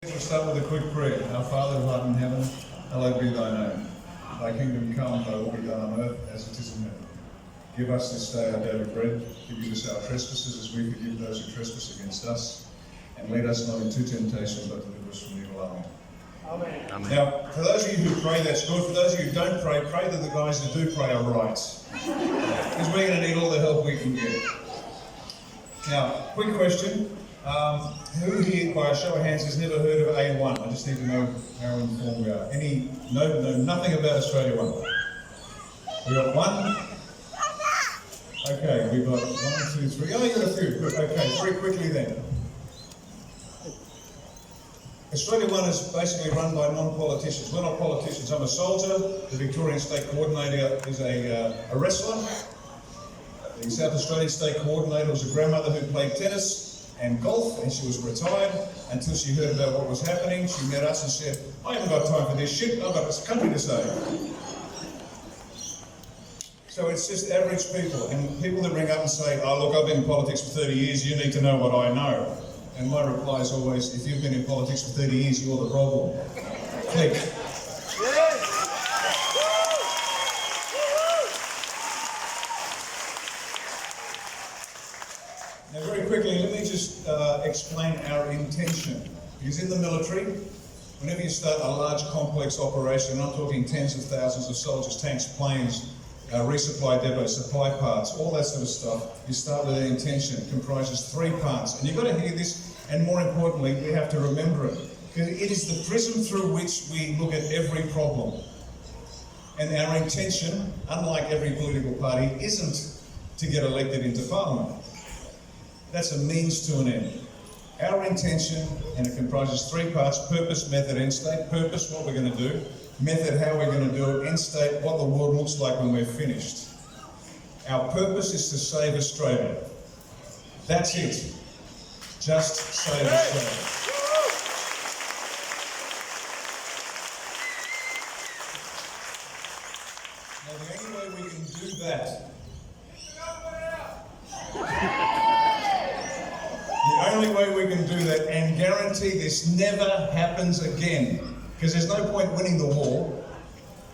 We'll start with a quick prayer. Our Father who art in heaven, hallowed be thy name. Thy kingdom come, thy will be done on earth as it is in heaven. Give us this day our daily bread. Forgive us our trespasses as we forgive those who trespass against us. And lead us not into temptation, but deliver us from evil. Amen. Amen. Amen. Now, for those of you who pray, that's good. For those of you who don't pray, pray that the guys that do pray are right. Because we're going to need all the help we can get. Now, quick question. Who here, by a show of hands, has never heard of A1? I just need to know how informed we are. No, nothing about Australia 1. We got one. Okay, we've got 1, 2, 3. Oh, you got a few. Good. Okay, very quickly then. Australia 1 is basically run by non-politicians. We're not politicians. I'm a soldier. The Victorian State Coordinator is a wrestler. The South Australian State Coordinator was a grandmother who played tennis and golf, and she was retired until she heard about what was happening. She met us and said, I haven't got time for this shit, I've got this country to save. So it's just average people, and people that ring up and say, oh look, I've been in politics for 30 years, you need to know what I know. And my reply is always, if you've been in politics for 30 years, you're the problem. Click. Now very quickly, let me just explain our intention. Because in the military, whenever you start a large complex operation, I'm talking tens of thousands of soldiers, tanks, planes, resupply depots, supply parts, all that sort of stuff, you start with an intention. It comprises 3 parts. And you've got to hear this, and more importantly, we have to remember it. Because it is the prism through which we look at every problem. And our intention, unlike every political party, isn't to get elected into Parliament. That's a means to an end. Our intention, and it comprises 3 parts: purpose, method, end state. Purpose, what we're going to do. Method, how we're going to do it. End state, what the world looks like when we're finished. Our purpose is to save Australia. That's it. Just save Australia. Now, the only way we can do that The only way we can do that and guarantee this never happens again, because there's no point winning the war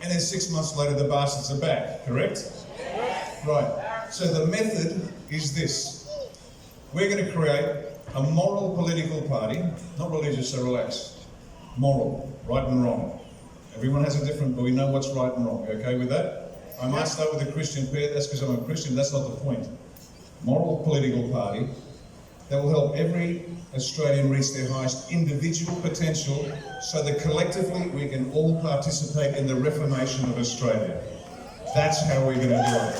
and then 6 months later the bastards are back, correct? Right. So the method is this. We're going to create a moral political party, not religious, so relax. Moral, right and wrong. Everyone has a different, but we know what's right and wrong. You okay with that? I might start with a Christian pair, that's because I'm a Christian, that's not the point. Moral political party that will help every Australian reach their highest individual potential so that collectively we can all participate in the reformation of Australia. That's how we're going to do it.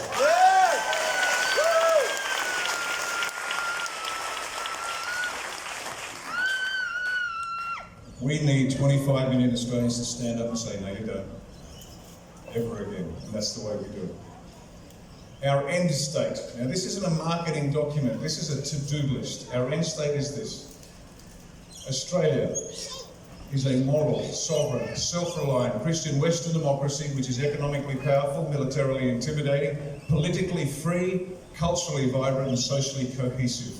We need 25 million Australians to stand up and say, no you don't, ever again. And that's the way we do it. Our end state. Now this isn't a marketing document, this is a to-do list. Our end state is this. Australia is a moral, sovereign, self-reliant Christian Western democracy which is economically powerful, militarily intimidating, politically free, culturally vibrant and socially cohesive.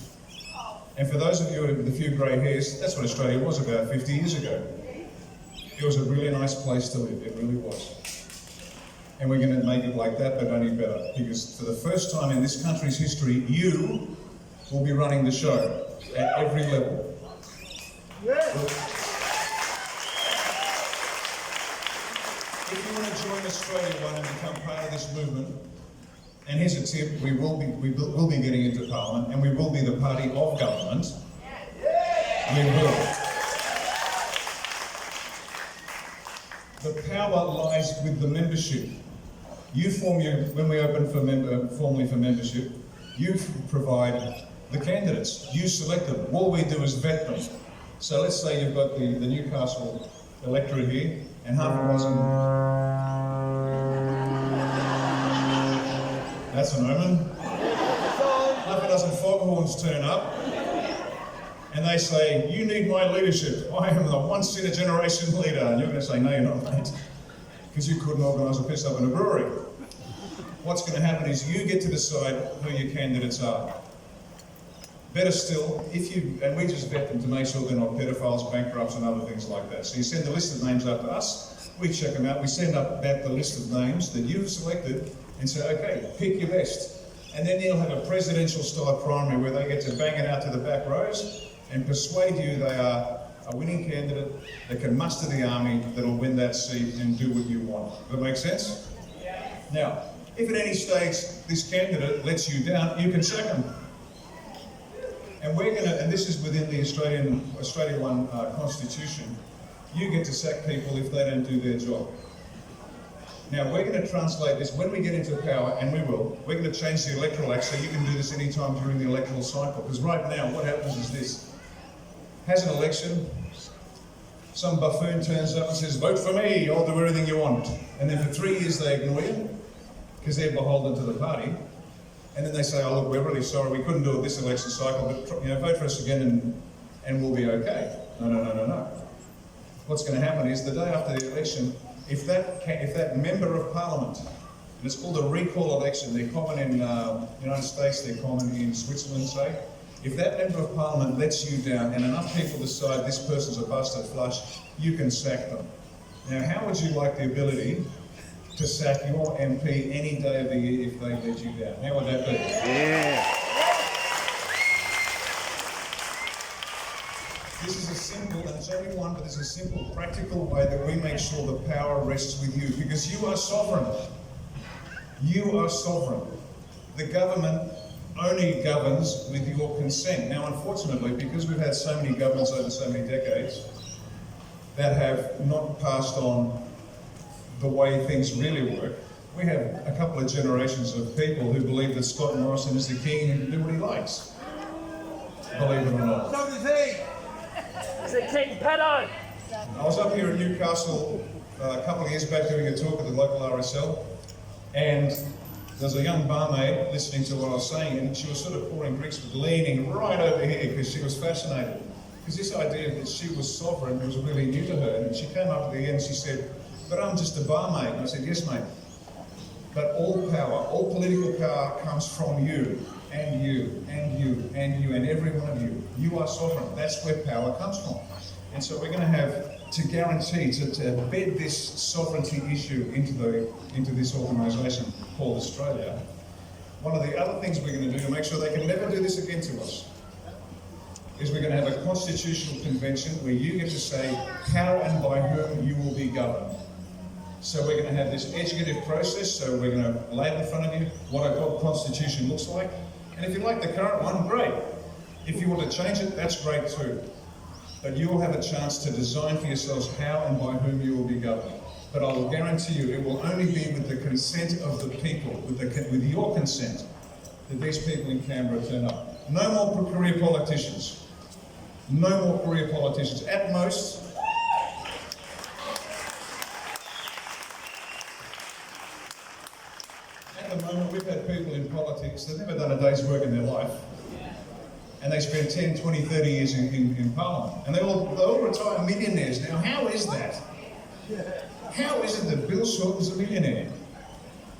And for those of you with a few grey hairs, that's what Australia was about 50 years ago. It was a really nice place to live, it really was. And we're going to make it like that, but only better. Because for the first time in this country's history, you will be running the show at every level. If you want to join Australia 1 and become part of this movement, and here's a tip, we will be getting into Parliament, and we will be the party of government. We will. The power lies with the membership. You form when we open formally for membership, you provide the candidates. You select them. All we do is vet them. So let's say you've got the Newcastle electorate here, and half a dozen. That's an omen. Half a dozen foghorns turn up, and they say, you need my leadership. I am the once-in-a-generation leader. And you're going to say, no, you're not, mate. Because you couldn't organise a piss up in a brewery. What's going to happen is you get to decide who your candidates are. Better still, and we just vet them to make sure they're not pedophiles, bankrupts and other things like that. So you send the list of names up to us, we check them out, we send up back the list of names that you've selected and say, okay, pick your best. And then you'll have a presidential style primary where they get to bang it out to the back rows and persuade you they are a winning candidate that can muster the army that'll win that seat and do what you want. Does that make sense? Yeah. Now, if at any stage this candidate lets you down, you can sack them. And we're going to, and this is within the Australia One Constitution, you get to sack people if they don't do their job. Now, we're going to translate this, when we get into power, and we will, we're going to change the Electoral Act so you can do this anytime during the electoral cycle. Because right now, what happens is this. Has an election, some buffoon turns up and says, vote for me, I'll do everything you want. And then for 3 years they ignore you, because they're beholden to the party. And then they say, oh look, we're really sorry, we couldn't do it this election cycle, but vote for us again and we'll be okay. No. What's going to happen is the day after the election, if that member of parliament, and it's called a recall election, they're common in the United States, they're common in Switzerland, say, if that member of parliament lets you down and enough people decide this person's a busted flush, you can sack them. Now, how would you like the ability to sack your MP any day of the year if they let you down? How would that be? Yeah. This is a simple, and it's only one, but it's a simple, practical way that we make sure the power rests with you, because you are sovereign. You are sovereign. The government only governs with your consent. Now, unfortunately, because we've had so many governments over so many decades that have not passed on the way things really work, we have a couple of generations of people who believe that Scott Morrison is the king and can do what he likes. Believe it or not. So does he. He's a king pedo. I was up here in Newcastle a couple of years back doing a talk at the local RSL, and there's a young barmaid listening to what I was saying, and she was sort of pouring drinks, but leaning right over here because she was fascinated. Because this idea that she was sovereign was really new to her, and she came up at the end and she said, but I'm just a barmaid. And I said, yes, mate. But all power, all political power comes from you, and you, and you, and you, and every one of you. You are sovereign. That's where power comes from. And so we're going to have to guarantee, to bed this sovereignty issue into this organisation called Australia. One of the other things we're going to do to make sure they can never do this again to us is we're going to have a constitutional convention where you get to say how and by whom you will be governed. So we're going to have this educative process, so we're going to lay it in front of you what a good constitution looks like. And if you like the current one, great. If you want to change it, that's great too. But you will have a chance to design for yourselves how and by whom you will be governed. But I will guarantee you it will only be with the consent of the people, with your consent, that these people in Canberra turn up. No more career politicians. No more career politicians. At most, at the moment, we've had people in politics that have never done a day's work in their life. And they spend 10, 20, 30 years in Parliament. And they all retire millionaires. Now, how is that? How is it that Bill Shorten's a millionaire?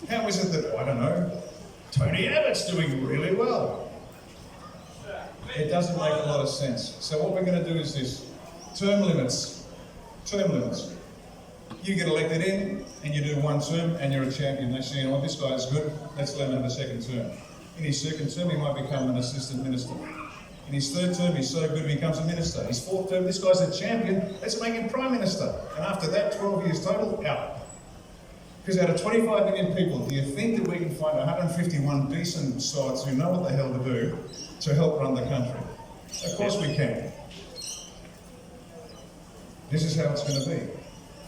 How is it that, I don't know, Tony Abbott's doing really well? It doesn't make a lot of sense. So what we're going to do is this. Term limits. Term limits. You get elected in, and you do one term, and you're a champion. They say, you know what, this guy's good, let's let him have a second term. In his second term, he might become an assistant minister. In his third term, he's so good he becomes a minister. His fourth term, this guy's a champion, let's make him Prime Minister. And after that, 12 years total, out. Because out of 25 million people, do you think that we can find 151 decent sods who know what the hell to do to help run the country? Of course we can. This is how it's going to be.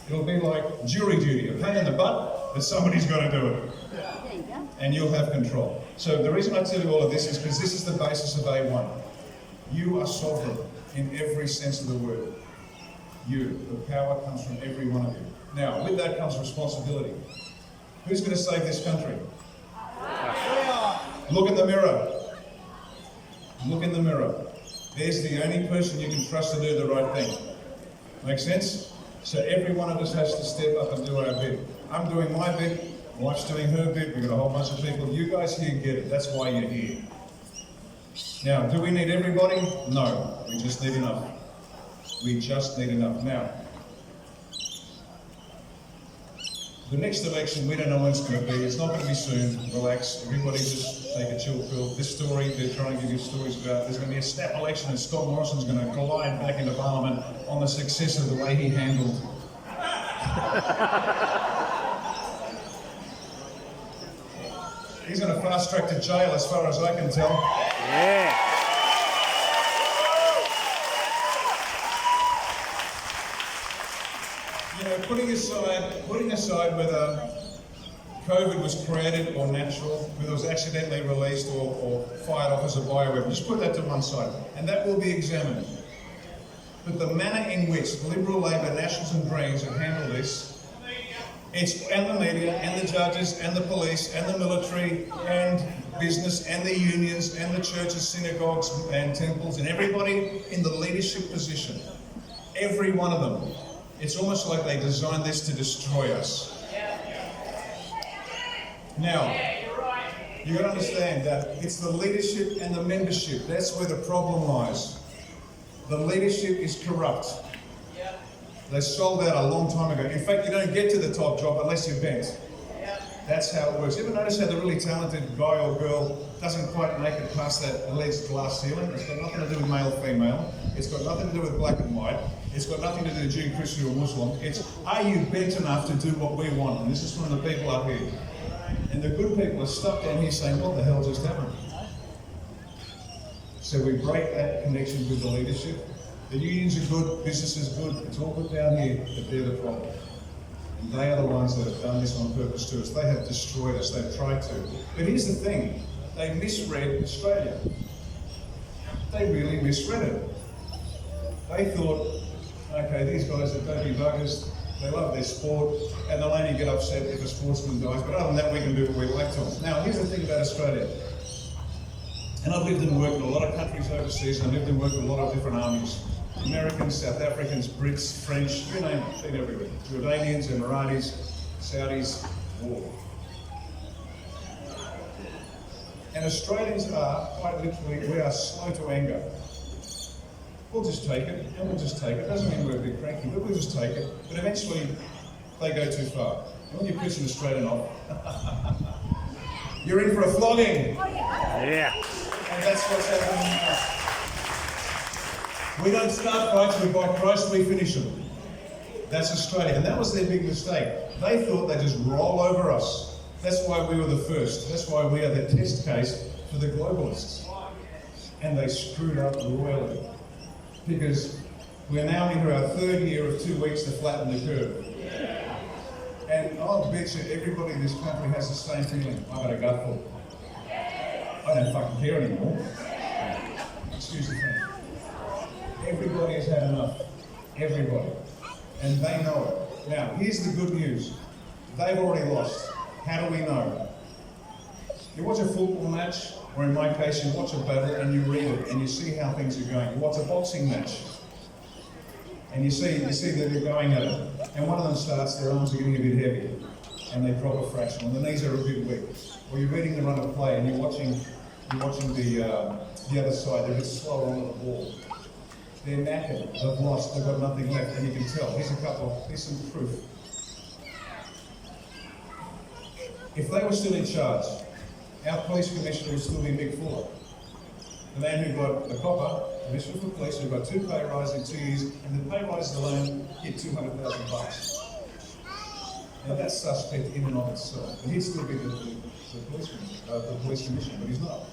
It'll be like jury duty, a pain in the butt, but somebody's got to do it. There you go. And you'll have control. So the reason I tell you all of this is because this is the basis of A1. You are sovereign in every sense of the word. You. The power comes from every one of you. Now, with that comes responsibility. Who's going to save this country? Look in the mirror. Look in the mirror. There's the only person you can trust to do the right thing. Make sense? So every one of us has to step up and do our bit. I'm doing my bit. Wife's doing her bit. We've got a whole bunch of people. You guys here get it. That's why you're here. Now, do we need everybody? No, we just need enough. We just need enough. Now, the next election, we don't know when it's going to be. It's not going to be soon. Relax. Everybody just take a chill pill. This story, they're trying to give you stories about, there's going to be a snap election and Scott Morrison's going to glide back into Parliament on the success of the way he handled. He's going to fast track to jail as far as I can tell. Yeah. You know, putting aside whether COVID was created or natural, whether it was accidentally released or fired off as a bioweapon, just put that to one side, and that will be examined. But the manner in which Liberal, Labor, Nationals and Greens have handled this, and the media, and the judges, and the police, and the military, and business, and the unions, and the churches, synagogues, and temples, and everybody in the leadership position, every one of them, it's almost like they designed this to destroy us. Now, you've got to understand that it's the leadership and the membership, that's where the problem lies. The leadership is corrupt. They sold out a long time ago. In fact, you don't get to the top job unless you're bent. That's how it works. You ever notice how the really talented guy or girl doesn't quite make it past that alleged glass ceiling? It's got nothing to do with male or female. It's got nothing to do with black and white. It's got nothing to do with Jew, Christian or Muslim. It's, are you bent enough to do what we want? And this is from the people up here. And the good people are stuck down here saying, what the hell just happened? So we break that connection with the leadership. The unions are good, business is good, it's all good down here, but they're the problem. And they are the ones that have done this on purpose to us. They have destroyed us, they've tried to. But here's the thing, they misread Australia. They really misread it. They thought, okay, these guys are dirty buggers, they love their sport, and they'll only get upset if a sportsman dies, but other than that we can do what we like to them. Now, here's the thing about Australia. And I've lived and worked in a lot of countries overseas, and I've lived and worked in a lot of different armies. Americans, South Africans, Brits, French, you name it, been everywhere. Jordanians, Emiratis, Saudis, war. And Australians are, quite literally, we are slow to anger. We'll just take it, and we'll just take it. Doesn't mean we're a bit cranky, but we'll just take it. But eventually, they go too far. And when you piss an Australian off, you're in for a flogging. Yeah. And that's what's happening now. We don't start fights, we by Christ we finish them. That's Australia, and that was their big mistake. They thought they'd just roll over us. That's why we were the first. That's why we are the test case for the globalists. And they screwed up royally. Because we're now into our third year of 2 weeks to flatten the curve. And I'll bet you everybody in this country has the same feeling. I've got a gutful. I don't fucking care anymore. Excuse the French. Everybody has had enough. Everybody. And they know it. Now, here's the good news. They've already lost. How do we know? You watch a football match, or in my case, you watch a battle and you read it and you see how things are going. You watch a boxing match and you see that they're going at it. And one of them starts, their arms are getting a bit heavy and they drop a fraction, and the knees are a bit weak. Or you're reading the run of play and you're watching the other side, they're a bit slower on the ball. They're knackered, they've lost, they've got nothing left, and you can tell. Here's some proof. If they were still in charge, our police commissioner would still be Mick Fuller. The man who got the copper, commissioner for police, who got 2 pay rises in 2 years, and the pay rises alone hit $200,000. Now that's suspect in and of itself. But he'd still be the police commissioner, but he's not.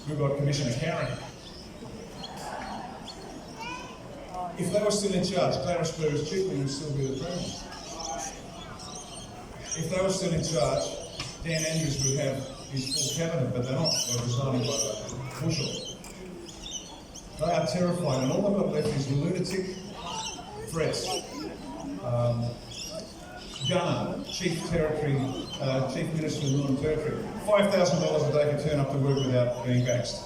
We've got Commissioner Carrigan. If they were still in charge, Clarence Burris Chiefly would still be the Premier. If they were still in charge, Dan Andrews would have his full cabinet, but they're not. They're resigning by the bushel. They are terrifying, and all they've got left is lunatic threats. Gunner, Chief Minister of the Northern Territory, $5,000 a day to turn up to work without being vaxxed.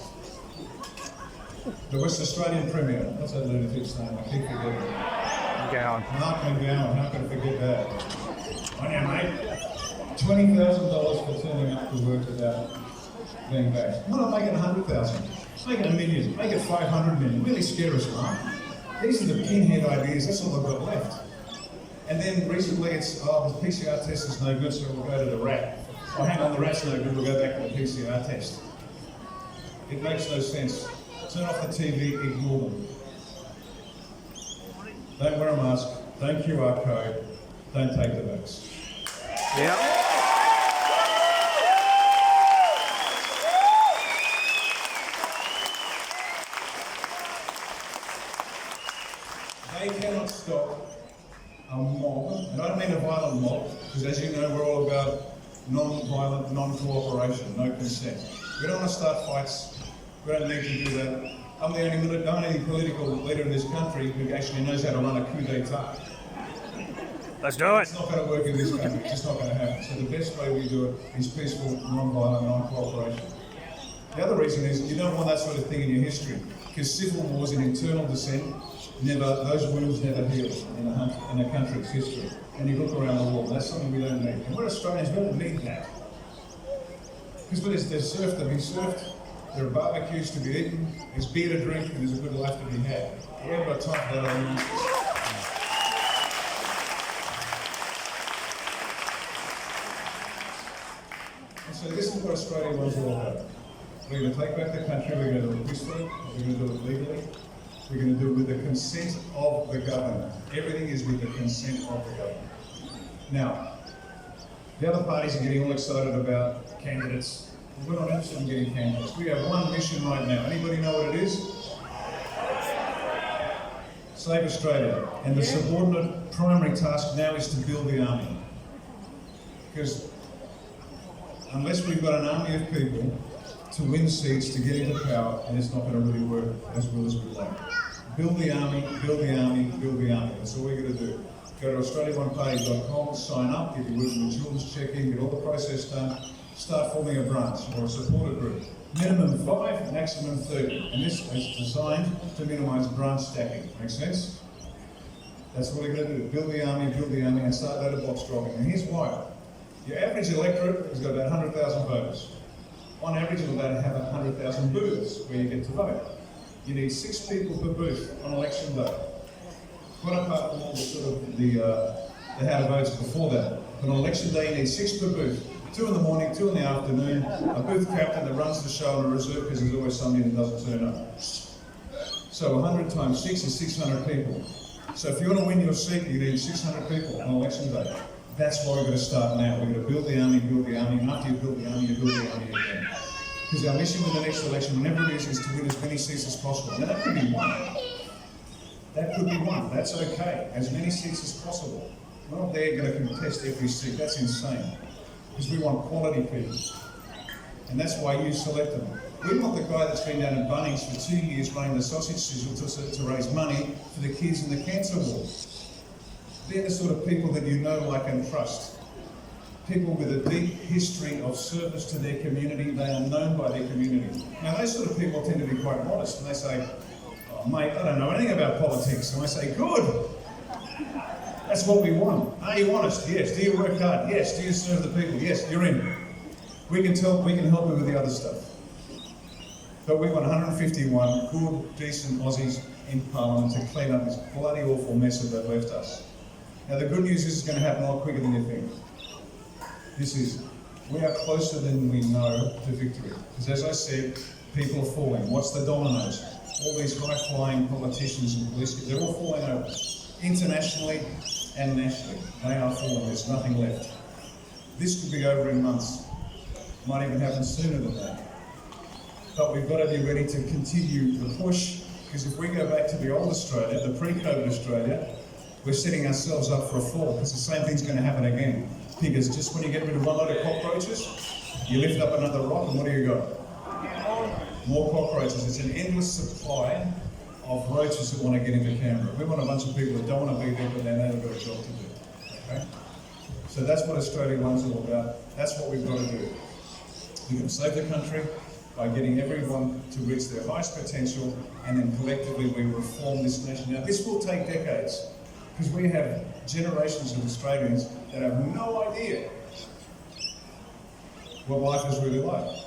The West Australian Premier, what's that lunatic's name? I keep forgetting. Mark McGowan, how can I forget that? On ya, mate. $20,000 for turning up to work without being vaxxed. Why not make it $100,000? Make it 1 million, make it 500 million, really scare us, Mark. These are the pinhead ideas, that's all I've got left. And then recently it's, oh, the PCR test is no good, so we'll go to the rat. Oh, hang on, the rat's no good, we'll go back to the PCR test. It makes no sense. Turn off the TV, ignore them. Don't wear a mask, don't QR code, don't take the vax. Yep. They cannot stop a mob, and I don't mean a violent mob, because as you know, we're all about non-violent, non-cooperation, no consent. We don't want to start fights. We don't need to do that. I'm the only political leader in this country who actually knows how to run a coup d'etat. Let's do it. It's not going to work in this country. It's just not going to happen. So the best way we do it is peaceful, non-violent, non-cooperation. The other reason is you don't want that sort of thing in your history, because civil wars and internal dissent, those wounds never heal in a country's history. And you look around the world, that's something we don't need. And we're Australians, we don't need that. Because there's surf to be surfed, there are barbecues to be eaten, there's beer to drink, and there's a good life to be had. We haven't got time for that other nonsense. And so this is what Australia was all about. We're going to take back the country, we're going to do it peacefully, we're going to do it legally, we're going to do it with the consent of the government. Everything is with the consent of the government. Now, the other parties are getting all excited about candidates. We're not interested in getting candidates. We have one mission right now. Anybody know what it is? Save Australia. And the subordinate primary task now is to build the army. Because unless we've got an army of people to win seats, to get into power, and it's not going to really work as well as we'd like. Build the army, build the army, build the army. That's all we're going to do. Go to australiaoneparty.com, sign up, get your wisdom and children's check in, get all the process done, start forming a branch or a supporter group. Minimum 5, maximum 30. And this is designed to minimise branch stacking. Make sense? That's what we're going to do. Build the army, and start letterbox dropping. And here's why. Your average electorate has got about 100,000 voters. On average, you'll about have 100,000 booths where you get to vote. You need 6 people per booth on election day. Quite apart from all the sort of the how to votes before that. But on election day, you need 6 per booth. 2 in the morning, 2 in the afternoon, a booth captain that runs the show and a reserve because there's always somebody that doesn't turn up. So 100 times 6 is 600 people. So if you want to win your seat, you need 600 people on election day. That's why we're going to start now. We're going to build the army, and after you build the army, you build the army again. Because our mission with the next election, whenever it is to win as many seats as possible. Now that could be 1. That could be 1. That's okay. As many seats as possible. We're not there going to contest every seat. That's insane. Because we want quality people. And that's why you select them. We want the guy that's been down in Bunnings for 2 years running the sausage sizzle to raise money for the kids in the cancer ward. They're the sort of people that you know, like, and trust. People with a deep history of service to their community. They are known by their community. Now, those sort of people tend to be quite modest, and they say, "Oh, mate, I don't know anything about politics." And I say, "Good. That's what we want. Are you honest? Yes. Do you work hard? Yes. Do you serve the people? Yes. You're in. We can help you with the other stuff." But we want 151 good, decent Aussies in Parliament to clean up this bloody awful mess that they've left us. Now, the good news is it's going to happen a lot quicker than you think. We are closer than we know to victory. Because as I said, people are falling. What's the dominoes? All these high-flying politicians and police, they're all falling over. Internationally and nationally, they are falling. There's nothing left. This could be over in months. Might even happen sooner than that. But we've got to be ready to continue the push, because if we go back to the old Australia, the pre-COVID Australia, we're setting ourselves up for a fall, because the same thing's going to happen again. Because just when you get rid of one load of cockroaches, you lift up another rock, and what do you got? More cockroaches. It's an endless supply of roaches that want to get into Canberra. We want a bunch of people that don't want to be there, but they know they've got a job to do. Okay? So that's what Australia One's all about. That's what we've got to do. We can save the country by getting everyone to reach their highest potential, and then collectively we reform this nation. Now, this will take decades, because we have generations of Australians that have no idea what life is really like.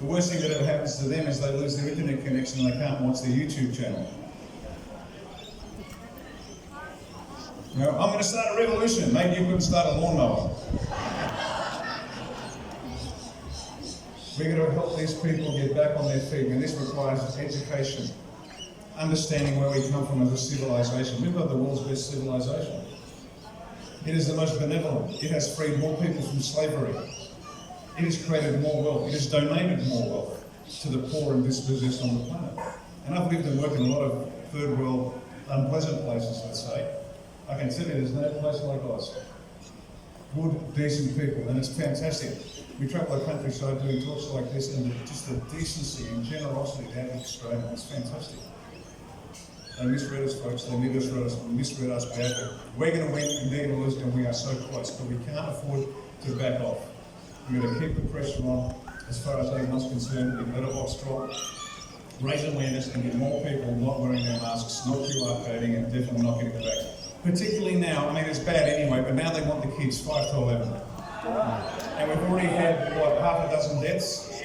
The worst thing that ever happens to them is they lose their internet connection and they can't watch their YouTube channel. You know, I'm going to start a revolution. Maybe you couldn't start a lawnmower. We're going to help these people get back on their feet, and this requires education, understanding where we come from as a civilization. We've got the world's best civilization. It is the most benevolent. It has freed more people from slavery. It has created more wealth. It has donated more wealth to the poor and dispossessed on the planet. And I've lived and worked in a lot of third world unpleasant places, let's say. I can tell you there's no place like Oz. Good, decent people, and it's fantastic. We travel the countryside doing talks like this, and just the decency and generosity they have in Australia, it's fantastic. They misread us, folks. They misread us badly. We're going to win and they're going to lose, and we are so close, but we can't afford to back off. We've got to keep the pressure on as far as anyone's concerned. We've got to obstruct, raise awareness, and get more people not wearing their masks, not QR coding, and definitely not getting the vaccine. Particularly now, I mean, it's bad anyway, but now they want the kids 5 to 11. And we've already had, what, half a dozen deaths?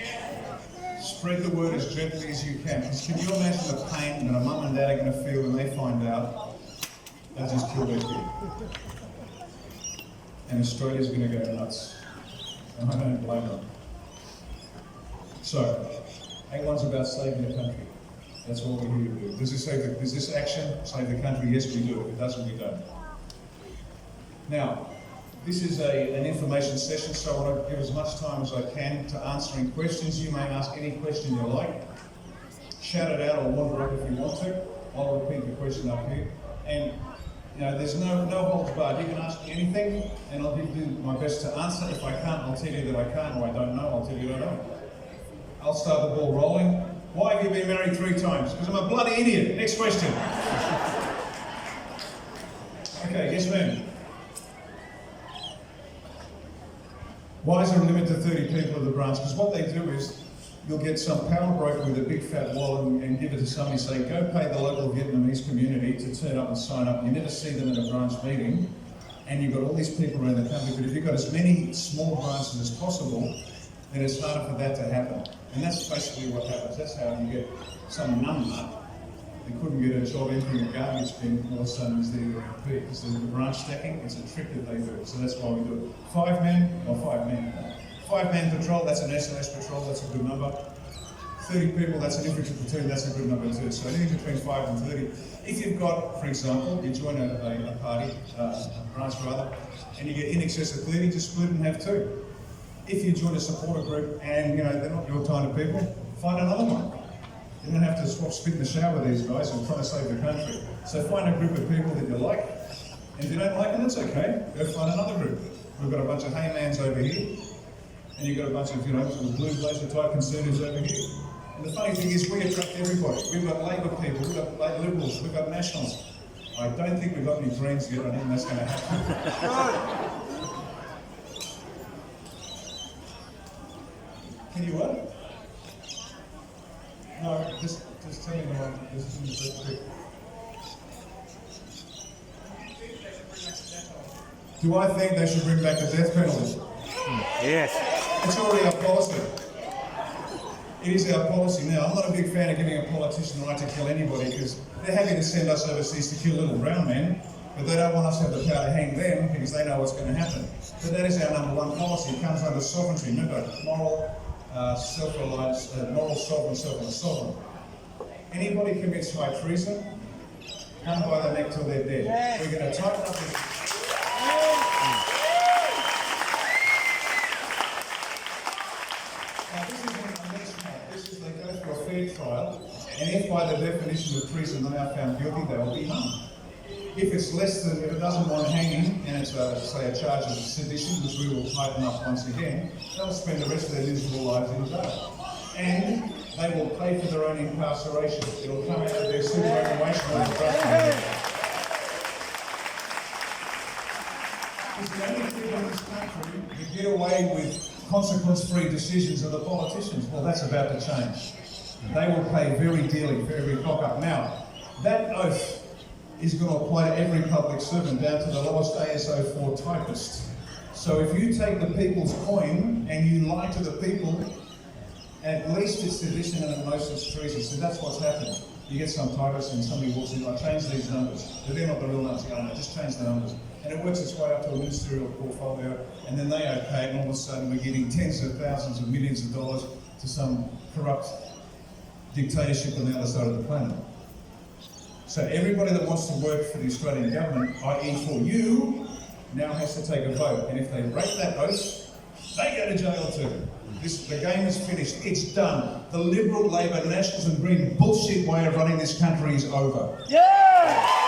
Spread the word as gently as you can. Because can you imagine the pain that a mum and dad are going to feel when they find out they just killed their kid? And Australia's going to go nuts. And I don't blame them. So, A1's about saving the country. That's what we're here to do. Does this action save the country? Yes, we do. If it doesn't, we don't. Now, this is an information session, so I want to give as much time as I can to answering questions. You may ask any question you like. Shout it out or wander up if you want to. I'll repeat the question up here. And you know, there's no holds barred. You can ask me anything, and I'll do my best to answer. If I can't, I'll tell you that I can't, or I don't know, I'll tell you I don't. I'll start the ball rolling. Why have you been married 3 times? Because I'm a bloody idiot. Next question. Okay, yes ma'am. Why is there a limit to 30 people at the branch? Because what they do is, you'll get some power broker with a big fat wallet and give it to somebody, say, go pay the local Vietnamese community to turn up and sign up. You never see them at a branch meeting, and you've got all these people around the country, but if you've got as many small branches as possible, then it's harder for that to happen. And that's basically what happens. That's how you get some numbnut that couldn't get a job entering a garbage bin, all of a sudden is there to compete. Because the branch stacking, it's a trick that they do. So that's why we do it. 5 men, or 5 men. 5-man patrol, that's an SLS patrol, that's a good number. 30 people, that's an infantry platoon, that's a good number too. So anything between 5 and 30. If you've got, for example, you join a party, a branch rather, and you get in excess of 30, just split and have 2. If you join a supporter group and they're not your kind of people, find another one. You don't have to swap spit in the shower with these guys who are trying to save the country. So find a group of people that you like, and if you don't like them, that's okay. Go find another group. We've got a bunch of haymans over here, and you've got a bunch of, blue blazer type conservatives over here. And the funny thing is, we attract everybody. We've got Labor people, we've got Liberals, we've got Nationals. I don't think we've got any Greens yet. I think that's going to happen. Can you what? No, just tell me what. Just quick. Do I think they should bring back the death penalty? Yes. It's already our policy. It is our policy now. I'm not a big fan of giving a politician the right to kill anybody because they're happy to send us overseas to kill little brown men, but they don't want us to have the power to hang them because they know what's going to happen. But that is our #1 policy. It comes under sovereignty. Remember, moral, self-reliance, moral sovereign, sovereign. Anybody commits high treason, hung by the neck till they're dead. Yes. We're going to tighten up this. Now this is a next part. This is they go through a fair trial, and if by the definition of treason they are found guilty, they will be hung. If it doesn't want hanging, and it's say a charge of sedition, which we will tighten up once again, they'll spend the rest of their miserable lives in jail. And they will pay for their own incarceration. It'll come out of their superannuation or trust. It's the only people in this country that get away with consequence-free decisions are the politicians. Well, that's about to change. They will pay very dearly for every cock-up. Now, that oath is going to apply to every public servant, down to the lowest ASO4 typist. So if you take the people's coin and you lie to the people At least it's sedition and at most it's treason. So that's what's happened. You get some typist and somebody walks in, I change these numbers. But they're not the real numbers. You go, no, just change the numbers. And it works its way up to a ministerial portfolio, and then they okay it, and all of a sudden we're giving tens of thousands of millions of dollars to some corrupt dictatorship on the other side of the planet. So everybody that wants to work for the Australian government, i.e. for you, now has to take a vote. And if they break that oath, they go to jail too. The game is finished. It's done. The Liberal, Labor, Nationals and Green bullshit way of running this country is over. Yeah!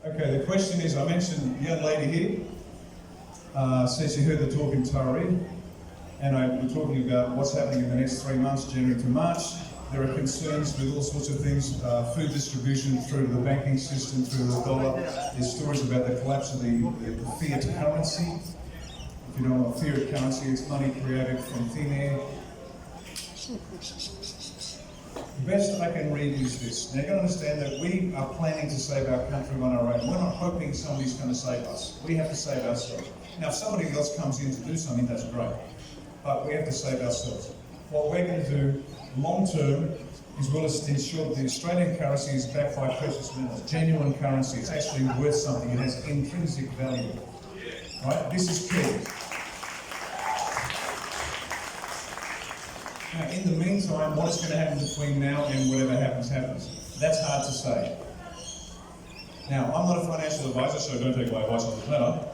Okay, the question is, I mentioned the young lady here, says she heard the talk in Taree, and we're talking about what's happening in the next 3 months, January to March. There are concerns with all sorts of things, food distribution through to the banking system, through the dollar. There's stories about the collapse of the fiat currency. If you don't know what fiat currency is, money created from thin air. The best I can read is this. Now you've got to understand that we are planning to save our country on our own. We're not hoping somebody's going to save us. We have to save ourselves. Now if somebody else comes in to do something, that's great. But we have to save ourselves. What we're going to do long term is we'll ensure that the Australian currency is backed by precious metals, genuine currency. It's actually worth something. It has intrinsic value. Right? This is key. Now, in the meantime, what is going to happen between now and whatever happens, happens. That's hard to say. Now, I'm not a financial advisor, so don't take my advice on the matter.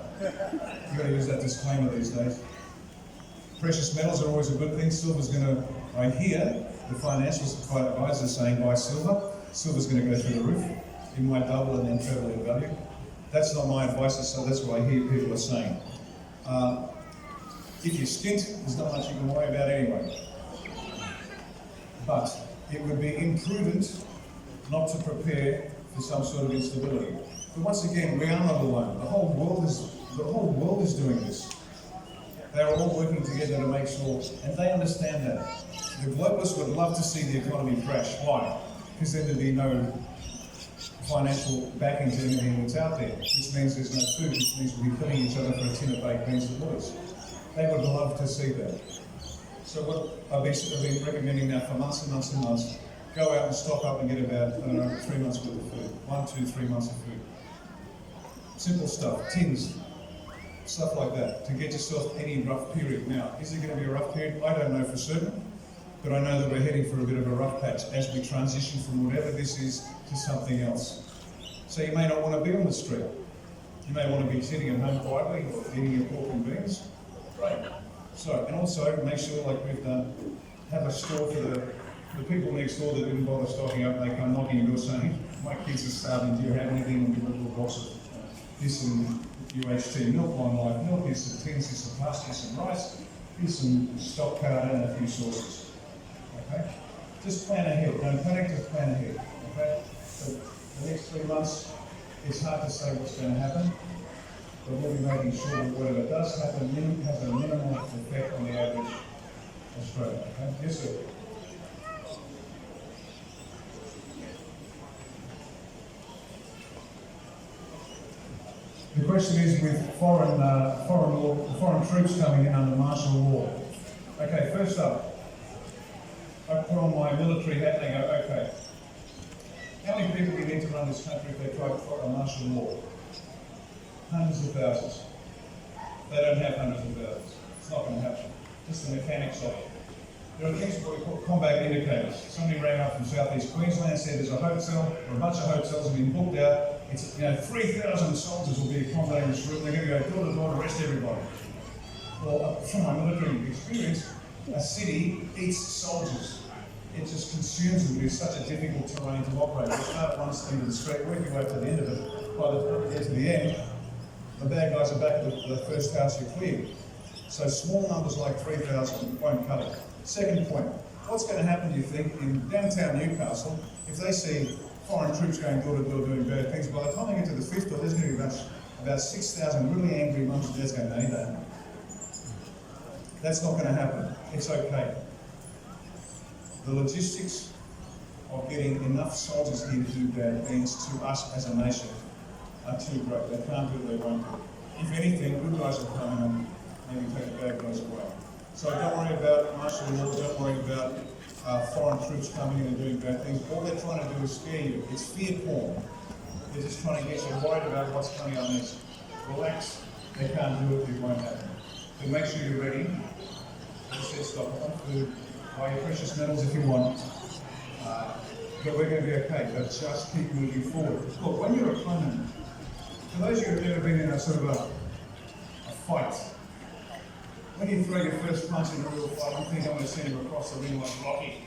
You've got to use that disclaimer these days. Precious metals are always a good thing. Silver's going to, I hear the financial advisors saying buy silver. Silver's going to go through the roof. It might double and then treble in value. That's not my advice, so that's what I hear people are saying. If you stint, there's not much you can worry about anyway. But it would be imprudent not to prepare for some sort of instability. But once again, we are not alone. The whole world is doing this. They are all working together to make sure, and they understand that. The globalists would love to see the economy crash. Why? Because then there'd be no financial backing to anything that's out there, which means there's no food, which means we'll be killing each other for a tin of baked beans and boys. They would love to see that. So what I've been recommending now for months and months and months, go out and stock up and get about, I don't know, 3 months worth of food. 1, 2, 3 months of food. Simple stuff, tins, stuff like that, to get yourself any rough period. Now, is it going to be a rough period? I don't know for certain, but I know that we're heading for a bit of a rough patch as we transition from whatever this is to something else. So you may not want to be on the street. You may want to be sitting at home quietly or eating your pork and beans. Great. So, and also make sure, like we've done, have a store for the people next door that didn't bother stocking up. They come knocking and door saying, my kids are starving, do you have anything? And give a little box of this and UHT milk on live milk, here's some tins, here's some pasta, here's some rice, here's some stock powder and a few sauces. Okay? Just plan ahead. Don't panic, just plan ahead. Okay? So the next 3 months, it's hard to say what's going to happen. But we'll be making sure that whatever does happen has a minimal effect on the average Australian. Okay? Yes, sir. The question is with foreign troops coming in under martial law. Okay, first up, I put on my military hat and I go, okay, how many people do we need to run this country if they try to follow martial law? Hundreds of thousands. They don't have hundreds of thousands. It's not going to happen. Just the mechanics of it. There are things we call combat indicators. Somebody rang up from southeast Queensland and said there's a hotel, or a bunch of hotels have been booked out. It's 3,000 soldiers will be accommodated in this room. They're going to go door to door to arrest everybody. Well, from my military experience, a city eats soldiers. It just consumes them. It's such a difficult terrain to operate. You start at one end of the street, work your way to the end of it. By the time you get to the end, the bad guys are back at the first house you cleared. So small numbers like 3,000 won't cut it. Second point, what's going to happen, do you think, in downtown Newcastle, if they see foreign troops going door to door doing bad things, by the time they get to the fifth door, there's going to be about 6,000 really angry mums and dads going, no, you don't. That's not going to happen. It's okay. The logistics of getting enough soldiers here to do bad things to us as a nation are too great. They can't do it, they won't do it. If anything, good guys will come in and maybe take the bad guys away. So don't worry about martial law, don't worry about foreign troops coming in and doing bad things. All they're trying to do is scare you. It's fear porn. They're just trying to get you worried about what's coming on next. Relax, they can't do it, it won't happen. But make sure you're ready. As I said, stop on food, buy your precious metals if you want. But we're going to be okay, but just keep moving forward. Look, when you're a opponent, for those of you who've ever been in a sort of a fight, when you throw your first punch in a real fight, you think I'm going to send him across the ring like Rocky.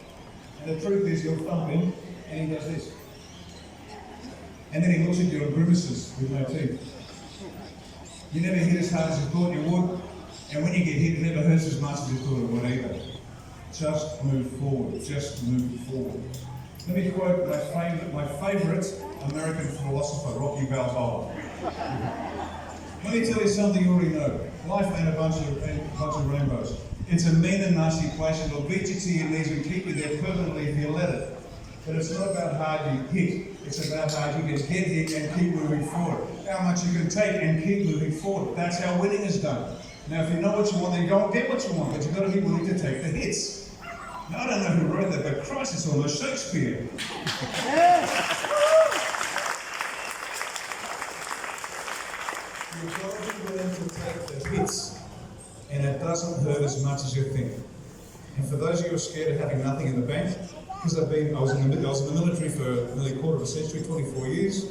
And the truth is, you'll thump him, and he does this. And then he looks at you and grimaces with no teeth. You never hit as hard as you thought you would, and when you get hit, it never hurts as much as you thought it would either. Just move forward, just move forward. Let me quote my favourite American philosopher, Rocky Balboa. Let me tell you something you already know. Life ain't a bunch of rainbows. It's a mean and nasty place, and it'll beat you to your knees and keep you there permanently if you let it. But it's not about how hard you hit. It's about how you can get hit and keep moving forward. How much you can take and keep moving forward. That's how winning is done. Now, if you know what you want, then go and get what you want, but you've got to be willing to take the hits. Now, I don't know who wrote that, but Christ, it's almost Shakespeare. You've got to be willing to take the hits, and it doesn't hurt as much as you think. And for those of you who are scared of having nothing in the bank, because I was in the military for nearly a quarter of a century, 24 years,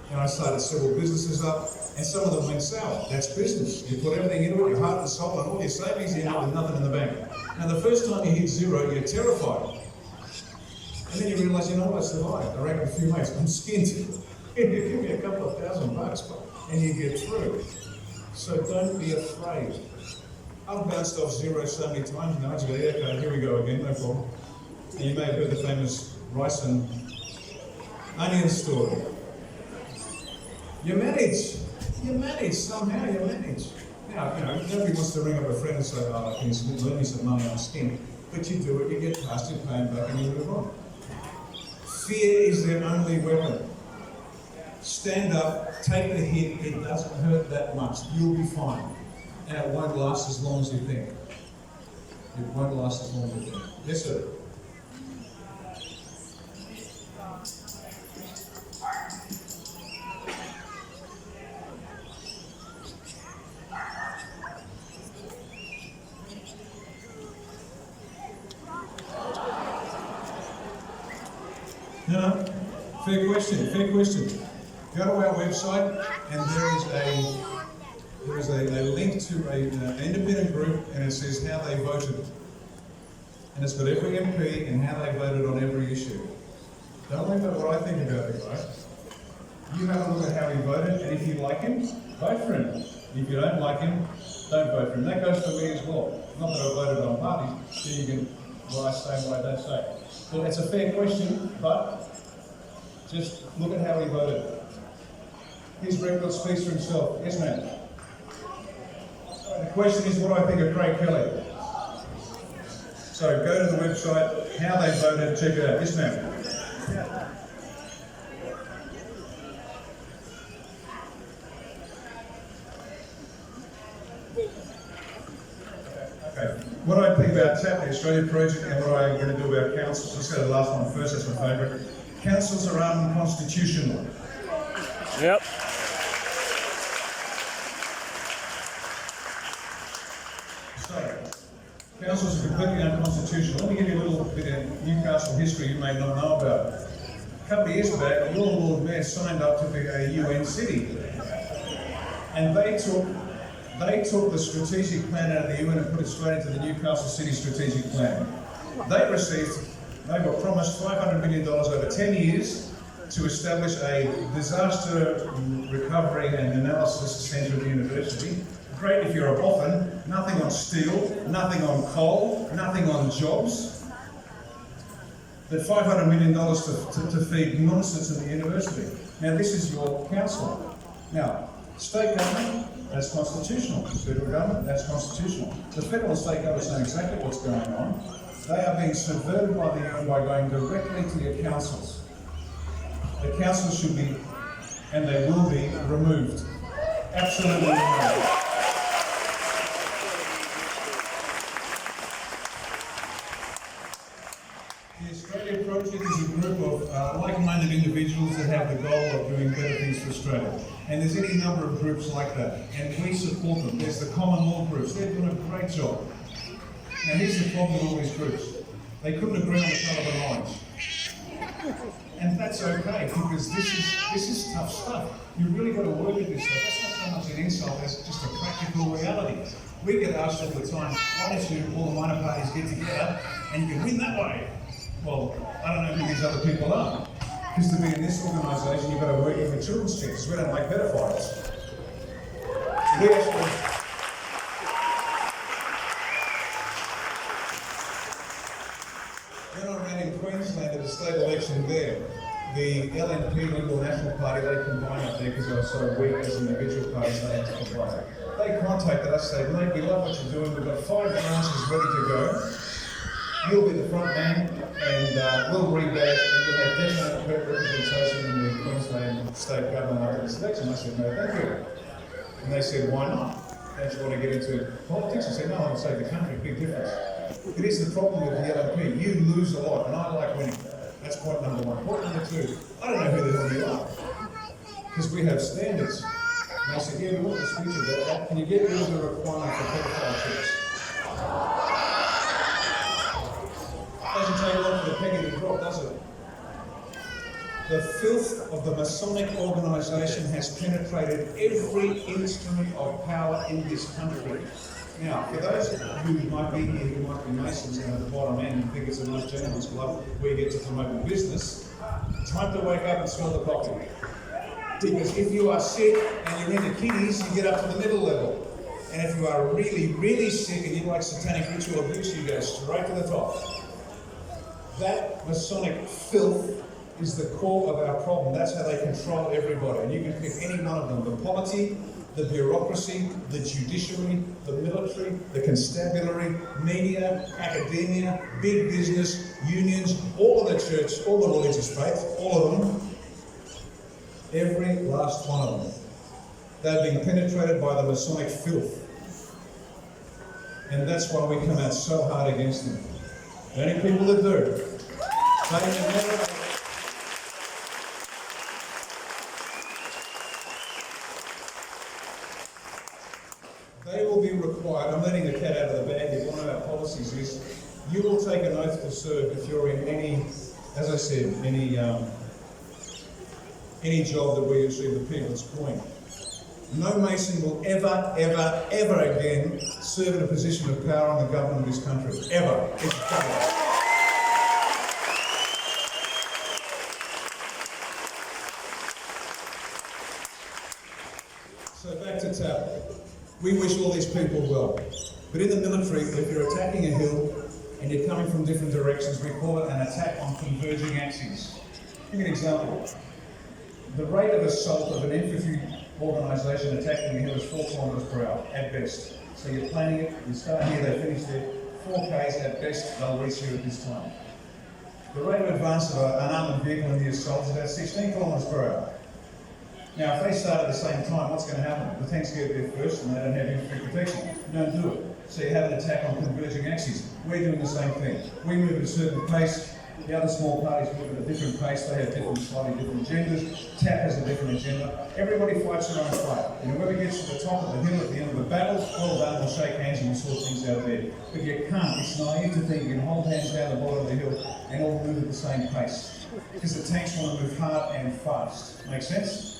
and I started several businesses up, and some of them went sour. That's business. You put everything into it, your heart and soul, and all your savings, you end up with nothing in the bank. Now, the first time you hit zero, you're terrified. And then you realise, you know what, I survived. I reckon a few mates, I'm skinned. You give me a couple of $1,000, and you get through. So don't be afraid. I've bounced off zero so many times now, I just go, yeah, okay, here we go again, no problem. And you may have heard the famous rice and onion story. You manage somehow, you manage. Now, nobody wants to ring up a friend and say, oh, can you lend me some money, I'm skinned. But you do it, you get past it, pay them back, and you move on. Fear is their only weapon. Stand up, take the hit, it doesn't hurt that much, you'll be fine. And it won't last as long as you think. It won't last as long as you think. Yes, sir? No, fair question, fair question. Go to our website and there is a link to an independent group, and it says how they voted. And it's got every MP and how they voted on every issue. Don't worry about what I think about the guy. You have a look at how he voted, and if you like him, vote for him. If you don't like him, don't vote for him. That goes for me as well. Not that I voted on party, so you can lie same way they say. Well, it's a fair question, but just look at how he voted. His record speaks for himself. Yes, ma'am. The question is what do I think of Craig Kelly? So go to the website, how they voted, check it out. Yes, ma'am. Okay. What do I think about TAP, the Australia Project, and what I'm going to do about councils? Let's go to the last one first, that's my favourite. Councils are unconstitutional. Yep. So, councils are completely unconstitutional. Let me give you a little bit of Newcastle history you may not know about. A couple of years back, your Lord Mayor signed up to be a UN city. And they took the strategic plan out of the UN and put it straight into the Newcastle City strategic plan. They were promised $500 million over 10 years to establish a disaster recovery and analysis centre at the university. Great if you're a boffin, nothing on steel, nothing on coal, nothing on jobs. But $500 million to feed nonsense at the university. Now this is your council. Now, state government, That's constitutional. Federal government, that's constitutional. The federal and state governments know exactly what's going on. They are being subverted by the UN by going directly to your councils. The councils should be, and they will be, removed. Absolutely removed. The Australia Project is a group of like-minded individuals that have the goal of doing better things for Australia. And there's any number of groups like that, and we support them. There's the common law groups. They're doing a great job. Now here's the problem with all these groups. They couldn't agree on the colour of an orange. And that's okay, because this is tough stuff. You really got to work at this stuff. That's not so much an insult as just a practical reality. We get asked all the time, why don't you all the minor parties get together and you can win that way? Well, I don't know who these other people are. Because to be in this organisation, you've got to work in the children's checks. We don't like pedophiles. We actually... When I ran in Queensland at the state election there, the LNP, Liberal National Party, they combined up there because they were so weak as individual parties, they had to combine. They contacted us, said, mate, we love what you're doing, we've got 5 branches ready to go. You'll be the front man, and we'll rebadge, and you'll have definite representation in the Queensland state government after this election. I said, no, thank you. And they said, why not? Don't you want to get into politics? I said, no, I want to save the country, big difference. It is the problem with the LNP. You lose a lot, and I like winning. That's point number 1. Point number 2, I don't know who the hell you are, because we have standards. And I said, yeah, we want to speak about that. Can you get rid of the requirement for pedophile checks? Doesn't take long for the penny to drop, does it? The filth of the Masonic organisation has penetrated every instrument of power in this country. Now, for those who might be here, who might be Masons and at the bottom end and think it's a nice gentleman's club where you get to promote the business, time to wake up and smell the coffee. Because if you are sick and you're into kiddies, you get up to the middle level. And if you are really, really sick and you like satanic ritual abuse, you go straight to the top. That Masonic filth is the core of our problem. That's how they control everybody. And you can pick any one of them. The polity, the bureaucracy, the judiciary, the military, the constabulary, media, academia, big business, unions, all of the church, all the religious faith, all of them, every last one of them. They're being penetrated by the Masonic filth. And that's why we come out so hard against them. The only people that do, they will be required, I'm letting the cat out of the bag here, one of our policies is, you will take an oath to serve if you're in any, as I said, any job that we usually the people's coin. No Mason will ever, ever, ever again serve in a position of power in the government of this country. Ever. It's done. So back to TAP. We wish all these people well. But in the military, if you're attacking a hill and you're coming from different directions, we call it an attack on converging axes. Give me an example. The rate of assault of an infantry organisation attacking a hill is 4 kilometres per hour, at best. So you're planning it, you start here, they finish there, 4 Ks at best, they'll reach you at this time. The rate of advance of an armoured vehicle in the assault is about 16 kilometres per hour. Now, if they start at the same time, what's going to happen? The tanks get there first and they don't have infantry protection. You don't do it. So you have an attack on converging axes. We're doing the same thing. We move at a certain pace. The other small parties move at a different pace. They have different, slightly different agendas. TAP has a different agenda. Everybody fights their own fight. And whoever gets to the top of the hill at the end of the battle, well done, we'll shake hands and we'll sort things out there. But you can't. It's naive to think you can hold hands down the bottom of the hill and all move at the same pace. Because the tanks want to move hard and fast. Make sense?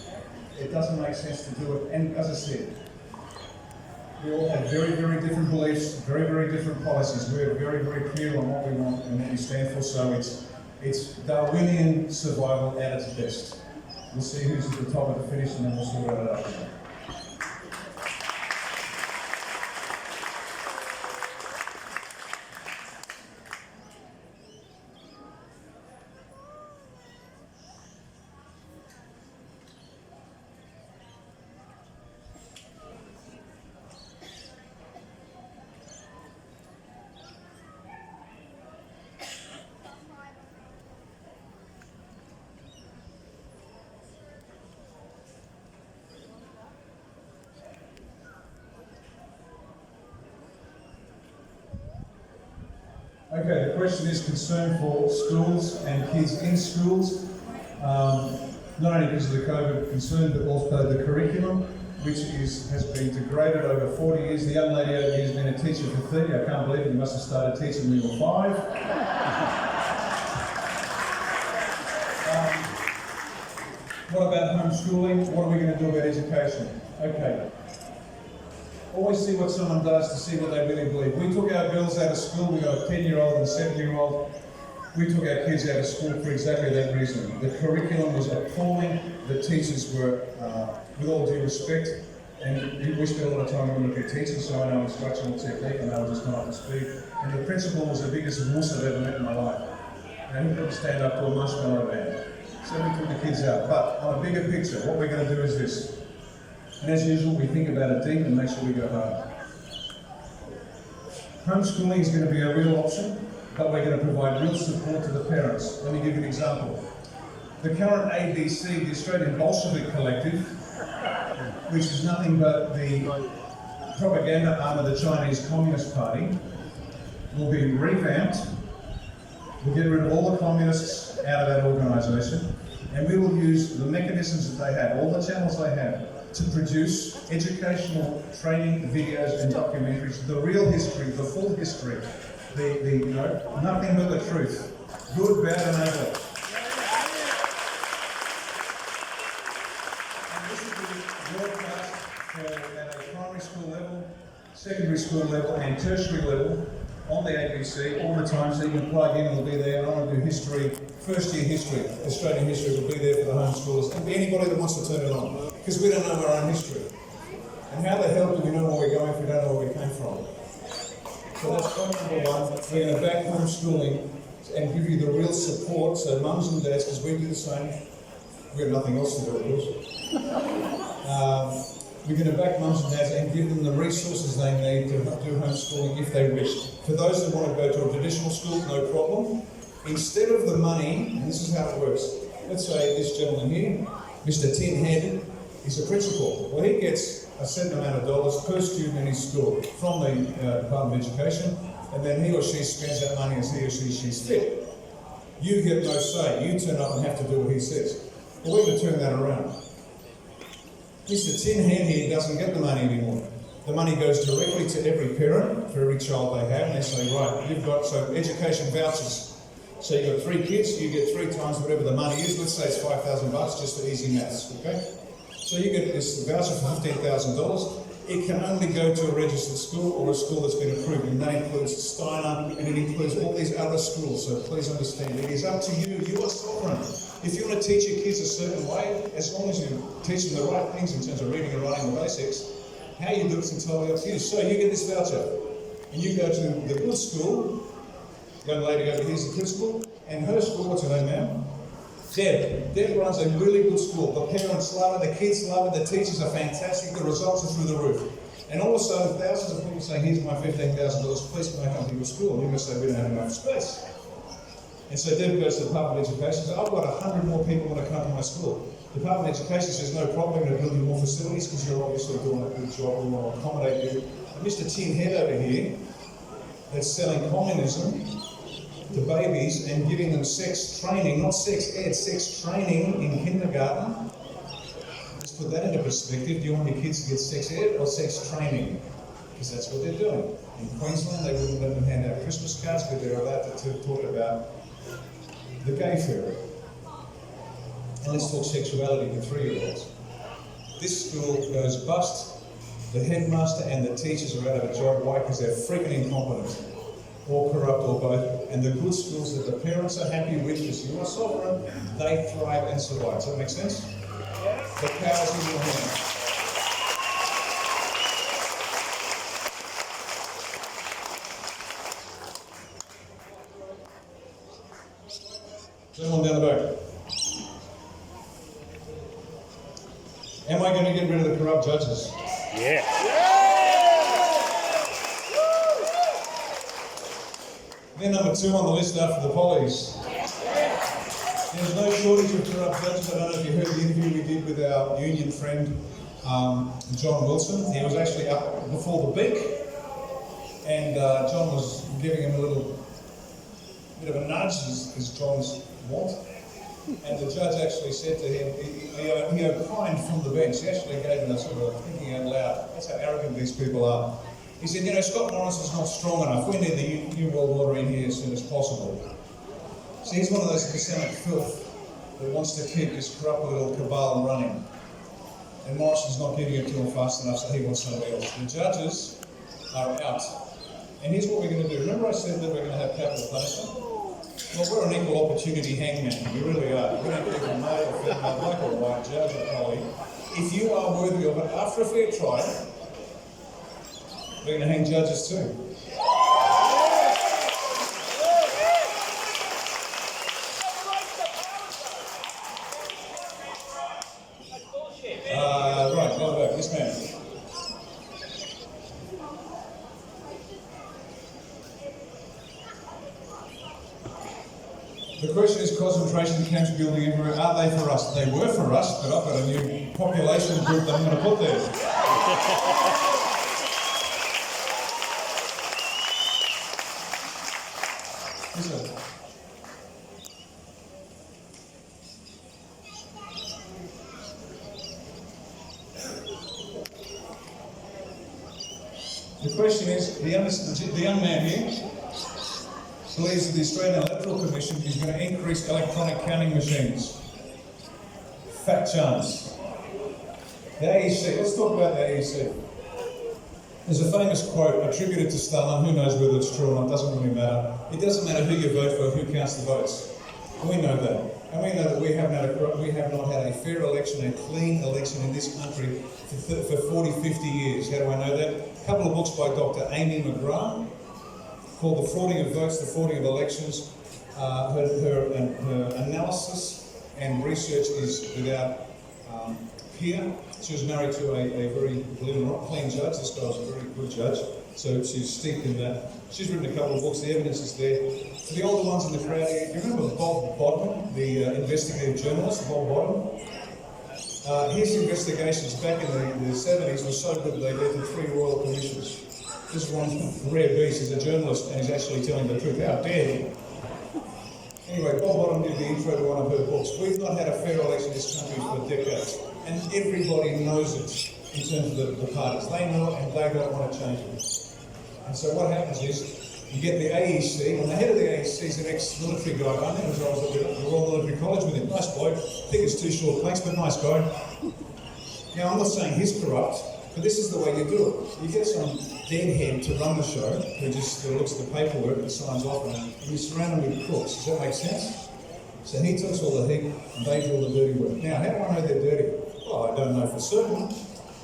It doesn't make sense to do it. And as I said, we all have very, very different beliefs, very, very different policies. We're very, very clear on what we want and what we stand for. So it's Darwinian survival at its best. We'll see who's at the top of the finish and then we'll sort it out. Okay, the question is concern for schools and kids in schools. Not only because of the COVID concern, but also the curriculum, which has been degraded over 40 years. The young lady over here has been a teacher for 30. I can't believe it. You must have started teaching when you were 5. What about homeschooling? What are we going to do about education? Okay. Always see what someone does to see what they really believe. We took our girls out of school. We got a 10-year-old and a 7-year-old. We took our kids out of school for exactly that reason. The curriculum was appalling. The teachers were, with all due respect, and we spent a lot of time with military teachers, so I know instructional technique, and they were just not up to speed. And the principal was the biggest wuss I've ever met in my life. And he couldn't stand up to a marshmallow man. So we took the kids out. But on a bigger picture, what we're going to do is this. And as usual, we think about it deep and make sure we go hard. Homeschooling is going to be a real option, but we're going to provide real support to the parents. Let me give you an example. The current ABC, the Australian Bolshevik Collective, which is nothing but the propaganda arm of the Chinese Communist Party, will be revamped. We'll get rid of all the communists out of that organisation, and we will use the mechanisms that they have, all the channels they have, to produce educational training videos and documentaries, the real history, the full history, nothing but the truth, good, bad and ugly. And this will be broadcast at a primary school level, secondary school level and tertiary level on the ABC all the time, so you can plug in and it'll be there. I want to do history, first year history, Australian history will be there for the homeschoolers and anybody that wants to turn it on, because we don't know our own history. And how the hell do we know where we're going if we don't know where we came from? So that's point number one. We're going to back homeschooling and give you the real support, so mums and dads, because we do the same. We've got nothing else to do, of course. We're going to back mums and dads and give them the resources they need to do homeschooling if they wish. For those that want to go to a traditional school, no problem. Instead of the money, and this is how it works, let's say this gentleman here, Mr. Tin Head, is a principal. Well, he gets a certain amount of dollars per student in his school from the Department of Education, and then he or she spends that money as he or she sees fit. You get no say. You turn up and have to do what he says. Well, we're going to turn that around. Mr. Tin Head here doesn't get the money anymore. The money goes directly to every parent, for every child they have, and they say, right, you've got, so education vouchers. So you've got 3 kids, you get 3 times whatever the money is. Let's say it's $5,000 just for easy maths, okay? So you get this voucher for $15,000. It can only go to a registered school or a school that's been approved, and that includes Steiner, and it includes all these other schools, so please understand, it is up to you. You are sovereign. If you want to teach your kids a certain way, as long as you teach them the right things in terms of reading and writing the basics, how you do it's entirely up to you. So you get this voucher, and you go to the good school. Young lady over here is the principal, and her school, what's her name now? Deb. Deb runs a really good school. The parents love it, the kids love it, the teachers are fantastic, the results are through the roof. And all of a sudden, thousands of people saying, here's my $15,000, please can I come to your school? And you must say, we don't have enough space. And so Deb goes to the Department of Education and says, I've got 100 more people want to come to my school. The Department of Education says, no problem, we're going to build you more facilities because you're obviously doing a good job, we want to accommodate you. And Mr. Tin Head over here, that's selling communism to babies and giving them sex training, not sex ed, sex training in kindergarten. Let's put that into perspective. Do you want your kids to get sex ed or sex training? Because that's what they're doing. In Queensland, they wouldn't let them hand out Christmas cards, but they're allowed to talk about the gay fairy. And let's talk sexuality to 3-year-olds. This school goes bust. The headmaster and the teachers are out of a job. Why? Because they're freaking incompetent, or corrupt, or both. And the good schools that the parents are happy with, because you are sovereign, they thrive and survive. Does that make sense? The power's in your hands. Someone down the back. Am I going to get rid of the corrupt judges? Yeah. They're number 2 on the list after the pollies. There's no shortage of corrupt judges. I don't know if you heard the interview we did with our union friend, John Wilson. He was actually up before the beak, and John was giving him a little bit of a nudge, as John's want. And the judge actually said to him, he opined from the bench, he actually gave him a sort of thinking out loud. That's how arrogant these people are. He said, you know, Scott Morrison's not strong enough. We need the New World Order in here as soon as possible. So he's one of those Islamic filth that wants to keep this corrupt little cabal running. And Morrison's not getting it to him fast enough, so he wants somebody else. The judges are out. And here's what we're going to do. Remember I said that we're going to have capital punishment? Well, we're an equal opportunity hangman. We really are. We don't care if you're male or female, black or white, judge or colleague. If you are worthy of it, after a fair trial, we're going to hang judges too. Right, go back. This man. The question is concentration camps building everywhere. Are they for us? They were for us, but I've got a new population group that I'm going to put there. Listen. The question is, the young man here believes that the Australian Electoral Commission is going to increase electronic counting machines. Fat chance. The AEC, let's talk about the AEC. There's a famous quote attributed to Stalin, who knows whether it's true or not, doesn't really matter. It doesn't matter who you vote for, who counts the votes. We know that. And we know that we have not had a fair election, a clean election in this country for 40, 50 years. How do I know that? A couple of books by Dr. Amy McGrath, called The Frauding of Votes, The Frauding of Elections. Her analysis and research is without peer. She was married to a very, believe it or not, clean judge. This guy was a very good judge, so she's steeped in that. She's written a couple of books, the evidence is there. For the older ones in the crowd here, do you remember Bob Bodman, the investigative journalist, Bob Bodman? His investigations back in the 70s were so good that they led to 3 royal commissions. This one rare beast, he's a journalist and he's actually telling the truth. How dare he? Anyway, Bob Bottom did the intro to one of her books. We've not had a fair election in this country for decades, and everybody knows it in terms of the parties. They know it and they don't want to change it. And so what happens is, you get the AEC, and the head of the AEC is an ex-military guy. I think I was at the Royal Military College with him. Nice bloke. I think it's 2 short planks, but nice guy. Now, I'm not saying he's corrupt, but this is the way you do it. You get some deadhead to run the show, who just looks at the paperwork and signs off on it, and you surround him with crooks. Does that make sense? So he takes all the heat, and they do all the dirty work. Now, how do I know they're dirty? Well, I don't know for certain,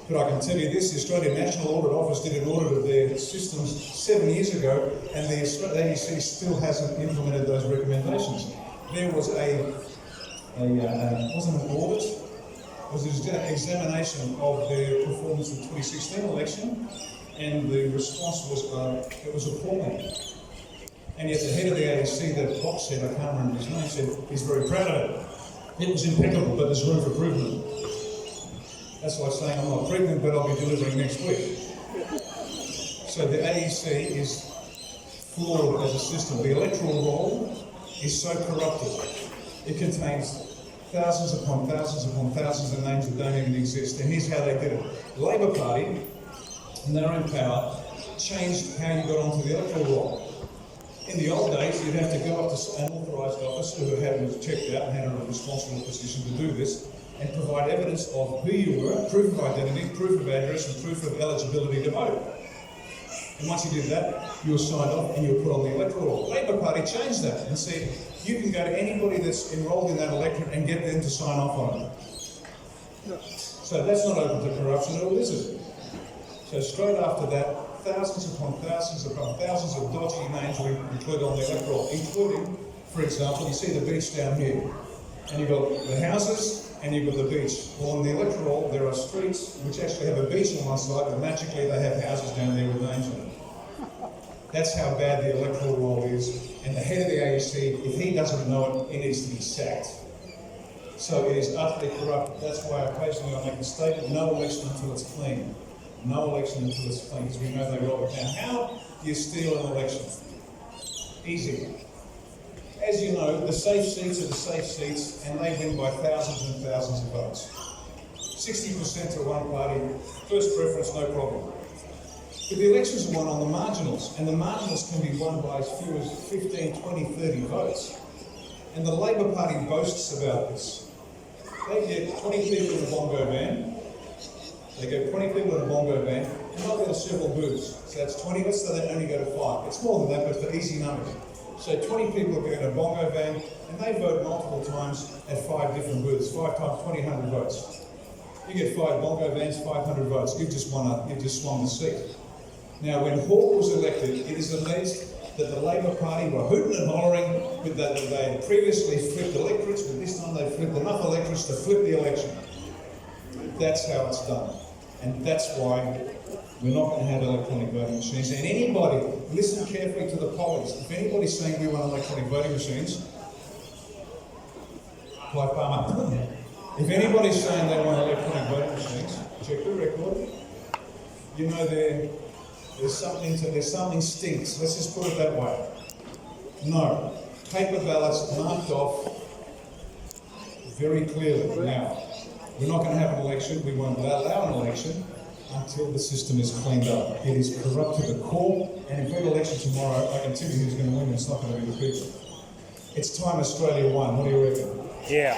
but I can tell you this, the Australian National Audit Office did an audit of their systems 7 years ago, and the AEC still hasn't implemented those recommendations. There was wasn't an audit, it was an examination of their performance in the 2016 election, and the response was, it was appalling. And yet the head of the AEC, the box head, I can't remember his name, said he's very proud of it. It was impeccable, but there's room for improvement. That's like saying I'm not pregnant, but I'll be delivering next week. So the AEC is flawed as a system. The electoral roll is so corrupted. It contains thousands upon thousands upon thousands of names that don't even exist. And here's how they did it. The Labor Party, in their own power, changed how you got onto the electoral roll. In the old days, you'd have to go up to an authorised officer who was checked out and had a responsible position to do this, and provide evidence of who you were, proof of identity, proof of address, and proof of eligibility to vote. And once you did that, you were signed off and you were put on the electoral roll. Labor Party changed that and said, you can go to anybody that's enrolled in that electorate and get them to sign off on it. So that's not open to corruption at all, is it? So straight after that, thousands upon thousands of dodgy names were included on the electoral roll, including, for example, you see the beach down here, and you've got the houses, and you've got the beach. Well, on the electoral roll, there are streets which actually have a beach on one side, but magically they have houses down there with names on it. That's how bad the electoral roll is. And the head of the AEC, if he doesn't know it, he needs to be sacked. So it is utterly corrupt. That's why occasionally I make the statement, no election until it's clean. No election until it's clean, because we know they roll it down. How do you steal an election? Easy. As you know, the safe seats are the safe seats, and they win by thousands and thousands of votes. 60% to one party, first preference, no problem. But the elections are won on the marginals, and the marginals can be won by as few as 15, 20, 30 votes. And the Labor Party boasts about this. They get 20 people in a bongo van, they get 20 people in a bongo van, and they'll go to several booths. So that's 20, let's say they only go to 5. It's more than that, but for easy numbers. So 20 people go in a bongo van, and they vote multiple times at 5 different booths, 5 times 20, 100 votes. You get 5 bongo vans, 500 votes. You've just swung the seat. Now, when Hawke was elected, it is alleged that the Labor Party were hooting and hollering that they had previously flipped electorates, but this time they flipped enough electorates to flip the election. That's how it's done. And that's why we're not going to have electronic voting machines. And anybody, listen carefully to the polls. If anybody's saying we want electronic voting machines, Clive Palmer. If anybody's saying they want electronic voting machines, check the record. You know there's something stinks. Let's just put it that way. No. Paper ballots marked off very clearly. Now, we're not going to have an election. We won't allow an election until the system is cleaned up. It is corrupt to the core, and if we have an election tomorrow, I can tell you who's going to win. It's not going to be the people. It's time Australia won. What do you reckon? Yeah.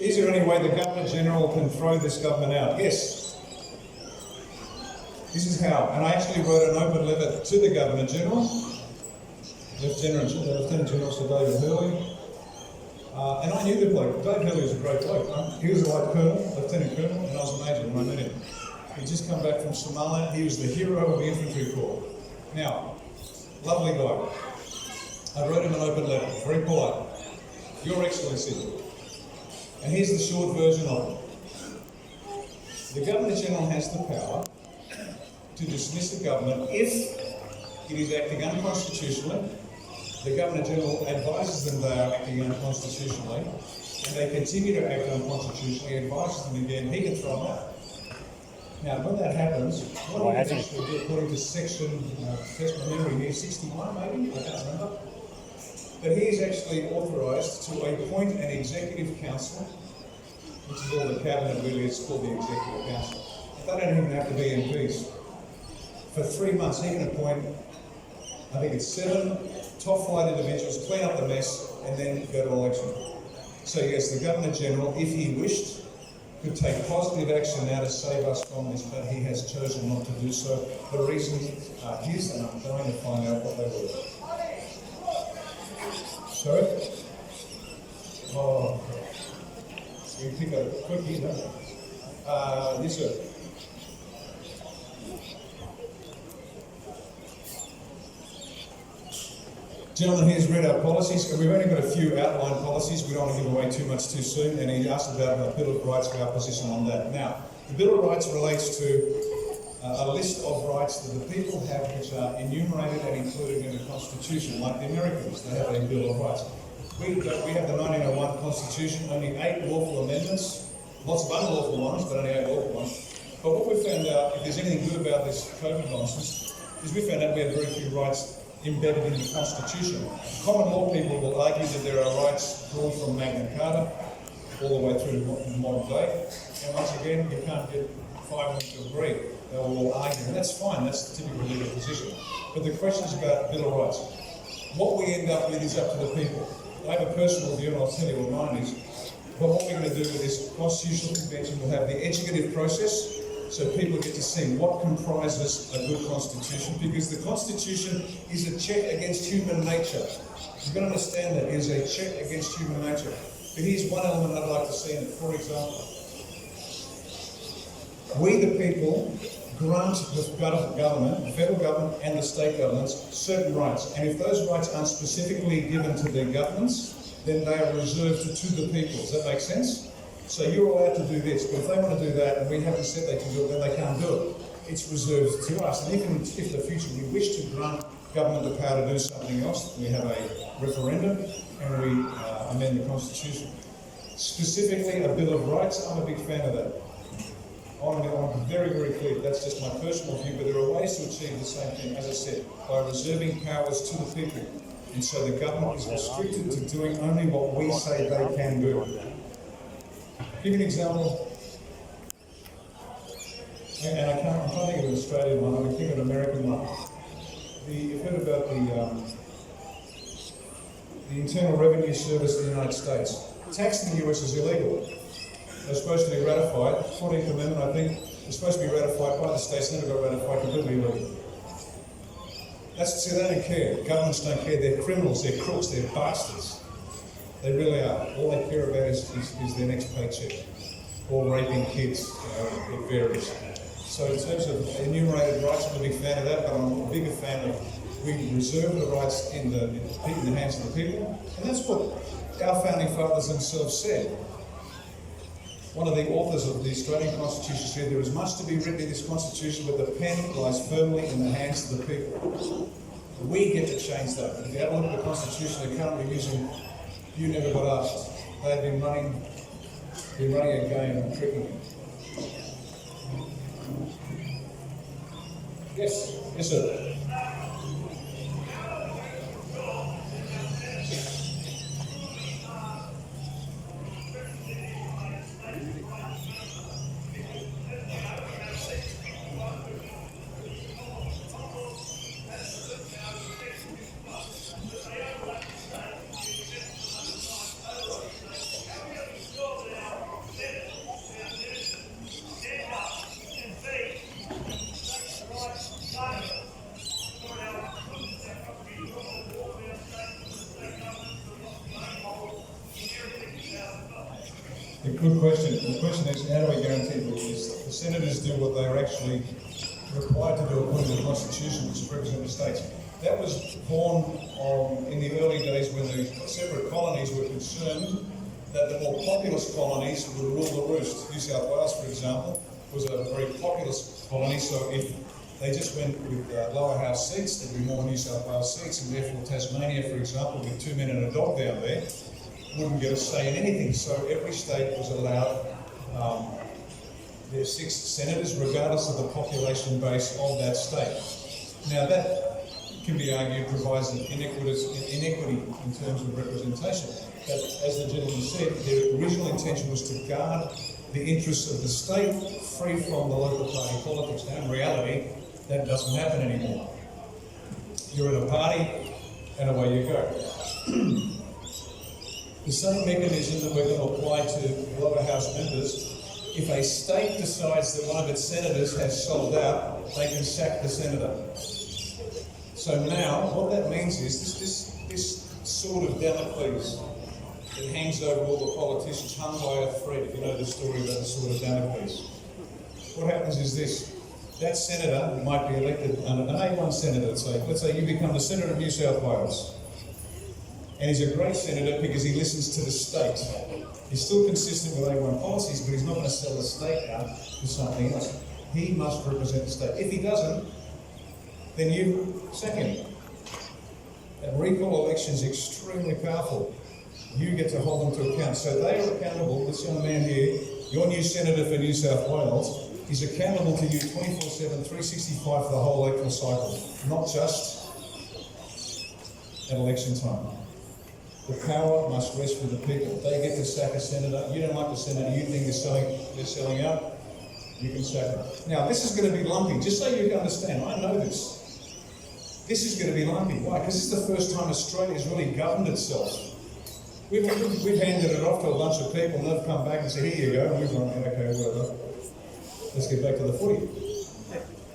Is there any way the Governor-General can throw this government out? Yes. This is how. And I actually wrote an open letter to the Governor-General, Lieutenant General Sir David Hurley. And I knew the bloke. Dave Hurley was a great bloke. He was a light colonel, lieutenant colonel, and I was a major when I met him. He'd just come back from Somalia. He was the hero of the infantry corps. Now, lovely guy. I wrote him an open letter, very polite. Your Excellency. And here's the short version of it. The Governor-General has the power to dismiss the government if it is acting unconstitutionally. The Governor-General advises them they are acting unconstitutionally, and they continue to act unconstitutionally, advises them again, he can throw them out. Now, when that happens, what do you actually do according to section, test my memory here, 61 maybe? I can't remember. But he is actually authorised to appoint an executive council, which is all the cabinet really is called the executive council. They don't even have to be MPs. For 3 months, he can appoint, I think it's 7 top flight individuals, clean up the mess, and then go to election. So yes, the Governor-General, if he wished, could take positive action now to save us from this, but he has chosen not to do so. The reasons are his, and I'm going to find out what they were. Sorry? Oh, we pick a quickie, don't we? Yes, sir. Gentleman here's read our policies, and we've only got a few outline policies. We don't want to give away too much too soon, and he asked about the Bill of Rights, our position on that. Now, the Bill of Rights relates to a list of rights that the people have which are enumerated and included in the Constitution, like the Americans, they have a Bill of Rights. We have the 1901 Constitution, only 8 lawful amendments, lots of unlawful ones, but only 8 lawful ones. But what we found out, if there's anything good about this COVID nonsense, is we found out we have very few rights embedded in the Constitution. Common law people will argue that there are rights drawn from Magna Carta all the way through to modern day, and once again, you can't get 5 of them to agree. They will all argue, and that's fine, that's the typical legal position. But the question is about Bill of Rights. What we end up with is up to the people. I have a personal view, and I'll tell you what mine is. But what we're going to do with this Constitutional Convention, we'll have the educative process, so people get to see what comprises a good constitution, because the Constitution is a check against human nature. You've got to understand that it is a check against human nature. But here's one element I'd like to see in it. For example, we the people grant the government, the federal government and the state governments, certain rights. And if those rights aren't specifically given to their governments, then they are reserved to the people. Does that make sense? So you're allowed to do this, but if they want to do that and we haven't said they can do it, then they can't do it. It's reserved to us. And even if in the future we wish to grant government the power to do something else, we have a referendum and we amend the Constitution. Specifically, a Bill of Rights, I'm a big fan of that. I'm very, very clear, that's just my personal view, but there are ways to achieve the same thing, as I said, by reserving powers to the people. And so the government is restricted to doing only what we say they can do. Give you an example, and I'm trying to think of an Australian one, I'm going to think of an American one. You've heard about the Internal Revenue Service of the United States. Tax in the US is illegal. They're supposed to be ratified, 14th Amendment I think, they're supposed to be ratified by the states, never got ratified, completely illegal. See, they don't care. Governments don't care. They're criminals, they're crooks, they're bastards. They really are. All they care about is their next paycheck. Or raping kids, it varies. So in terms of enumerated rights, I'm a big fan of that, but I'm a bigger fan of we reserve the rights in the hands of the people. And that's what our founding fathers themselves said. One of the authors of the Australian Constitution said, there is much to be written in this Constitution, but the pen lies firmly in the hands of the people. We get to change that. If you have a look at the Constitution they're currently using, you never got asked. They've been running a game and tricking you. Yes, sir. Good question. The question is, how do we guarantee that the senators do what they are actually required to do according to the Constitution, which is represent the states? That was born in the early days when the separate colonies were concerned that the more populous colonies would rule the roost. New South Wales, for example, was a very populous colony, so if they just went with lower house seats, there'd be more New South Wales seats, and therefore Tasmania, for example, with 2 men and a dog down there, wouldn't get a say in anything. So every state was allowed their 6 senators, regardless of the population base of that state. Now that can be argued provides an inequity in terms of representation. But as the gentleman said, their original intention was to guard the interests of the state free from the local party politics. Now in reality, that doesn't happen anymore. You're in a party and away you go. The same mechanism that we're going to apply to lower house members, if a state decides that one of its senators has sold out, they can sack the senator. So now, what that means is this sword of Damocles that hangs over all the politicians, hung by a thread, if you know the story about the sword of Damocles. What happens is this: that senator might be elected, an A1 senator, let's say you become the Senator of New South Wales. And he's a great senator because he listens to the state. He's still consistent with A1 policies, but he's not going to sell the state out to something else. He must represent the state. If he doesn't, then you sack him. And recall election is extremely powerful. You get to hold them to account. So they are accountable. This young man here, your new senator for New South Wales, is accountable to you 24/7, 365 for the whole electoral cycle, not just at election time. The power must rest with the people. They get to sack a senator. You don't like the senator you think they're selling out, you can sack them. Now, this is going to be lumpy. Just so you can understand, I know this. This is going to be lumpy. Why? Because this is the first time Australia's really governed itself. We've handed it off to a bunch of people and they've come back and said, here you go, and we've gone, okay, whatever. Let's get back to the footy.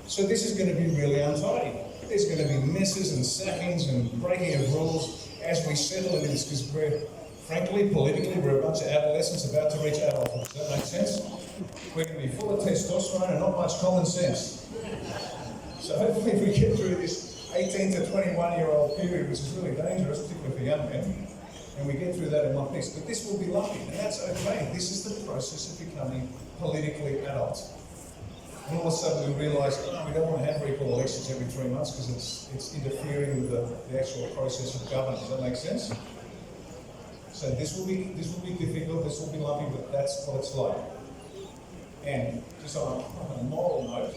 So this is going to be really untidy. There's going to be messes and sackings and breaking of rules as we settle into this, because we're, frankly, politically, we're a bunch of adolescents about to reach adulthood. Does that make sense? We're going to be full of testosterone and not much common sense. So hopefully if we get through this 18 to 21-year-old period, which is really dangerous, particularly for young men, and we get through that in one piece. But this will be lumpy, and that's okay. This is the process of becoming politically adult. And all of a sudden we realise, we don't want to have recall elections every 3 months because it's interfering with the actual process of governance. Does that make sense? So this will be difficult, this will be lumpy, but that's what it's like. And just on a moral note,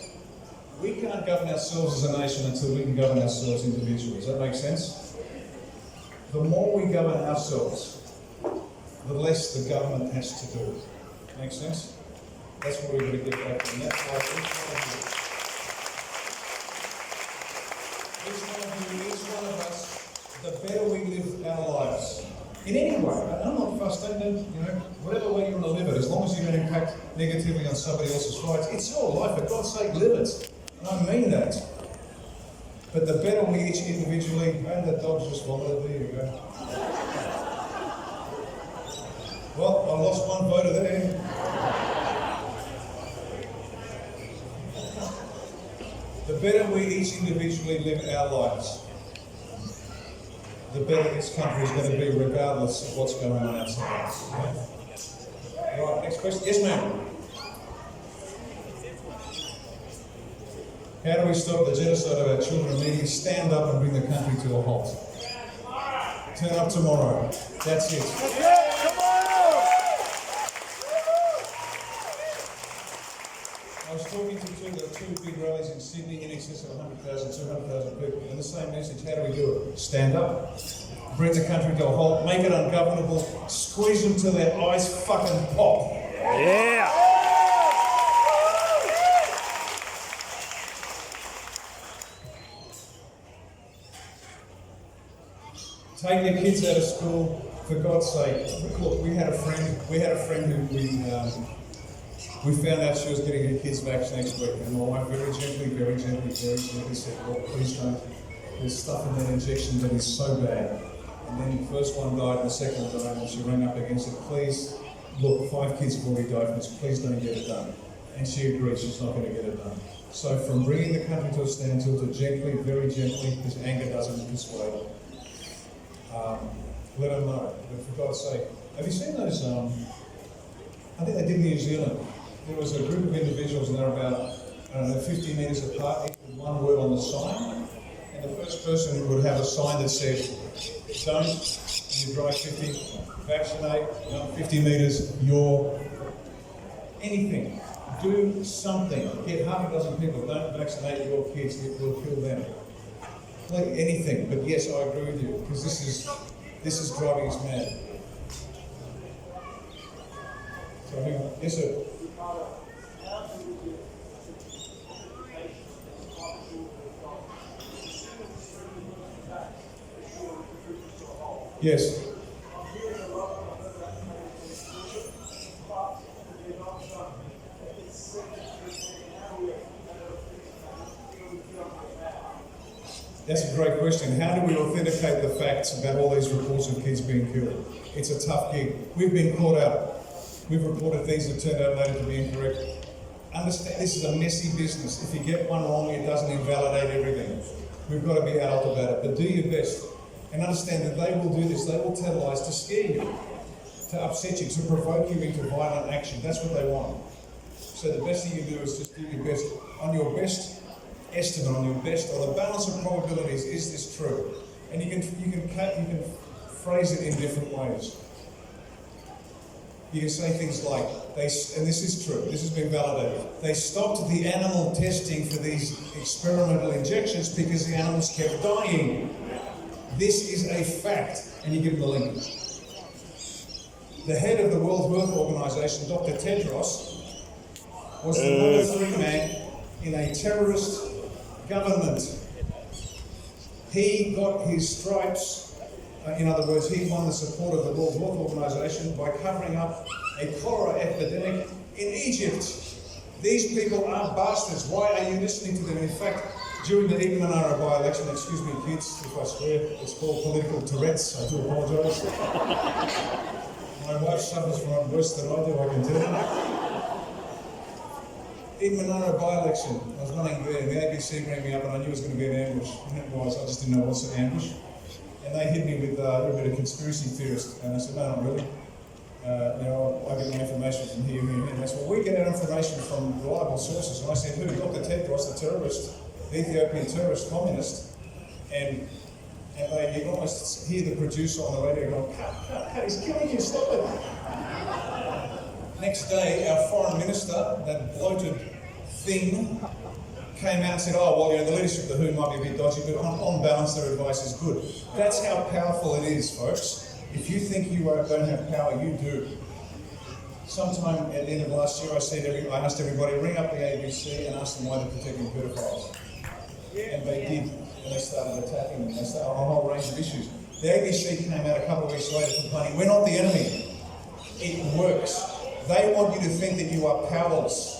we can't govern ourselves as a nation until we can govern ourselves individually. Does that make sense? The more we govern ourselves, the less the government has to do. Make sense? That's what we're going to get back to. And that's why each one of us, the better we live our lives. In any way. I'm not fussed, whatever way you want to live it, as long as you don't impact negatively on somebody else's rights, it's your life, for God's sake, live it. And I mean that. But the better we each individually, and the dog's just vomited, there you go. Well, I lost one voter there. The better we each individually live our lives, the better this country is going to be, regardless of what's going on outside. Okay? Right, next question. Yes, ma'am. How do we stop the genocide of our children and media? Stand up and bring the country to a halt. Turn up tomorrow. That's it. I was talking to two big rallies in Sydney, in excess of 100,000, 200,000 people, and the same message. How do we do it? Stand up, bring the country to a halt, make it ungovernable, squeeze them till their eyes fucking pop. Yeah! Take your kids out of school, for God's sake. Look, we had a friend who we found out she was getting her kids vaccinated next week, and my wife very gently said, "Well, please don't. There's stuff in that injection that is so bad." And then the first one died, and the second one died, and she rang up again and said, "Please, look, 5 kids have already died from this. Please don't get it done." And she agreed she's not going to get it done. So from bringing the country to a standstill to gently, very gently, because anger doesn't persuade, let them know. But for God's sake, have you seen those? I think they did in New Zealand. There was a group of individuals, and they're about, 50 metres apart, each with one word on the sign. And the first person would have a sign that said, "Don't, you drive 50, vaccinate, 50 metres, you're," anything. Do something. Get half a dozen people, don't vaccinate your kids, it will kill them. Like anything, but yes, I agree with you, because this is driving us mad. So hang on. Yes, sir. Yes. That's a great question. How do we authenticate the facts about all these reports of kids being killed? It's a tough gig. We've been caught out. We've reported things that turned out later to be incorrect. Understand, this is a messy business. If you get one wrong, it doesn't invalidate everything. We've got to be adult about it, but do your best. And understand that they will do this. They will tell lies to scare you, to upset you, to provoke you into violent action. That's what they want. So the best thing you do is just do your best. On your best estimate, on the balance of probabilities, is this true? And you can phrase it in different ways. You can say things like, and this is true, this has been validated, they stopped the animal testing for these experimental injections because the animals kept dying. This is a fact, and you give them the link. The head of the World Health Organization, Dr. Tedros, was the number 3 man in a terrorist government. He got his stripes. In other words, he won the support of the World Health Organization by covering up a cholera epidemic in Egypt. These people are bastards. Why are you listening to them? In fact, during the Manara by-election, excuse me kids if I swear, it's called political Tourette's, I do apologise. My wife suffers from it worse than I do, I can tell you. Manara by-election, I was running there, and the ABC rang me up and I knew it was going to be an ambush. And it was, I just didn't know what's an ambush. And they hit me with a little bit of conspiracy theorist, and I said, no, not really. I get my information from here. And they said, well, we get our information from reliable sources. And I said, who? Dr. Tedros, the terrorist, the Ethiopian terrorist communist. And and you almost hear the producer on the radio going, cut, he's killing you, stop it. Next day, our foreign minister, that bloated thing, came out and said, oh, well, the leadership of the WHO might be a bit dodgy, but on balance, their advice is good. That's how powerful it is, folks. If you think you don't have power, you do. Sometime at the end of last year, I asked everybody, ring up the ABC and ask them why they're protecting pedophiles. And they did, and they started attacking them. They started on a whole range of issues. The ABC came out a couple of weeks later complaining, we're not the enemy. It works. They want you to think that you are powerless.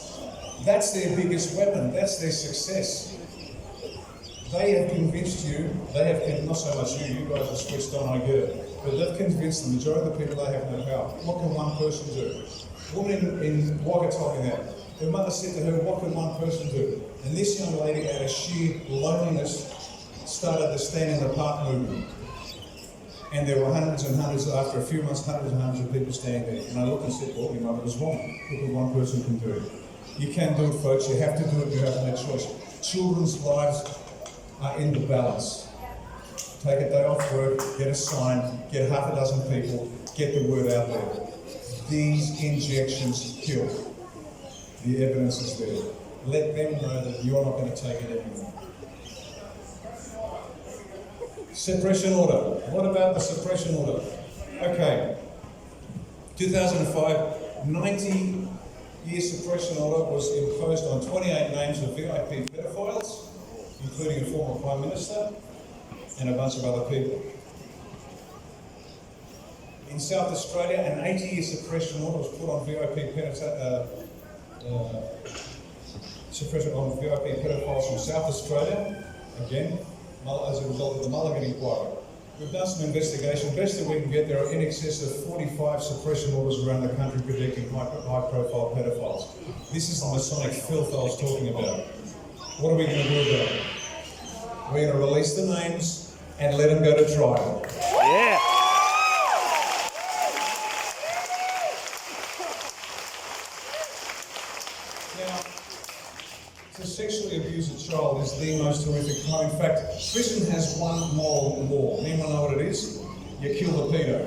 That's their biggest weapon. That's their success. They have convinced you, not so much you guys are switched on, I get it, but they've convinced the majority of the people they have no power. What can one person do? A woman in Wagga told me that. Her mother said to her, what can one person do? And this young lady, out of sheer loneliness, started the Stand in the Park movement. And there were hundreds and hundreds, after a few months, hundreds and hundreds of people standing there. And I looked and said, well, your mother was wrong. Look what one person can do. You can do it, folks. You have to do it. You have no choice. Children's lives are in the balance. Take a day off work, get a sign, get half a dozen people, get the word out there. These injections kill. The evidence is there. Let them know that you're not going to take it anymore. Suppression order. What about the suppression order? Okay. 2005, 90-year suppression order was imposed on 28 names of VIP pedophiles, including a former Prime Minister and a bunch of other people. In South Australia, an 80-year suppression order was put on VIP pedophiles from South Australia, again, as a result of the Mulligan inquiry. We've done some investigation. Best that we can get, there are in excess of 45 suppression orders around the country protecting high-profile pedophiles. This is the Masonic filth I was talking about. What are we going to do about it? We're going to release the names and let them go to trial. Yeah. Now, to sexually abuse a child is the most horrific crime. In fact, prison has one moral law. Anyone know what it is? You kill the pedo.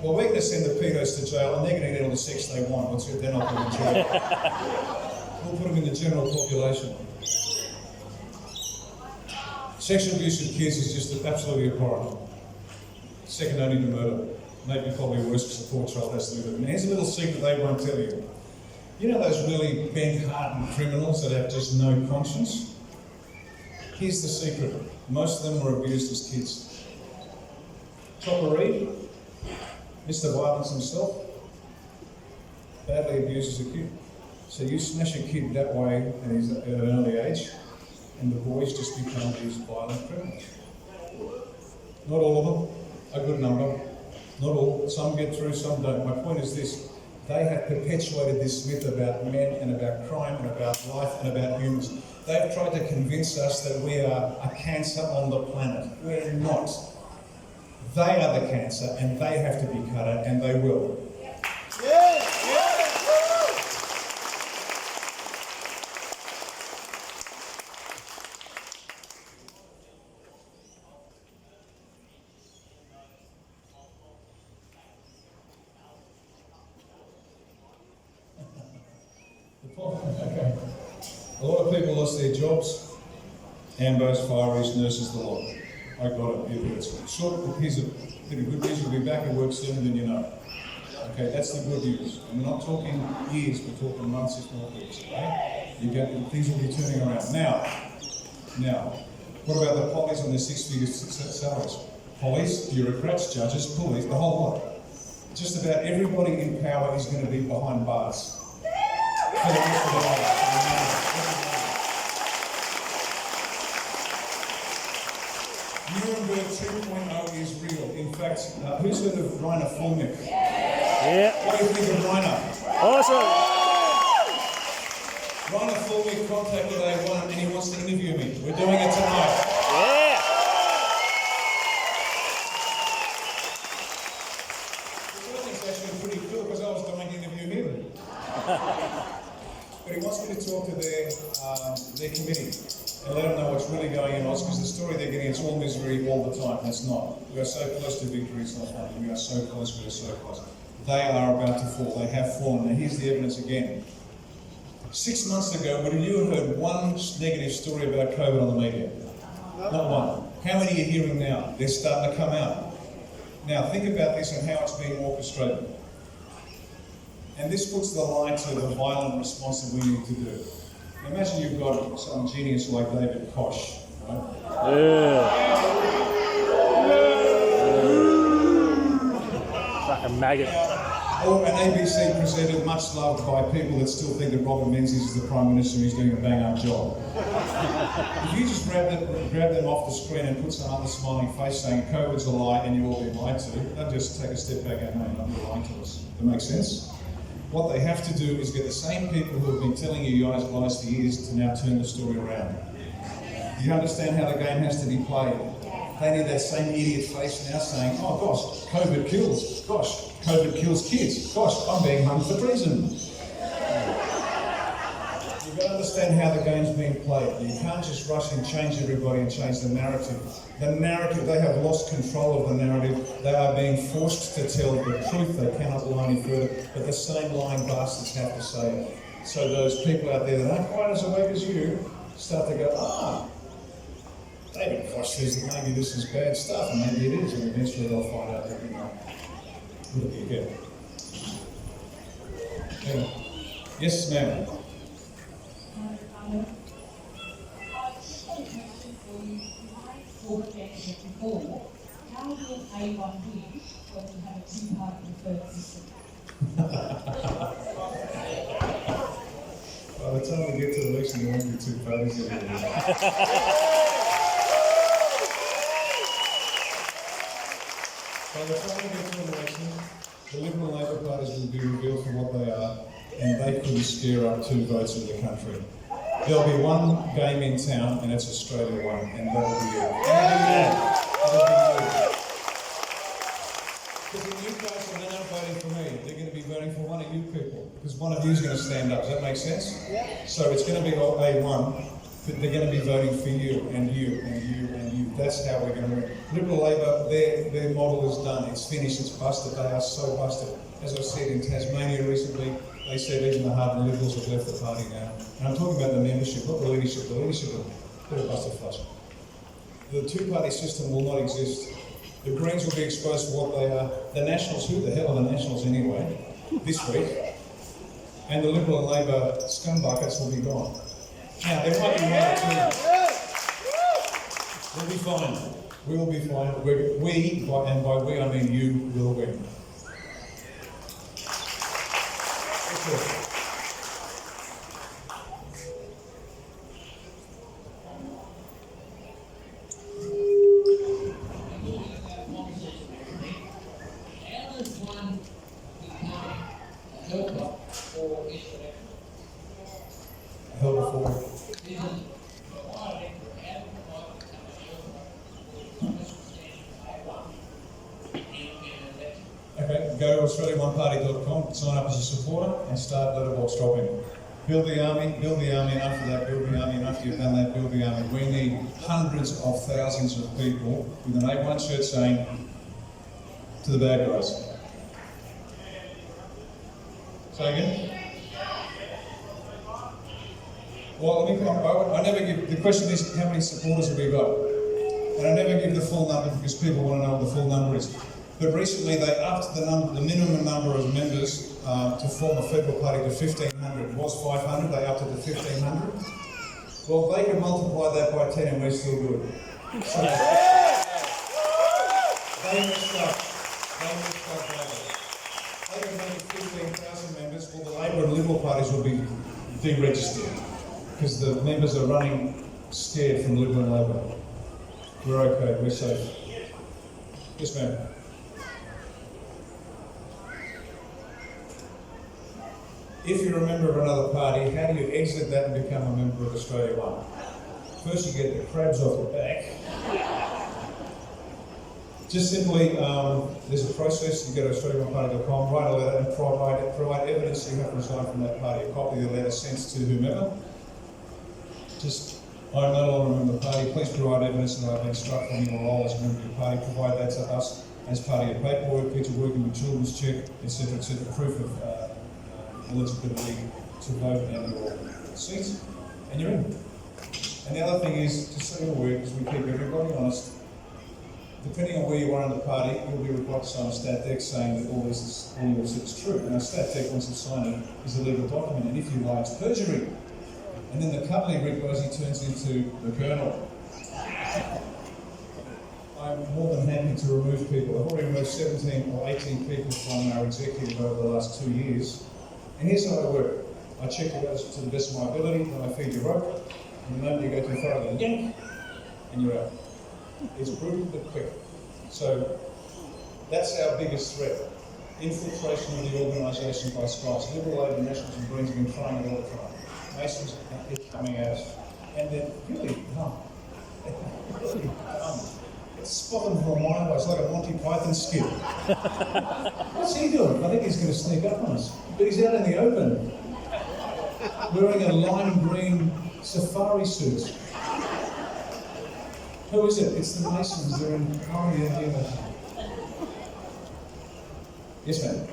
Well, we're going to send the pedos to jail and they're going to get all the sex they want once they're not going to jail. We'll put them in the general population. Sexual abuse of kids is just absolutely abhorrent. Second only to murder. Maybe probably worse because the poor child has to live with it. And here's a little secret they won't tell you. You know those really bent-hardened criminals that have just no conscience? Here's the secret. Most of them were abused as kids. Chopper Reed, Mr. Violence himself, badly abused as a kid. So you smash a kid that way and he's at an early age, and the boys just become these violent criminals. Not all of them, a good number. Not all. Some get through, some don't. My point is this. They have perpetuated this myth about men and about crime and about life and about humans. They've tried to convince us that we are a cancer on the planet. We're not. They are the cancer and they have to be cut out, and they will. Okay. A lot of people lost their jobs. Ambos, fireys, nurses, the lot. I got it. Yeah, it's short. Here's a bit of good news. You'll be back at work sooner than you know. Okay, that's the good news. And we're not talking years, we're talking months, if not weeks. Okay? Things will be turning around. Now, what about the pollies on their six-figure salaries? Pollies, bureaucrats, judges, police, the whole lot. Just about everybody in power is going to be behind bars. For the rest of their lives. Nuremberg 2.0 is real. In fact, who's heard of Rainer Fulmick? Yeah. What do you think of Rainer? Awesome. Rainer Fulmick contacted A1 and he wants to interview me. We're doing it tonight. Yeah. It's actually pretty cool because I was dying to interview him. But he wants me to talk to their committee. and let them know what's really going on in Oz, because the story they're getting, it's all misery all the time. It's not. We are so close to victory, it's not funny. We are so close, we are so close. They are about to fall. They have fallen. And here's the evidence again. 6 months ago, would you have heard one negative story about COVID on the media? Not one. How many are you hearing now? They're starting to come out. Now, think about this and how it's being orchestrated. And this puts the lie to the violent response that we need to do. Imagine you've got some genius like David Koch, right? Fucking maggot. Or an ABC presenter much loved by people that still think that Robert Menzies is the Prime Minister and he's doing a bang-up job. If you just grab them off the screen and put some other smiling face saying COVID's a lie and you're all being lied to, they'll just take a step back and no, you're lying to us. That makes sense? What they have to do is get the same people who have been telling you lies for years to now turn the story around. You understand how the game has to be played? They need that same idiot face now saying, oh gosh, COVID kills. Gosh, COVID kills kids. Gosh, I'm being hung for treason. You've got to understand how the game's being played. You can't just rush and change everybody and change the narrative. The narrative, they have lost control of the narrative. They are being forced to tell the truth. They cannot lie any further, but the same lying bastards have to say it. So those people out there that aren't quite as awake as you start to go, David Koch says that maybe this is bad stuff, and maybe it is, and eventually they'll find out that, look at you. Yes, ma'am. How will A1 win when we have a two-party preferred system? By the time we get to the election, there won't be two parties anymore. By the time we get to an election, the Liberal and Labor parties will be revealed for what they are, and they couldn't scare up 2 votes in the country. There'll be one game in town, and it's Australia 1, and that'll be it. Because in Newcastle, they're not voting for me. They're going to be voting for one of you people, because one of you is going to stand up. Does that make sense? Yeah. So it's going to be A1, but they're going to be voting for you, and you, and you, and you. That's how we're going to win. Liberal Labor, their model is done. It's finished. It's busted. They are so busted. As I said in Tasmania recently, they said even the hardened Liberals have left the party now. And I'm talking about the membership, not the leadership. The leadership are busted flush. The two-party system will not exist. The Greens will be exposed for what they are. The Nationals, who the hell are the Nationals anyway, this week? And the Liberal and Labor scumbuckets will be gone. Now, there might be one or two. We'll be fine. We will be fine. And by we I mean you, will win. Go to AustraliaOneParty.com, sign up as a supporter, and start letterbox dropping. Build the army, and after that, build the army, and after you've done that, build the army. We need hundreds of thousands of people with an A1 shirt saying, to the bad guys. Say again? Well, I never give, the question is how many supporters have we got? And I never give the full number because people want to know what the full number is. But recently they upped the minimum number of members to form a federal party to 1,500. It was 500, they upped it to 1,500. Well, they can multiply that by 10 and we're still good. So, they messed up. They can make it 15,000 members. Well, the Labor and Liberal parties will be deregistered because the members are running scared from Liberal and Labor. We're okay, we're safe. Yes, ma'am. If you're a member of another party, how do you exit that and become a member of Australia One? First you get the crabs off the back. Just simply, there's a process. You go to AustraliaOneParty.com, write a letter and provide evidence you have resigned from that party, a copy of the letter sent to whomever. Just I am no longer a member of the party. Please provide evidence that I have been struck from your role as a member of your party. Provide that to us as part of your paperwork, picture working with children's check, etc., etc., proof of eligibility to vote and your seat, and you're in. And the other thing is, just so you're aware, because we keep everybody honest, depending on where you are in the party, you'll be required to sign a stat deck saying that all your shit is true. And a stat deck, once it's signed, is a legal document, and if you lie, it's perjury. And then the company, Rick Bosi, turns into the Colonel. I'm more than happy to remove people. I've already removed 17 or 18 people from our executive over the last 2 years. And here's how I work. I check you out to the best of my ability, then I feed you rope, and the moment you go too far, I go yank, and you're out. It's brutal but quick. So that's our biggest threat. Infiltration of the organisation by Scots. Liberal Labour, Nationals and Greens have been trying it all the time. Masons are coming out. And they're really dumb. Really dumb. It's spotted from a mile away. It's like a Monty Python skit. What's he doing? I think he's going to sneak up on us. But he's out in the open, wearing a lime green safari suit. Who is it? It's the Masons. They're in India. Yes, ma'am.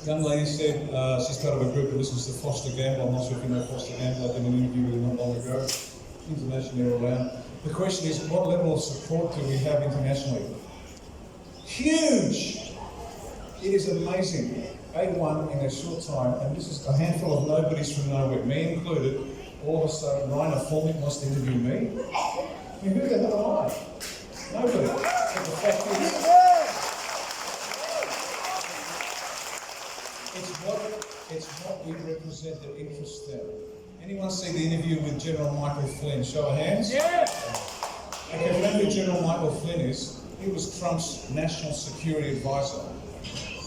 Young lady said she's part of a group that listens to Foster Gamble. I'm not sure if you know Foster Gamble. I did an interview with him not long ago. Internationally around. The question is, what level of support do we have internationally? Huge! It is amazing. A1 in a short time, and this is a handful of nobodies from nowhere, me included. All of a sudden, Rainer Fulmick wants to interview me. I mean, who the hell am I? Nobody. But the fact is, it's what we represent that interests them. Anyone see the interview with General Michael Flynn? Show of hands? Yeah! Okay, if you don't know who General Michael Flynn is, he was Trump's national security advisor.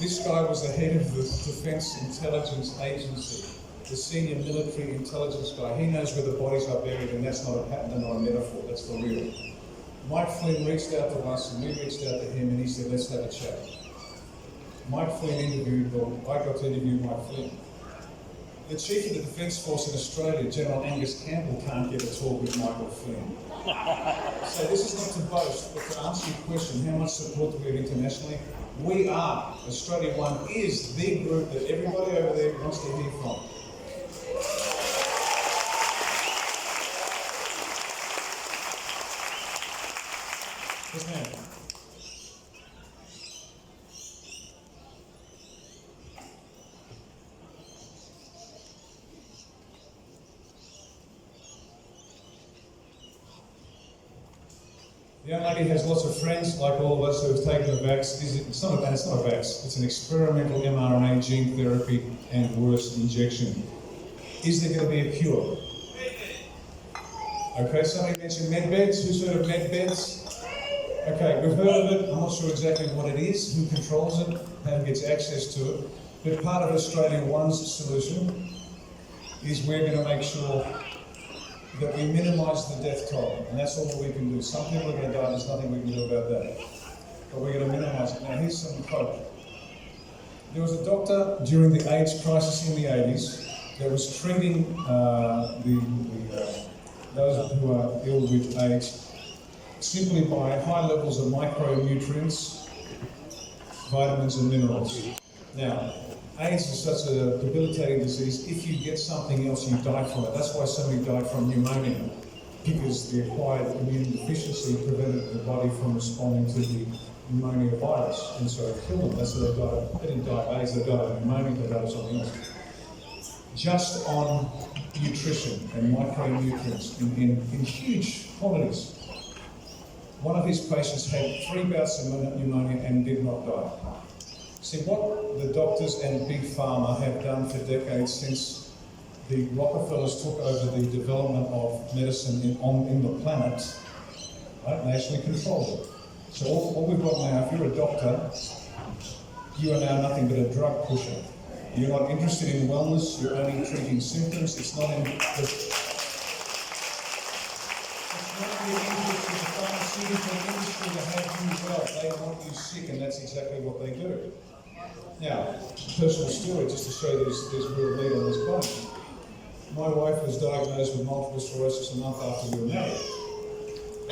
This guy was the head of the Defense Intelligence Agency, the senior military intelligence guy. He knows where the bodies are buried, and that's not a pattern, not a metaphor, that's for real. Mike Flynn reached out to us, and we reached out to him, and he said, let's have a chat. Mike Flynn interviewed, well, I got to interview Mike Flynn. The Chief of the Defence Force in Australia, General Angus Campbell, can't get a talk with Michael Flynn. So this is not to boast, but to answer your question, how much support do we have internationally? We are. Australia One is the group that everybody over there wants to hear from. Yes, ma'am. The young lady has lots of friends, like all of us who have taken the vax. It's not a vax, it's an experimental mRNA gene therapy and worse, injection. Is there going to be a cure? Okay, somebody mentioned med beds. Who's heard of med beds? Okay, we've heard of it. I'm not sure exactly what it is, who controls it, how gets access to it. But part of Australia One's solution is we're going to make sure that we minimise the death toll, and that's all that we can do. Some people are going to die, there's nothing we can do about that. But we're going to minimise it. Now here's some hope. There was a doctor during the AIDS crisis in the 80s that was treating those who are ill with AIDS simply by high levels of micronutrients, vitamins and minerals. Now, AIDS is such a debilitating disease. If you get something else, you die from it. That's why somebody died from pneumonia, because the acquired immune deficiency prevented the body from responding to the pneumonia virus, and so it killed them. That's why they died. They didn't die of AIDS, they died of pneumonia, they died of something else. Just on nutrition and micronutrients in huge quantities. One of his patients had 3 bouts of pneumonia and did not die. See, what the doctors and Big Pharma have done for decades since the Rockefellers took over the development of medicine in the planet, right, they actually controlled it. So all we've got now, if you're a doctor, You are now nothing but a drug pusher. You're not interested in wellness, you're only treating symptoms. It's not in the interest of the pharmaceutical industry to have you well. They want you sick, and that's exactly what they do. Now, personal story, just to show there's real meat on this bone. My wife was diagnosed with multiple sclerosis a month after we were married.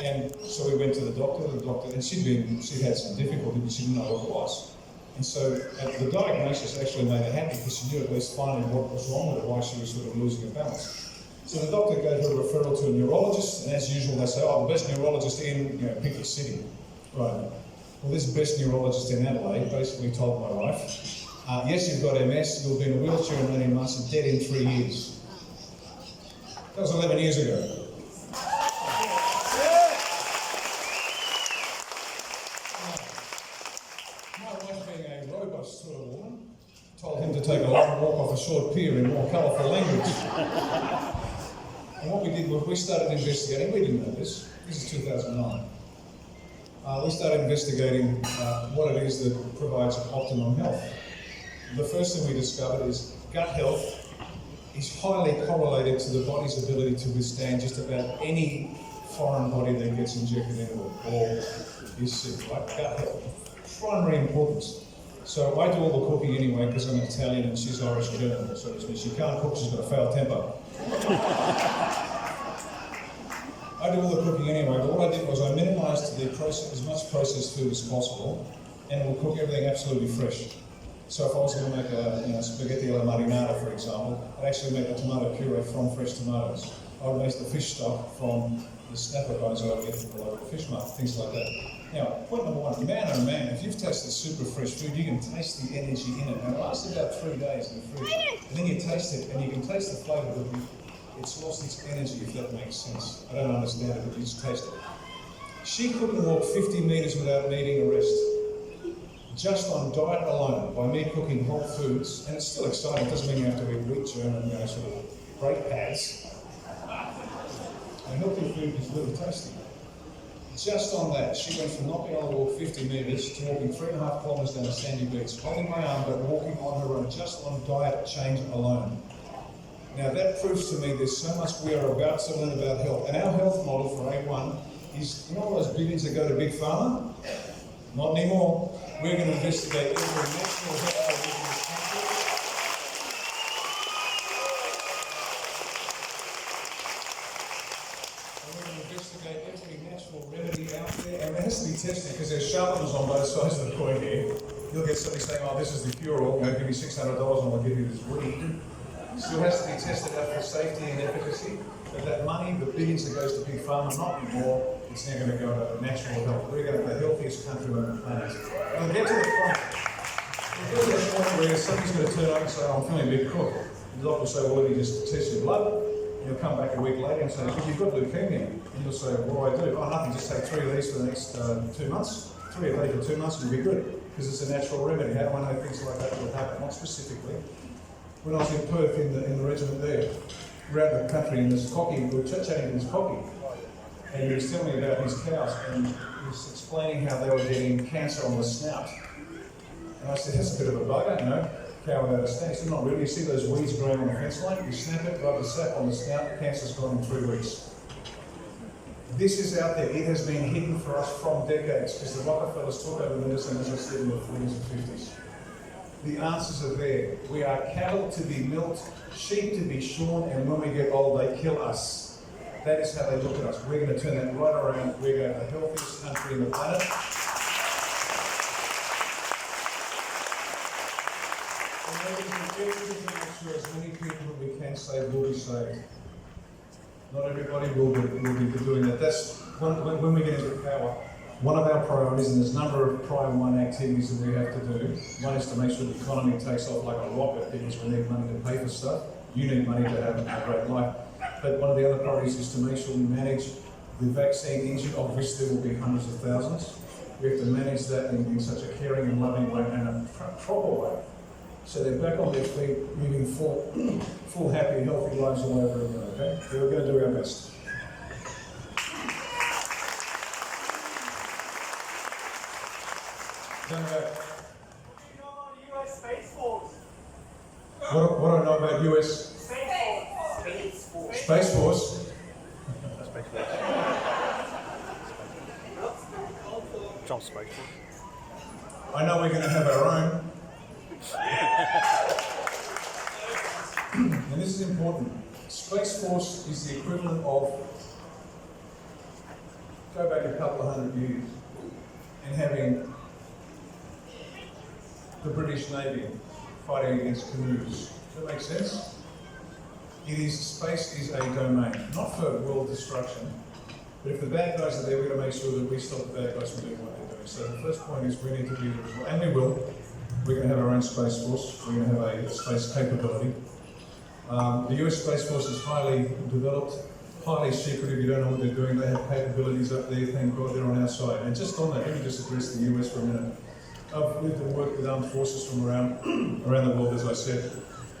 And so we went to the doctor, and she'd had some difficulty, but she didn't know what it was. And so the diagnosis actually made her happy because she knew at least finally what was wrong with her, why she was sort of losing her balance. So the doctor gave her a referral to a neurologist, and as usual they say, oh, the best neurologist in, pick a city. Right. Well, this best neurologist in Adelaide basically told my wife, yes, you've got MS, you'll be in a wheelchair in 18 months and dead in 3 years. That was 11 years ago. Sort of woman, told him to take a long walk off a short pier in more colourful language. And what we did was we started investigating. We didn't know this. This is 2009. We started investigating what it is that provides optimum health. The first thing we discovered is gut health is highly correlated to the body's ability to withstand just about any foreign body that gets injected into it or is sick, right? Gut health. Primary importance. So I do all the cooking anyway because I'm Italian and she's Irish German, so she can't cook, she's got a foul temper. I do all the cooking anyway, but what I did was I minimised as much processed food as possible, and we'll cook everything absolutely fresh. So if I was going to make a spaghetti alla marinara, for example, I'd actually make a tomato puree from fresh tomatoes. I would make the fish stock from the snapper bones I would get from the local fish market, things like that. Now, point number one, man oh man, if you've tasted super fresh food, you can taste the energy in it. Now, it lasts about 3 days in the fridge, and then you taste it, and you can taste the flavour, but it's lost its energy, if that makes sense. I don't understand it, but you just taste it. She couldn't walk 50 metres without needing a rest, just on diet alone, by me cooking whole foods, and it's still exciting. It doesn't mean you have to eat wheat germ and sort of great pads. And healthy food is really tasty. Just on that, she went from not being able to walk 50 metres to walking 3.5 kilometres down a sandy beach, holding my arm but walking on her own, just on diet change alone. Now that proves to me there's so much we are about to learn about health. And our health model for A1 is, you know all those billions that go to Big Pharma? Not anymore. We're going to investigate every natural health problem in this country. Investigate every natural remedy out there, and it has to be tested because there's sharpness on both sides of the coin here. You'll get somebody saying, oh, this is the cure-all, give me $600 and I'll give you this weed. Still has to be tested out for safety and efficacy, but that money, the billions that goes to Big Pharma, not anymore, it's now going to go to natural health. We're going to have the healthiest country on the planet. We'll get to the point. We'll get to the point where somebody's going to turn up and say, oh, I'm feeling a bit crook. The doctor will say, well, let me just test your blood. You'll come back a week later and say, well, you've got leukemia. And you'll say, what do I do? Oh, nothing, just take 3 of these for the next 2 months. 3 a day for 2 months will be good, because it's a natural remedy. How do I know things like that will happen? Not specifically. When I was in Perth in the regiment there, around the country, and this cocky, we were chatting to this cocky, and he was telling me about his cows, and he was explaining how they were getting cancer on the snout. And I said, that's a bit of a bugger, cow without a snout. He said, not really. You see those weeds growing on the fence line? You snap it, rub the sap on the snout, cancer's gone in 3 weeks. This is out there. It has been hidden for us from decades because the Rockefellers took over medicine, as I said, in the 40s and 50s. The answers are there. We are cattle to be milked, sheep to be shorn, and when we get old, they kill us. That is how they look at us. We're going to turn that right around. We're going to have the healthiest country in the planet. Sure as many people as we can save will be saved. Not everybody will be doing that. That's when we get into power. One of our priorities, and there's a number of prior one activities that we have to do. One is to make sure the economy takes off like a rocket, because we need money to pay for stuff. You need money to have a great life. But one of the other priorities is to make sure we manage the vaccine engine, of which there will be hundreds of thousands. We have to manage that in such a caring and loving way and a proper way. So they're back on their feet, living full, happy, healthy lives all over again, okay? So we're going to do our best. Turn back. What do I know about US Space Force? John Space Force. I know we're going to have our own. And this is important. Space Force is the equivalent of, go back a couple of hundred years, and having the British Navy fighting against canoes. Does that make sense? Space is a domain, not for world destruction, but if the bad guys are there, we've got to make sure that we stop the bad guys from doing what they're doing. So the first point is we need to be there as well, and we will. We're going to have our own Space Force, we're going to have a space capability. The US Space Force is highly developed, highly secretive, you don't know what they're doing, they have capabilities up there, thank God they're on our side. And just on that, let me just address the US for a minute. I've lived and worked with armed forces from around the world, as I said.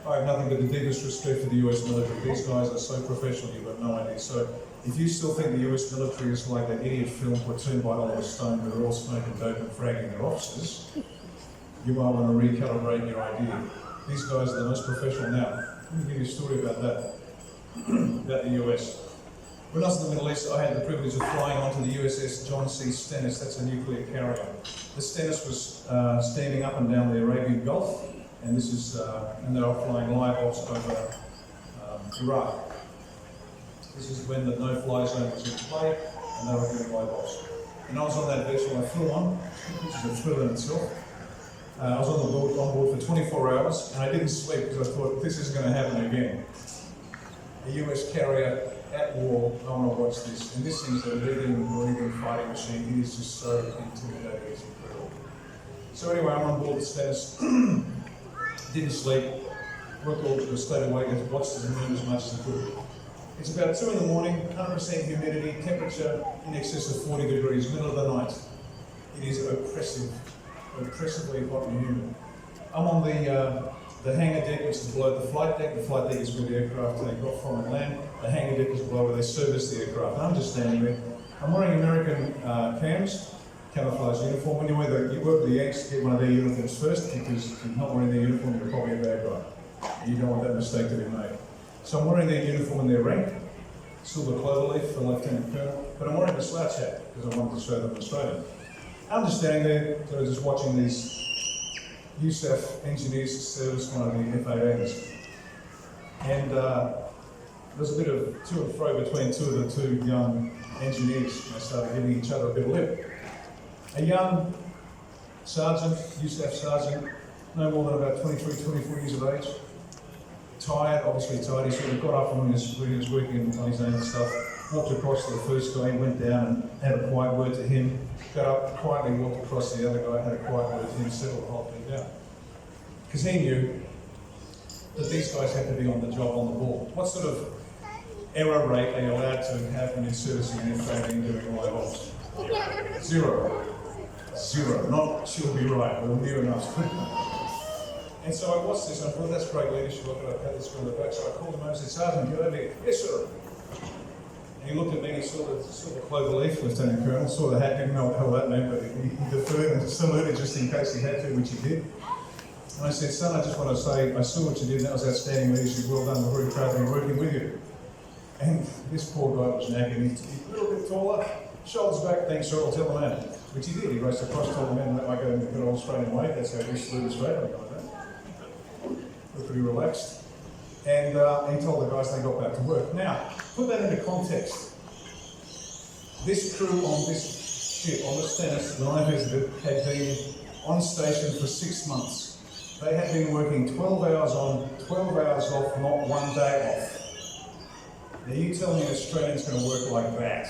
I have nothing but the deepest respect for the US military. These guys are so professional, you've got no idea. So if you still think the US military is like that idiot film Platoon by Oliver Stone, where they're all smoking dope and fragging their officers, you might want to recalibrate your idea. These guys are the most professional now. Let me give you a story about that, about the US. When I was in the Middle East, I had the privilege of flying onto the USS John C. Stennis, that's a nuclear carrier. The Stennis was standing up and down the Arabian Gulf, and this is, and they were flying live ops over Iraq. This is when the no-fly zone was in play, and they were doing live ops. And I was on that vessel, I flew on, which is a thrill in itself. I was on board for 24 hours, and I didn't sleep because I thought, this isn't going to happen again. A US carrier at war, I want to watch this. And this thing's a living, breathing fighting machine. It is just so intimidating, it's incredible. So anyway, I'm on board the Stennis. Didn't sleep, worked all the stayed awake and watched the moon as much as I could. It's about 2 in the morning, 100% humidity, temperature in excess of 40 degrees, middle of the night. It is oppressively hot and humid. I'm on the hangar deck, which is below the flight deck. The flight deck is where the aircraft take off from and land. The hangar deck is below where they service the aircraft. And I'm just standing there. I'm wearing American cams, camouflage uniform. When you work with the Yanks, get one of their uniforms first, because if you're not wearing their uniform, you're probably a bad guy. You don't want that mistake to be made. So I'm wearing their uniform and their rank, silver cloverleaf for Lieutenant Colonel, but I'm wearing a slouch hat because I wanted to show them Australian. I'm just standing there, sort of just watching these USAF engineers service one of the F-18s. And there's a bit of to and fro between two of the two young engineers. They started giving each other a bit of lip. A young sergeant, USAF sergeant, no more than about 23, 24 years of age, tired, obviously tired. He sort of got up from when he was working on his own stuff, walked across to the first guy, went down and had a quiet word to him, got up, quietly walked across to the other guy, had a quiet word to him, settled the whole thing down. Because he knew that these guys had to be on the job, on the ball. What sort of error rate are you allowed to have when you're servicing an F-18 and doing live ops? Zero. Not she'll be right, we're near enough. And so I watched this and I thought, that's great leadership, I've got to pat this guy on the back. So I called him over and said, Sergeant, get over here. Yes, sir. And he looked at me and he saw the cloverleaf, Lieutenant Colonel, saw the hat, didn't know what the hell that meant, but he deferred and saluted just in case he had to, which he did. And I said, son, I just want to say, I saw what you did, and that was outstanding leadership, well done, we're very proud to be working with you. And this poor guy was nagging, he's a little bit taller, shoulders back, thanks sir, I'll tell the man. Which he did, he raced across, told the man, and that might go in the good old Australian way, that's how we salute Australia, like that. We're pretty relaxed. And he told the guys they got back to work. Now, put that into context. This crew on this ship, on the Stennis, when I visited, had been on station for 6 months. They had been working 12 hours on, 12 hours off, not 1 day off. Now you tell me an Australian's going to work like that.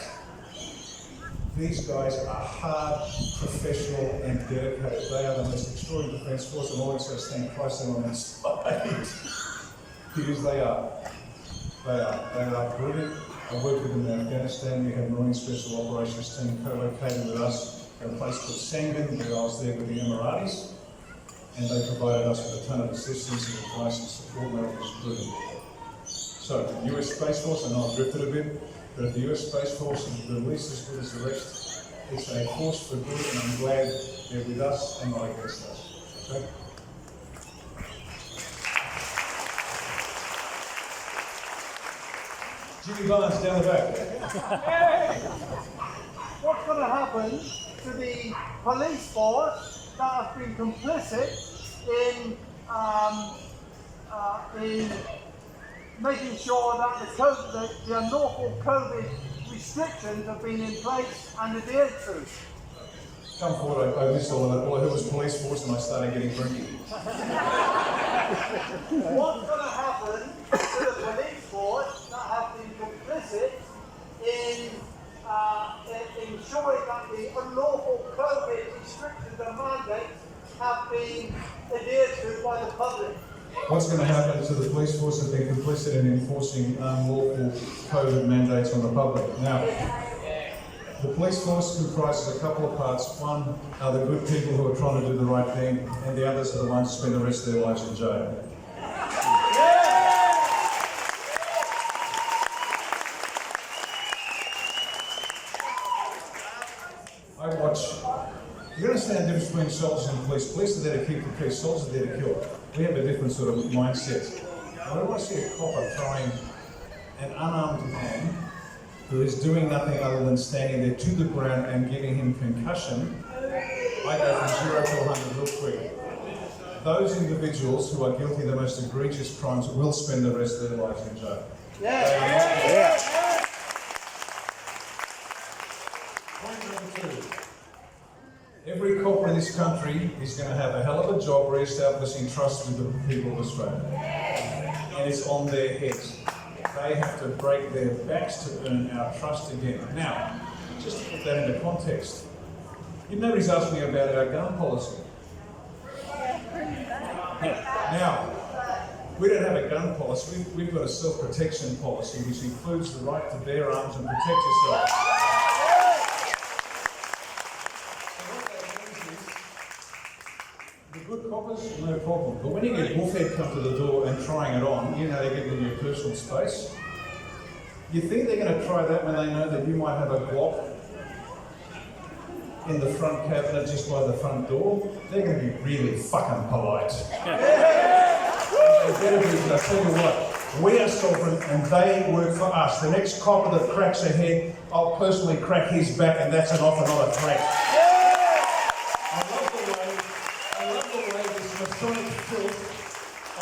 These guys are hard, professional and dedicated. They are the most extraordinary defence force, and I always say thank Christ they're on that side. Because they are. They are brilliant. I worked with them in Afghanistan. We had a Marine Special Operations team co-located with us at a place called Sangin, where I was there with the Emiratis. And they provided us with a ton of assistance and advice and support, and it was brilliant. So, the US Space Force, I know I've drifted a bit, but if the US Space Force is at least as good as the rest, it's a force for good, and I'm glad they're with us and not against us. Okay? Jimmy Barnes down the back. What's going to happen to the police force that have been complicit in making sure that the unlawful COVID restrictions have been in place and adhered to? Come forward, I missed all of that. All I heard was police force and I started getting drinky. What's going to happen to the police force that have been complicit in ensuring that the unlawful COVID restrictions and mandates have been adhered to by the public? What's going to happen to the police force that's been complicit in enforcing unlawful COVID mandates on the public? Now, the police force comprises a couple of parts. One are the good people who are trying to do the right thing, and the others are the ones who spend the rest of their lives in jail. I watch. You understand the difference between soldiers and police. Police are there to keep the peace, soldiers are there to kill. We have a different sort of mindset. When I see a copper throwing an unarmed man who is doing nothing other than standing there to the ground and giving him concussion, I go from 0 to 100 real quick. Those individuals who are guilty of the most egregious crimes will spend the rest of their lives in jail. Point number 2. Every copper in this country is going to have a hell of a job re-establishing trust with the people of Australia. And it's on their heads. They have to break their backs to earn our trust again. Now, just to put that into context, nobody's asked me about our gun policy. Now, we don't have a gun policy, we've got a self-protection policy which includes the right to bear arms and protect yourself. The good coppers, no problem. But when you get wolfhead come to the door and trying it on, you know they're giving you personal space. You think they're going to try that when they know that you might have a Glock in the front cabinet just by the front door? They're going to be really fucking polite. They better be, I tell you what, we are sovereign and they work for us. The next copper that cracks a head, I'll personally crack his back, and that's an offer, not a threat. I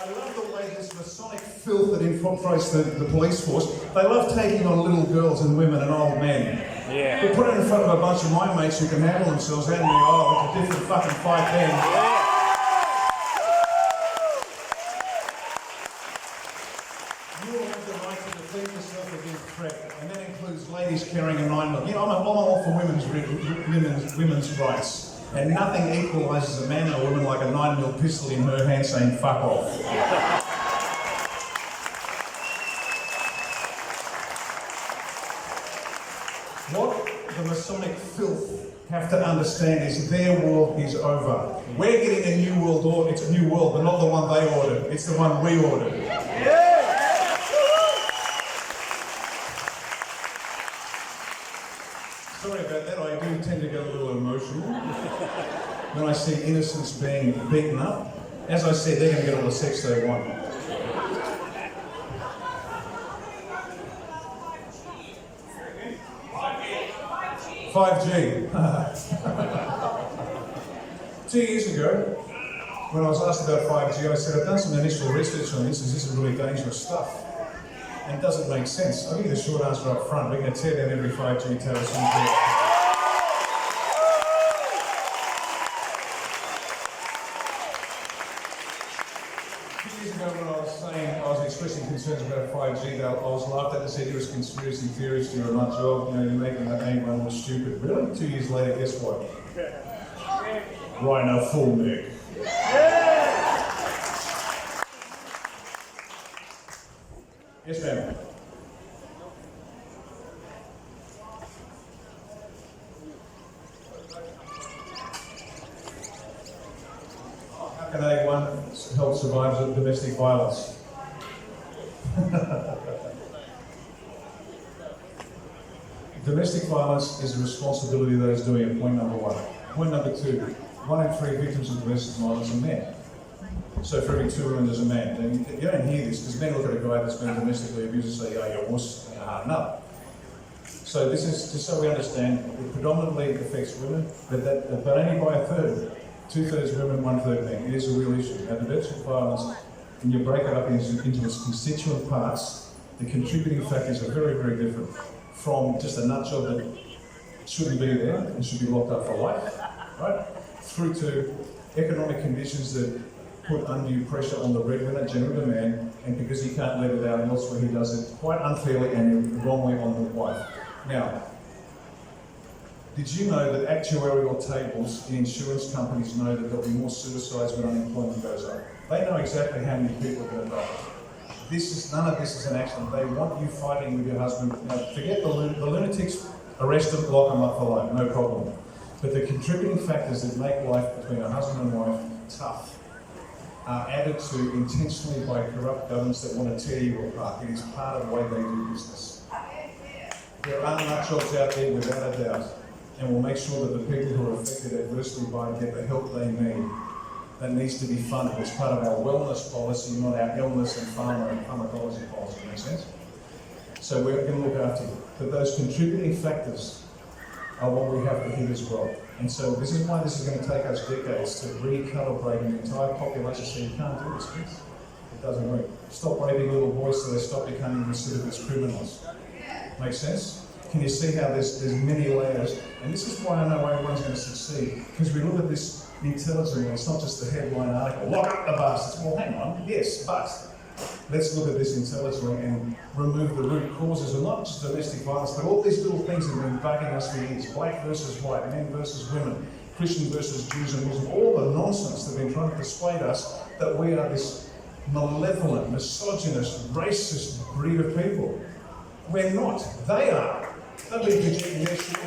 love the way this Masonic filth that infiltrates the police force. They love taking on little girls and women and old men. Yeah. They put it in front of a bunch of my mates who can handle themselves and me. Oh, it's a different fucking fight then. You will have the right to defend yourself against threat, and that includes ladies carrying a 9mm. You know, I'm all for women's rights. And nothing equalises a man or a woman like a 9mm pistol in her hand saying fuck off. What the Masonic filth have to understand is their world is over. We're getting a new world order. It's a new world, but not the one they ordered. It's the one we ordered. Sorry about that, I do tend to get a little emotional when I see innocents being beaten up. As I said, they're going to get all the sex they want. "5G." 2 years ago, when I was asked about 5G, I said, I've done some initial research on this, and this is really dangerous stuff. And it doesn't make sense. I'll give you the short answer up front. We're going to tear down every 5G tower. A few years ago when I was expressing concerns about 5G, I was laughed at and said, you're a conspiracy theorist, you're a nut job, you know, you're making anyone more stupid. Really? 2 years later, guess what? Rhino full neck. Yes, ma'am. How can anyone help survivors of domestic violence? Domestic violence is the responsibility of those doing it, point number 1. Point number 2, 1 in 3 victims of domestic violence are men. So for every 2 women there's a man. And you don't hear this because men look at a guy that's been domestically abused and say, oh, you're a wuss, and you're hard enough. So this is just so we understand, it predominantly affects women, but only by a third. 2/3 women, 1/3 men. It is a real issue. Now, domestic violence, when you break it up into its constituent parts, the contributing factors are very, very different. From just a nut job that shouldn't be there and should be locked up for life, right? Through to economic conditions that put undue pressure on the breadwinner, generally the man, and because he can't let it out elsewhere, he does it quite unfairly and wrongly on the wife. Now, did you know that actuarial tables in insurance companies know that there'll be more suicides when unemployment goes up? They know exactly how many people are going to die. None of this is an accident. They want you fighting with your husband. Now, forget the lunatics, arrest them, lock them up for life, no problem. But the contributing factors that make life between a husband and wife tough are added to intentionally by corrupt governments that want to tear you apart. It is part of the way they do business. There are nut jobs out there without a doubt, and we'll make sure that the people who are affected adversely by it get the help they need. That needs to be funded. It's part of our wellness policy, not our illness and pharmacology policy. Make sense? So we're going to look after them. But those contributing factors are what we have to hit as well. And so this is why this is going to take us decades to recalibrate an entire population so you can't do this, kids. It doesn't work. Stop raping little boys so they stop becoming recidivist criminals. Make sense? Can you see how there's many layers? And this is why I know everyone's going to succeed. Because we look at this intelligently, it's not just the headline article, lock up the bastards. Well, hang on, yes, but let's look at this intelligently and remove the root causes of not just domestic violence, but all these little things that have been bugging us for years. Black versus white, men versus women, Christian versus Jews and Muslims, all the nonsense that have been trying to persuade us that we are this malevolent, misogynist, racist breed of people. We're not. They are. They've been projecting their shit.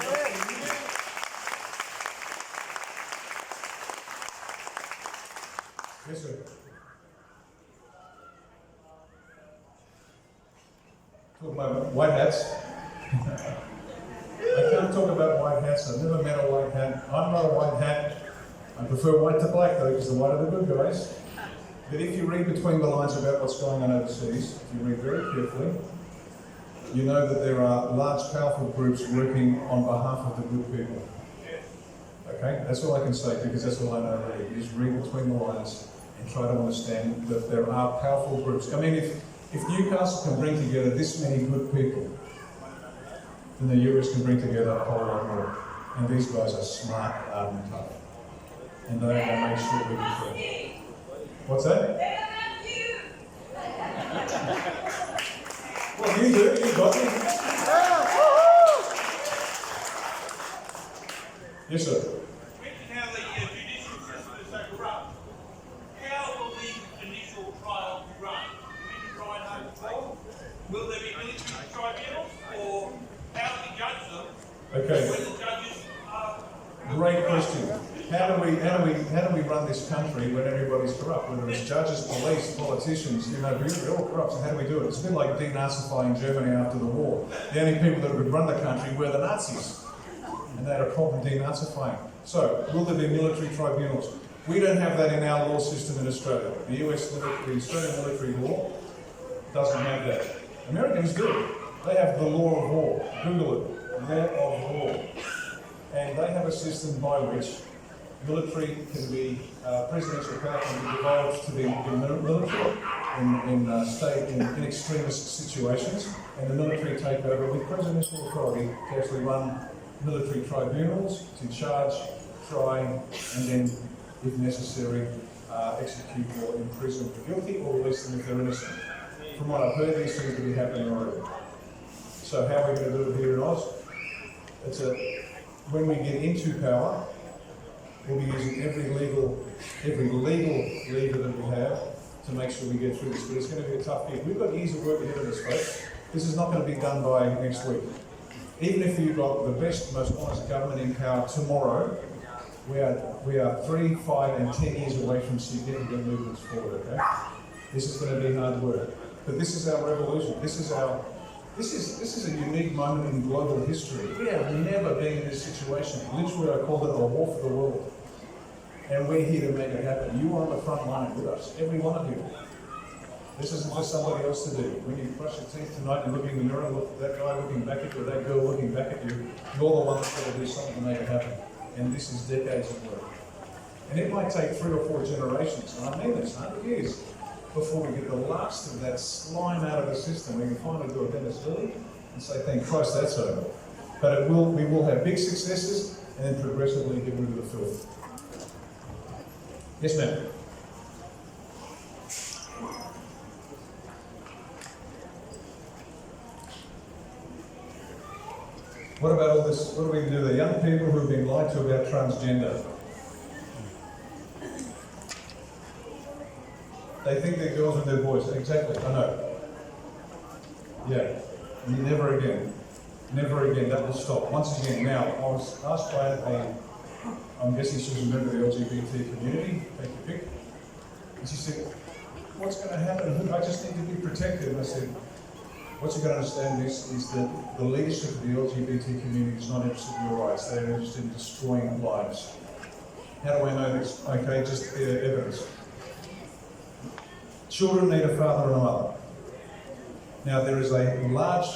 Yes, sir. Talk about white hats. I can't talk about white hats. I've never met a white hat. I'm not a white hat. I prefer white to black though, because the white are the good guys. But if you read between the lines about what's going on overseas, if you read very carefully, you know that there are large, powerful groups working on behalf of the good people. Okay? That's all I can say, because that's all I know really. You just read between the lines and try to understand that there are powerful groups. I mean, if Newcastle can bring together this many good people, then the US can bring together a whole lot more. And these guys are smart, hard and tough. And they are going to make sure we can through. What's that? Well, you do, you got me. Yes, sir. How the judicial system is so corrupt. How will the initial trial be run? Will it be tried over court? Will there be military tribunals, or how do we judge them? Okay. When the judges are Great question. How do we run this country when everybody's corrupt? Whether it's judges, police, politicians, we're all corrupt. So how do we do it? It's a bit like denazifying Germany after the war. The only people that would run the country were the Nazis. And they had a problem denazifying. So, will there be military tribunals? We don't have that in our law system in Australia. The Australian military law doesn't have that. Americans do. They have the law of war. Google it. Law of war. And they have a system by which military can be, presidential power can be devolved to the military in extremist situations, and the military take over with presidential authority to actually run military tribunals to charge, try, and then, if necessary, execute or imprison the guilty or release them if they're innocent. From what I've heard, these things will be happening already. So how are we going to do it here in Oz? When we get into power, we'll be using every legal lever that we have to make sure we get through this. But it's going to be a tough gig. We've got years of work ahead of us, folks. This is not going to be done by next week. Even if you've got the best, most honest government in power tomorrow, we are 3, 5, and 10 years away from significant movements forward. Okay, this is going to be hard work, but this is our revolution. This is a unique moment in global history. We have never been in this situation. Literally, I called it a war for the world. And we're here to make it happen. You are on the front line with us, every one of you. This isn't for somebody else to do. When you brush your teeth tonight and look in the mirror, look at that guy looking back at you, or that girl looking back at you, you're the one that's got to do something to make it happen. And this is decades of work. And it might take 3 or 4 generations, and I mean this, 100 years, before we get the last of that slime out of the system. We can finally do a dentist early and say, thank Christ that's over. But we will have big successes and then progressively get rid of the filth. Yes, ma'am. What about all this? What do we do with the young people who have been lied to about transgender? They think they're girls and they're boys. Exactly, I know. Yeah, never again. Never again, that will stop. Once again, now, I was asked by I'm guessing she was a member of the LGBT community, take your pick. And she said, what's going to happen? I just need to be protected. And I said, what you've got to understand is that the leadership of the LGBT community is not interested in your rights. They're interested in destroying lives. How do I know this? Okay, just evidence. Children need a father and a mother. Now, there is a large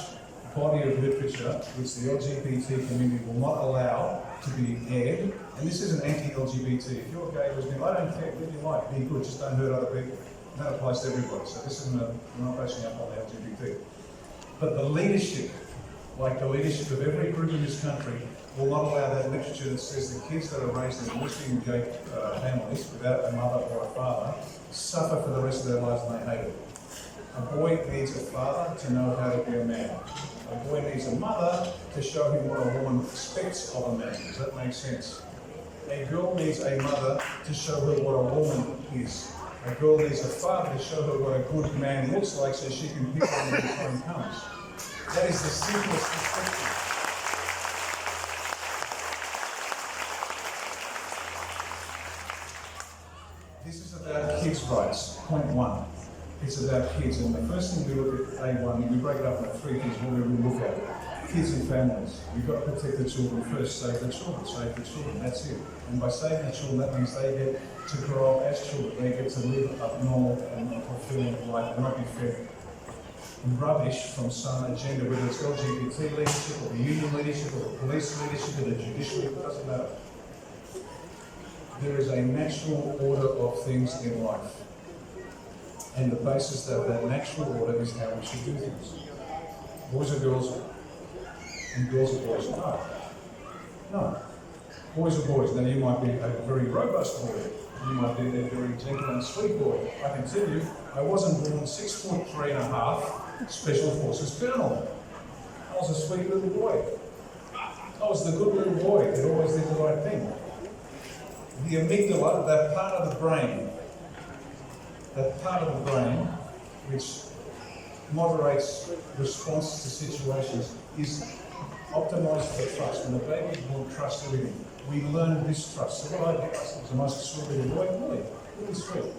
body of literature which the LGBT community will not allow to be aired, and this isn't anti-LGBT. If you're gay, lesbian, I don't care, live your life, be good, just don't hurt other people. And that applies to everybody, so this isn't we're not bashing up on the LGBT. But the leadership, like the leadership of every group in this country, will not allow that literature that says the kids that are raised in lesbian gay families without a mother or a father suffer for the rest of their lives and they hate it. A boy needs a father to know how to be a man. A boy needs a mother to show him what a woman expects of a man. Does that make sense? A girl needs a mother to show her what a woman is. A girl needs a father to show her what a good man looks like so she can pick on him when the time comes. That is the simplest perspective. This is about kids' rights, point 1. It's about kids, and the first thing we look at A1, we break it up into 3 things what we look at. Kids and families. We've got to protect the children first, save the children, that's it. And by saving the children, that means they get to grow up as children, they get to live a normal and fulfilling life and not be fed rubbish from some agenda, whether it's LGBT leadership or the union leadership or the police leadership or the judicial, it doesn't matter. There is a natural order of things in life. And the basis of that natural order is how we should do things. Boys are girls, and girls are boys. No. Boys are boys. Now you might be a very robust boy. You might be a very gentle and sweet boy. I can tell you, I wasn't born 6'3.5", Special Forces Colonel. I was a sweet little boy. I was the good little boy that always did the right thing. The amygdala, that part of the brain which moderates response to situations, is optimized for trust. When a baby is born, trust everything. We learn distrust. So what I did was the most sweet little boy, really sweet.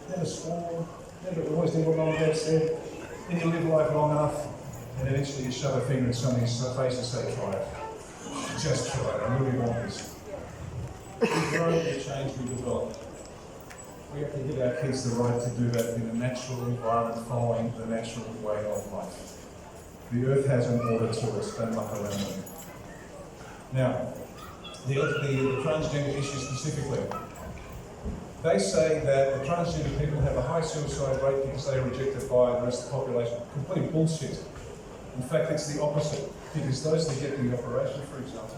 Never swore, never always did what mum and dad said. Then you live life long enough, and eventually you shove a finger in somebody's face and say, try it. Just try it, I really want this. We grow, we change, we develop. We have to give our kids the right to do that in a natural environment, following the natural way of life. The earth has an order to it, don't muck around with it. Now, the transgender issue specifically. They say that the transgender people have a high suicide rate because they are rejected by the rest of the population. Complete bullshit. In fact, it's the opposite. Because those that get the operation, for example,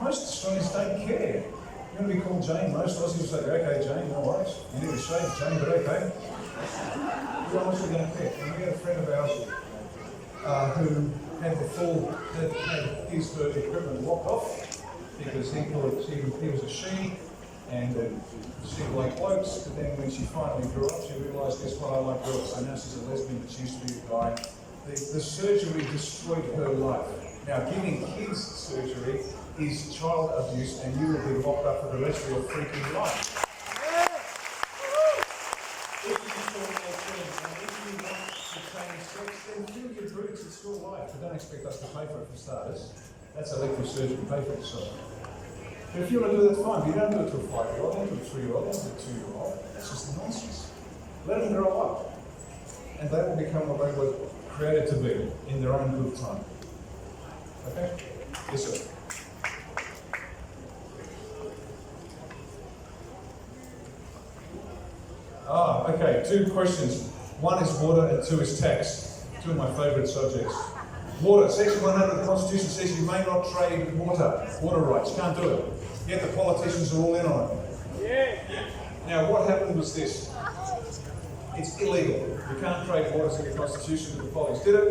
most Australians don't care. You're going to be called Jane. Most Aussies will say, okay, Jane, no worries. You need a shave, Jane, but okay. You're honestly going to care. And we had a friend of ours who had her equipment locked off because he thought he was a she and she liked blokes. But then when she finally grew up, she realised, guess what, I like girls. So now she's a lesbian, but she used to be a guy. The surgery destroyed her life. Now, giving kids surgery is child abuse, and you will be locked up for the rest of your freaking life. If you want to change sex, then do your boots, it's your life. But don't expect us to pay for it for starters. That's elective surgery, pay for yourself. But if you want to do that, fine. But you don't do it to a 5-year-old, don't do it to a 3-year-old, don't do it to a 2-year-old. That's just nonsense. Let them grow up. And they will become what they were created to be in their own good time. Okay? Yes, sir. Okay, 2 questions. 1 is water and 2 is tax. 2 of my favourite subjects. Water. Section 100 of the Constitution says you may not trade water rights. Can't do it. Yet the politicians are all in on it. Now, what happened was this. It's illegal. You can't trade water in the Constitution, but the politics did it.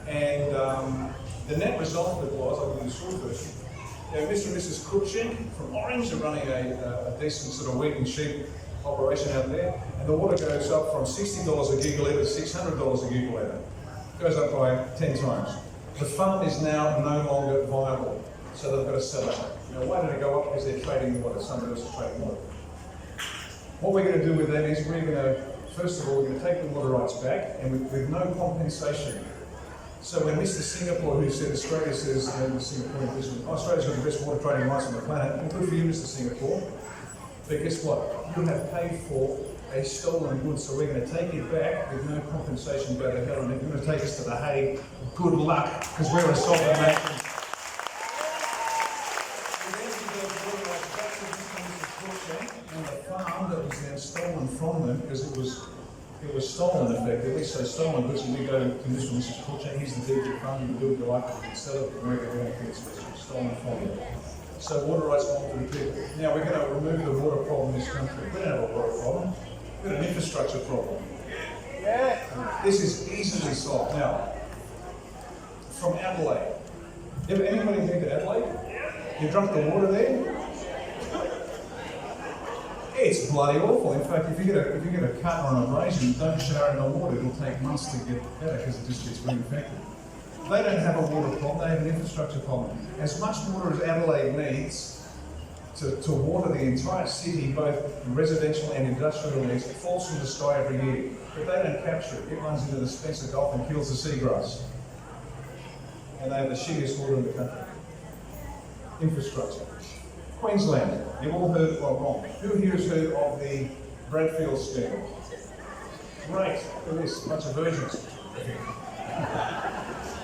And the net result of it was, I'll give you the short version, Mr. and Mrs. Cruikshank from Orange are running a decent sort of wheat and sheep operation out there, and the water goes up from $60 a gigalitre to $600 a gigalitre. It goes up by 10 times. The farm is now no longer viable, so they've got to sell it. Now, why did it go up? Because they're trading water. Somebody else is trading water. What we're going to do with them is we're going to, first of all, we're going to take the water rights back, and with no compensation. So when Mr. Singapore, who said Australia says, Australia's got the best water trading rights on the planet, well, good for you, Mr. Singapore. But guess what? You have paid for a stolen good, so we're going to take it back with no compensation. Go to hell, and if you're going to take us to the Hague, good luck, because we're a sovereign nation. And the farm that was then stolen from them, because it was stolen effectively, so stolen goods, and we go to Mr. and Mrs. Cruikshank, he's the deed farm, you can do what you like, you can sell it, but we're going to it's stolen from them. So water rights belong to the people. Now we're going to remove the water problem in this country. We don't have a water problem. We've got an infrastructure problem. This is easily solved. Now, from Adelaide. Ever anybody been to Adelaide? You drunk the water there? It's bloody awful. In fact, if you get a cut or an abrasion, don't shower in the water. It'll take months to get better because it just gets reinfected. They don't have a water problem, they have an infrastructure problem. As much water as Adelaide needs to water the entire city, both residential and industrial needs, it falls from the sky every year. But they don't capture it. It runs into the Spencer Gulf and kills the seagrass. And they have the shittiest water in the country. Infrastructure. Queensland, you've all heard, well, wrong. Who here has heard of the Bradfield scheme? Great, look at this, a bunch of virgins.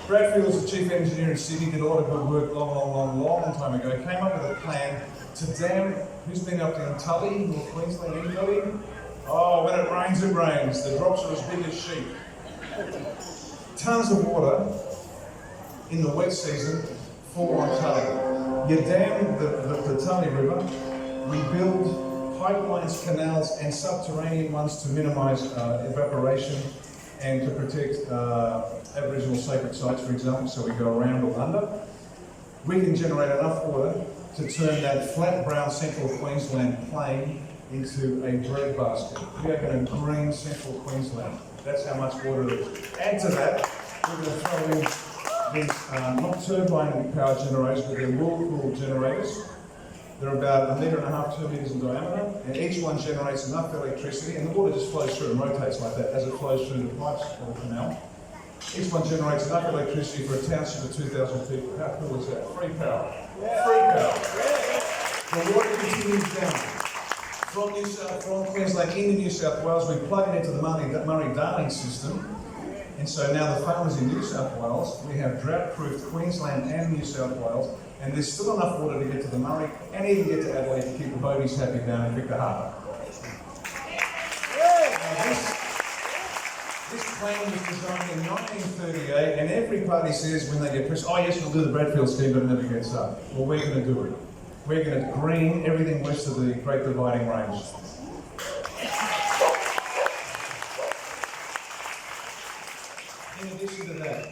Bradfield was the chief engineer in Sydney, did a lot of good work long time ago. Came up with a plan to dam, who's been up in Tully, North Queensland, anybody? Oh, when it rains, it rains. The drops are as big as sheep. Tons of water in the wet season fall on Tully. You dam the Tully River, we build pipelines, canals, and subterranean ones to minimise evaporation and to protect Aboriginal sacred sites, for example, so we go around or under. We can generate enough water to turn that flat brown central Queensland plain into a breadbasket. We are going to green central Queensland. That's how much water there is. Add to that, we're going to throw in these not turbine power generators, but they're whirlpool generators. They're about 1.5 meters, 2 meters in diameter, and each one generates enough electricity, and the water just flows through and rotates like that as it flows through the pipes of the canal. Each one generates enough electricity for a township of 2,000 people. How cool is that? Free power. Free power. The water continues down from Queensland into New South Wales. We plug it into the Murray-Darling system, and so now the farmers in New South Wales, we have drought-proofed Queensland and New South Wales, and there's still enough water to get to the Murray and even get to Adelaide to keep the boaties happy down in Victor Harbour. This plan was designed in 1938, and every party says when they get pressed, oh yes, we'll do the Bradfield scheme, but it never gets up. Well, we're going to do it. We're going to green everything west of the Great Dividing Range. In addition to that,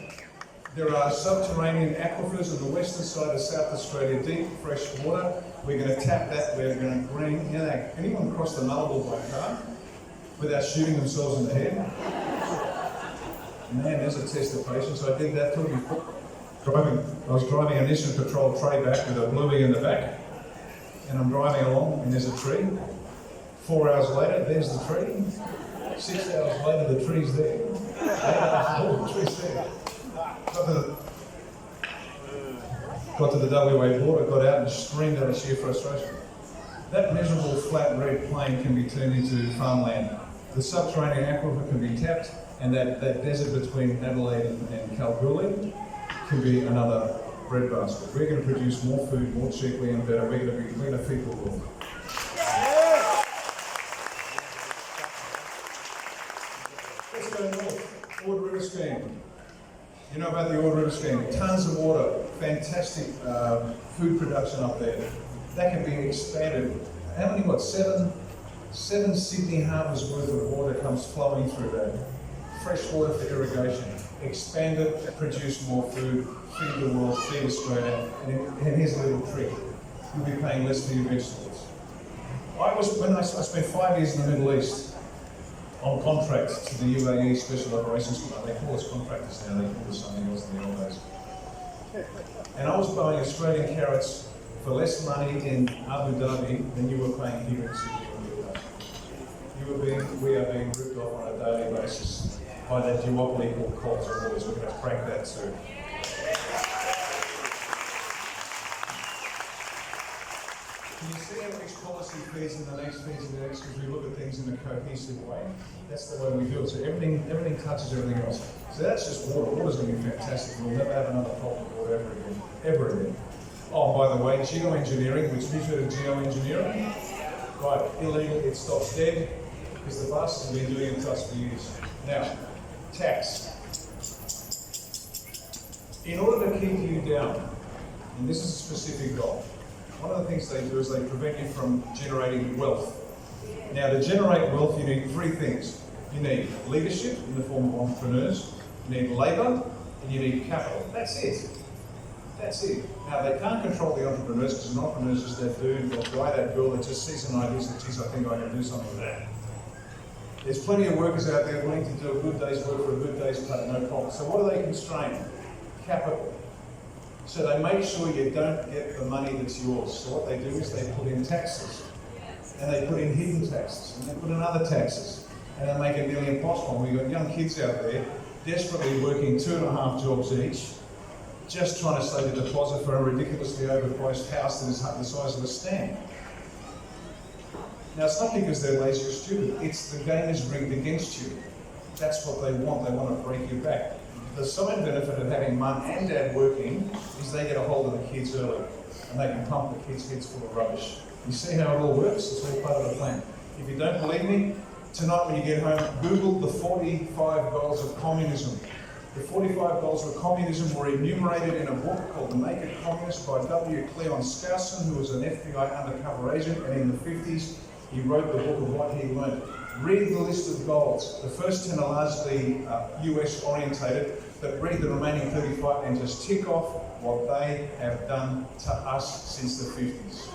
there are subterranean aquifers on the western side of South Australia, deep, fresh water. We're going to tap that, we're going to green. You know, anyone cross the Nullarbor by car without shooting themselves in the head? Man, there's a test of patience. I did that too. I was driving an Eastern Patrol tray back with a bluey in the back, and I'm driving along, and there's a tree. 4 hours later, there's the tree. 6 hours later, the tree's there. 8 hours later, the tree's there. got to the WA border, got out and screamed out of sheer frustration. That miserable flat red plain can be turned into farmland. The subterranean aquifer can be tapped, and that desert between Adelaide and Kalgoorlie can be another breadbasket. We're going to produce more food, more cheaply and better. We're going to feed the world. Let's go north. Ord River Scheme. You know about the Ord River Scheme. Tons of water, fantastic food production up there. That can be expanded. How many, seven Sydney harbours worth of water comes flowing through that. Fresh water for irrigation. Expand it, produce more food, feed the world, feed Australia, and here's a little trick. You'll be paying less for your vegetables. I spent 5 years in the Middle East on contract to the UAE Special Operations Command. They call us contractors now, they call us something else in the old days. And I was buying Australian carrots for less money in Abu Dhabi than you were paying here in Sydney or Newcastle. We are being ripped off on a daily basis by that duopoly called Coles and Woolies. We're going to crack that too. Can you see how each policy feeds in the next, feeds in the next, because we look at things in a cohesive way? That's the way we do it. So everything touches everything else. So that's just water. Water's going to be fantastic. We'll never have another problem with water ever again. Oh, by the way, geoengineering, which means geoengineering. Right, illegal, it stops dead, because the bastards have been doing it to us for years. Now, tax. In order to keep you down, and this is a specific goal, one of the things they do is they prevent you from generating wealth. Now, to generate wealth, you need three things. You need leadership in the form of entrepreneurs, you need labour, and you need capital. That's it. That's it. Now, they can't control the entrepreneurs, because an entrepreneur is just that dude, that guy, that girl that just sees an idea and says, geez, I think I can do something with that. There's plenty of workers out there willing to do a good day's work for a good day's pay, no problem. So what do they constrain? Capital. So they make sure you don't get the money that's yours. So what they do is they put in taxes, and they put in hidden taxes, and they put in other taxes, and they make it nearly impossible. We've got young kids out there desperately working 2.5 jobs each, just trying to save a deposit for a ridiculously overpriced house that is the size of a stand. Now, it's not because they're lazy or stupid, it's the game is rigged against you. That's what they want to break you back. The side benefit of having mum and dad working is they get a hold of the kids early, and they can pump the kids' heads full of rubbish. You see how it all works? It's all part of the plan. If you don't believe me, tonight when you get home, Google the 45 goals of communism. The 45 goals of communism were enumerated in a book called The Naked Communist by W. Cleon Skousen, who was an FBI undercover agent, and in the 50s, he wrote the book of what he learned. Read the list of goals. The first 10 are largely US orientated, but read the remaining 35 and just tick off what they have done to us since the 50s.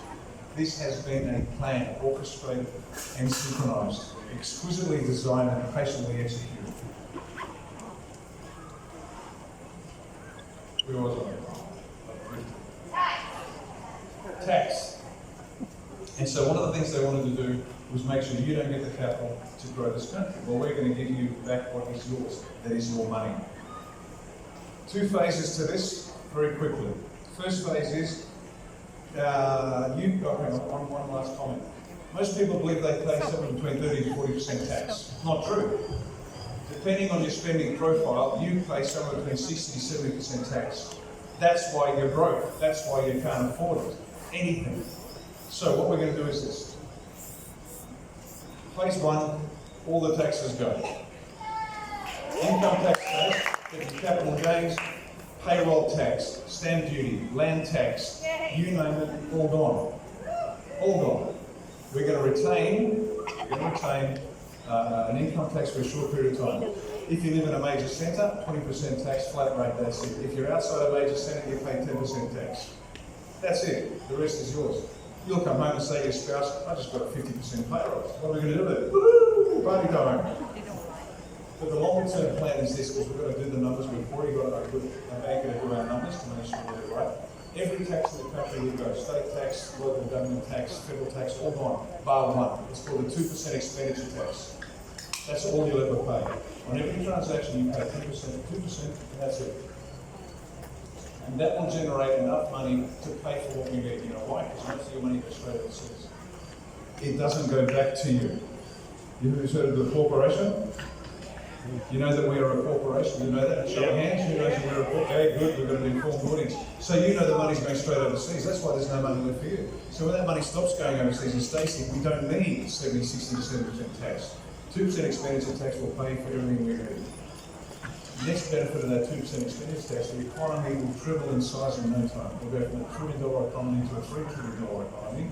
This has been a plan, orchestrated and synchronized, exquisitely designed and patiently executed. We always want tax. And so one of the things they wanted to do was make sure you don't get the capital to grow this country. Well, we're going to give you back what is yours. That is your money. Two phases to this, very quickly. First phase is, one last comment. Most people believe they pay somewhere between 30 to 40% tax. Not true. Depending on your spending profile, you pay somewhere between 60 to 70% tax. That's why you're broke. That's why you can't afford it. Anything. So what we're going to do is this. Phase one, all the taxes go. Income tax goes, capital gains, payroll tax, stamp duty, land tax, you name it, all gone. All gone. We're going to retain an income tax for a short period of time. If you live in a major centre, 20% tax, flat rate, that's it. If you're outside a major centre, you pay 10% tax. That's it. The rest is yours. You'll come home and say to your spouse, I just got a 50% pay rise. What are we going to do with it? Woo! Party time. But the longer term plan is this, because we've got to do the numbers. We've already got a banker to do our numbers to make sure we get it right. Every tax in the country you go, state tax, local government tax, federal tax, all gone, bar one. It's called a 2% expenditure tax. That's all you'll ever pay. On every transaction you pay 10%, 2%, and that's it. And that will generate enough money to pay for what we need. You know why? Because most of your money goes straight overseas. It doesn't go back to you. You've heard of the corporation? You know that we are a corporation, you know that? Show of hands, who knows that we're a corporation? Okay, good, we've got an informed audience. So you know the money's going straight overseas, that's why there's no money left for you. So when that money stops going overseas and stays here, we don't need 70, 60 to 70% tax. 2% expenditure tax will pay for everything we need. The next benefit of that 2% expenditure tax, the economy will triple in size in no time. We'll go from a $1 trillion economy to a $3 trillion economy,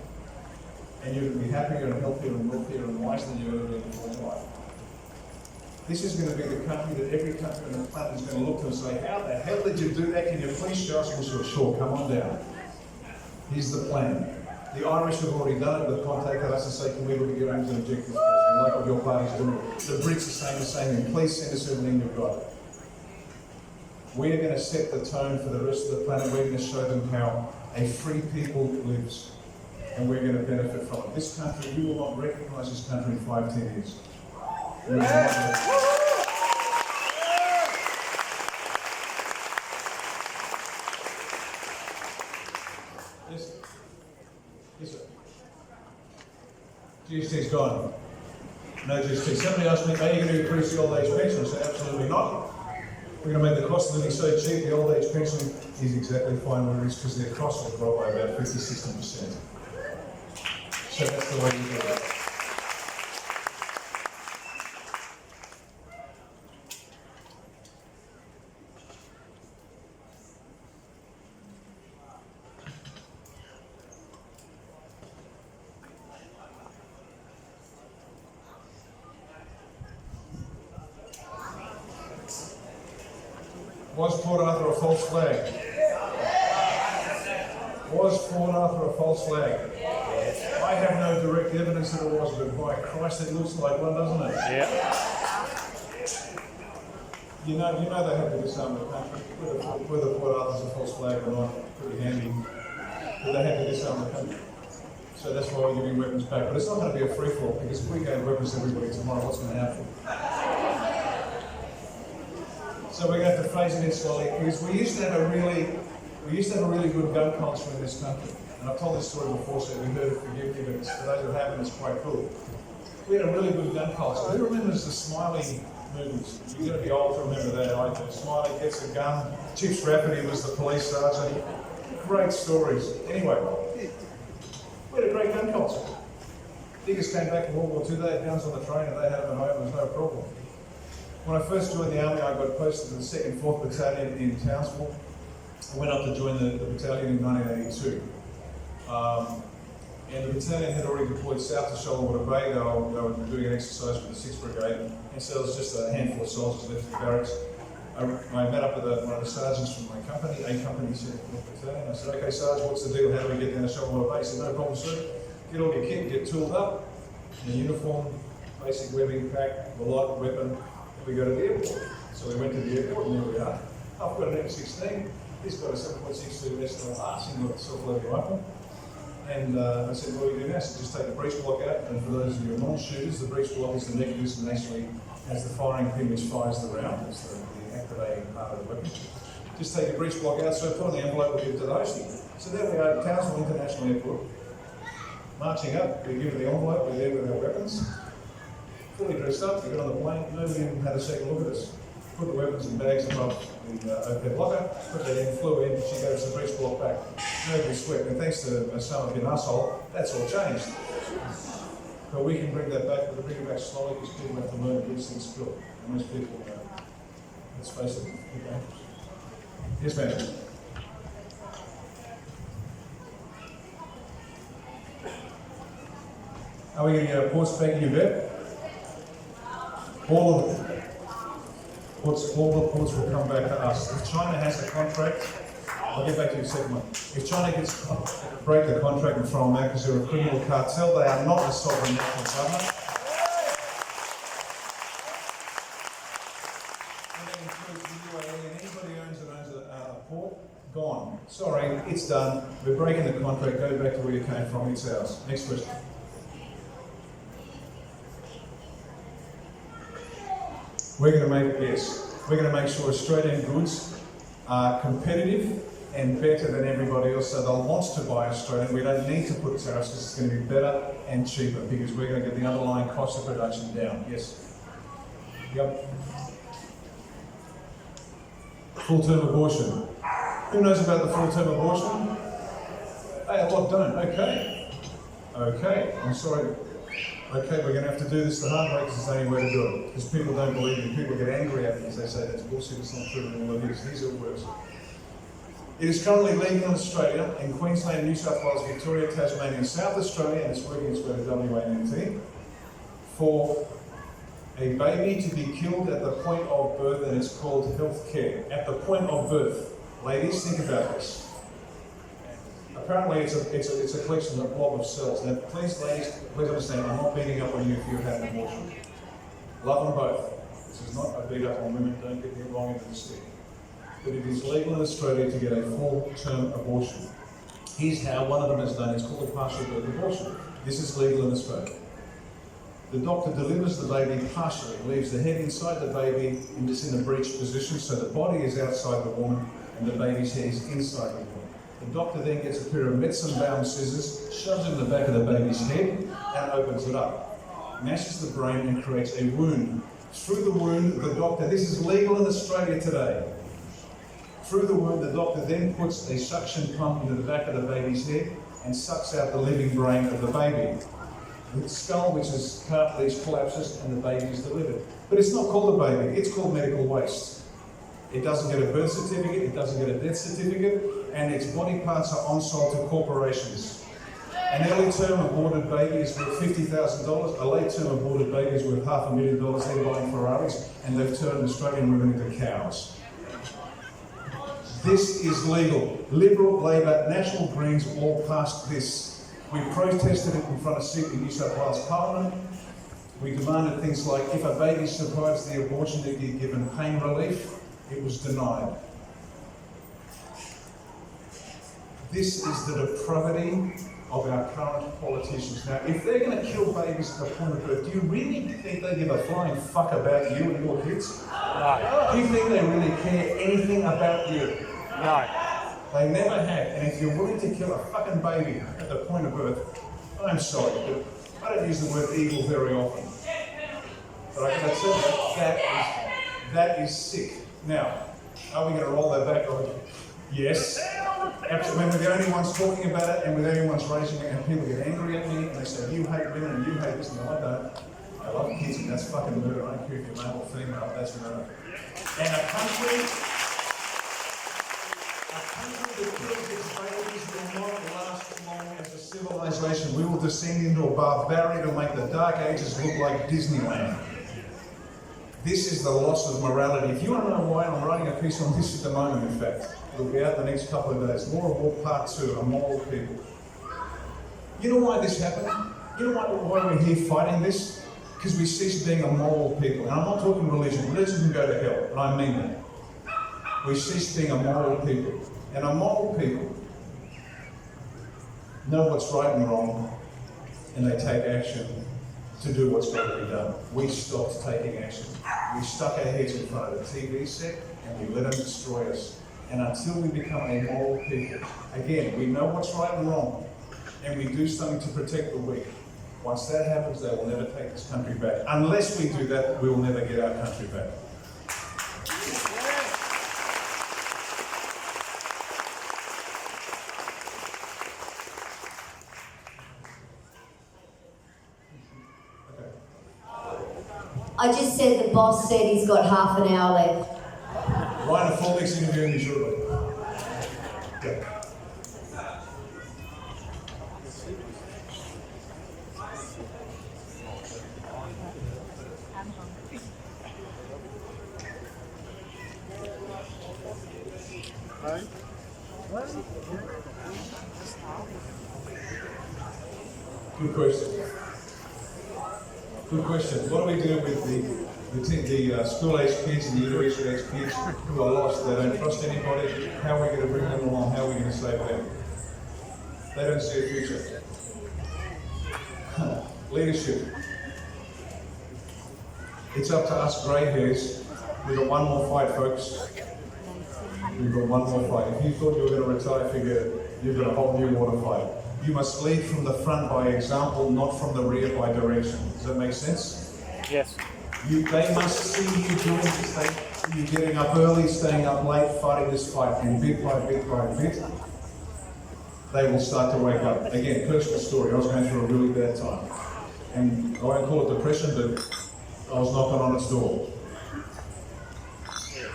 and you're going to be happier and healthier and wealthier and wiser than you've ever been before in life. This is going to be the country that every country on the planet is going to look to and say, how the hell did you do that? Can you please show us? And we'll say, sure, come on down. Here's the plan. The Irish have already done it. They've contacted us and say, can we look at your aims and objectives? And like what your party's doing. The Brits are saying the same thing. Please send us everything you've got. We are going to set the tone for the rest of the planet. We're going to show them how a free people lives. And we're going to benefit from it. This country, you will not recognise this country in 5, 10 years. Yes, sir. GST's gone. No GST. Somebody asked me, are you going to increase the old age pension? I said, absolutely not. We're going to make the cost of living so cheap, the old age pension is exactly fine where it is because their costs will grow by about 50, 60%. So that's the way you do it. Was Port Arthur a false flag? Was Port Arthur a false flag? I have no direct evidence that it was, but by Christ, it looks like one, doesn't it? Yeah. You know they have to disarm the country. Whether Port Arthur's a false flag or not, pretty handy. But they have to disarm the country. So that's why we're giving weapons back. But it's not going to be a free-for-all, because if we gave weapons to everybody tomorrow, what's going to happen? So we're going to have to phase it in slowly, because we used to have a really good gun culture in this country. And I've told this story before, so we heard it, forgive me, but for those who haven't, it's quite cool. We had a really good gun culture. Who remembers the Smiley movies? You've got to be old to remember that, I do. Smiley gets a gun, Chips Rafferty was the police sergeant. Great stories. Anyway, we had a great gun culture. Diggers came back in World War II, they had guns on the train and they had them at home, there was no problem. When I first joined the army, I got posted to the 2nd 4th Battalion in Townsville. I went up to join the battalion in 1982. And the battalion had already deployed south to Shoalwater Bay. They were doing an exercise with the 6th Brigade, and so there was just a handful of soldiers left in the barracks. I met up with one of the sergeants from my company, A Company, 2nd 4th Battalion. I said, okay, Sarge, what's the deal? How do we get down to Shoalwater Bay? He said, no problem, sir. Get all your kit, get tooled up, the uniform, basic webbing pack, the light weapon, and we go to the airport. So we went to the airport, and there we are. I've got an M16. He's got a 7.62 SLR, single self-loading rifle. And I said, what do we do now? So just take the breech block out, and for those of you who are non-shooters, the breech block is the mechanism that actually has the firing pin which fires the round. It's the activating part of the weapon. Just take the breech block out, so put on the envelope, we'll give it to the hostie. So there we are at Townsville International Airport, marching up, we give it the envelope, we're there with our weapons, fully dressed up, we got on the plane, nobody even had a second look at us. Put the weapons and bags above the overhead locker, put that in, flew in, she gave us the breech block back. Nobody sweat, and thanks to Osama bin asshole, that's all changed. But we can bring that back, but we bring it back slowly because people have to learn these things skill. And most people, let's face it, people anxious. Yes, ma'am. Are we going to get a ports back in your bed? All of them. All the ports will come back to us. If China has a contract, I'll get back to your second one. If China gets break the contract and throw them out because they're a criminal cartel, they are not a sovereign national government. And that includes the UAE and anybody who owns a port, gone. Sorry, it's done. We're breaking the contract. Go back to where you came from. It's ours. Next question. We're going to make sure Australian goods are competitive and better than everybody else, so they'll want to buy Australian. We don't need to put tariffs because it's going to be better and cheaper because we're going to get the underlying cost of production down. Yes? Yep. Full-term abortion. Who knows about the full-term abortion? Hey, a lot don't. Okay. Okay, I'm sorry. Okay, we're going to have to do this the hard way because it's the only way to do it. Because people don't believe me. People get angry at me because they say that's bullshit, it's not true, and all it is. These are words. It is currently legal in Australia, in Queensland, New South Wales, Victoria, Tasmania, and South Australia, and it's working its way to WA and NT, for a baby to be killed at the point of birth, and it's called health care. At the point of birth. Ladies, think about this. Apparently it's a collection of a blob of cells. Now please ladies, please understand, I'm not beating up on you if you've had an abortion. Love them both. This is not a beat up on women, don't get me wrong into the stick. But it is legal in Australia to get a full-term abortion. Here's how one of them is done. It's called a partial birth abortion. This is legal in Australia. The doctor delivers the baby partially, leaves the head inside the baby and it's in a breech position, so the body is outside the woman and the baby's head is inside the woman. The doctor then gets a pair of medicine-bound scissors, shoves it in the back of the baby's head and opens it up. Mashes the brain and creates a wound. Through the wound, the doctor, this is legal in Australia today. Through the wound, the doctor then puts a suction pump into the back of the baby's head and sucks out the living brain of the baby. The skull, which is cartilage, collapses and the baby is delivered. But it's not called a baby, it's called medical waste. It doesn't get a birth certificate, it doesn't get a death certificate, and its body parts are on-sold to corporations. An early-term aborted baby is worth $50,000, a late-term aborted baby is worth $500,000, they're buying Ferraris, and they've turned Australian women into cows. This is legal. Liberal, Labor, National Greens all passed this. We protested it in front of Sydney, New South Wales Parliament. We demanded things like, if a baby survives the abortion, they be given pain relief. It was denied. This is the depravity of our current politicians. Now, if they're going to kill babies at the point of birth, do you really think they give a flying fuck about you and your kids? No. Do you think they really care anything about you? No. They never have. And if you're willing to kill a fucking baby at the point of birth, I'm sorry, but I don't use the word evil very often. But I gotta tell you, that is sick. Now, are we going to roll that back? Yes. Absolutely. When we're the only ones talking about it and we're the only ones raising it and people get angry at me and they say, you hate women and you hate this, and I don't. I love kids and that's fucking murder. I don't care if you're male or female, that's murder. And a country that kills its babies will not last long as a civilization. We will descend into a barbarian to make the Dark Ages look like Disneyland. This is the loss of morality. If you want to know why, I'm writing a piece on this at the moment, in fact. It'll be out the next couple of days. Law of War Part 2, A Moral People. You know why this happened? You know why we're here fighting this? Because we ceased being a moral people. And I'm not talking religion. Religion can go to hell, and I mean that. We ceased being a moral people. And a moral people know what's right and wrong, and they take action to do what's got to be done. We stopped taking action. We stuck our heads in front of the TV set and we let them destroy us. And until we become a moral people, again, we know what's right and wrong, and we do something to protect the weak. Once that happens, they will never take this country back. Unless we do that, we will never get our country back. I just said the boss said he's got half an hour left. Ryan, a full next interviewing you shortly. Yeah. Good question. Good question. What do we do with the school-aged kids and the university-aged kids who are lost? They don't trust anybody. How are we going to bring them along? How are we going to save them? They don't see a future. Leadership. It's up to us grey hairs. We've got one more fight, folks. We've got one more fight. If you thought you were going to retire, forget it. You've got a whole new water fight. You must lead from the front by example, not from the rear by direction. Does that make sense? Yes. They must see you doing this. You getting up early, staying up late, fighting this fight, and bit by bit by bit, they will start to wake up. Again, personal story. I was going through a really bad time, and I won't call it depression, but I was knocking on its door.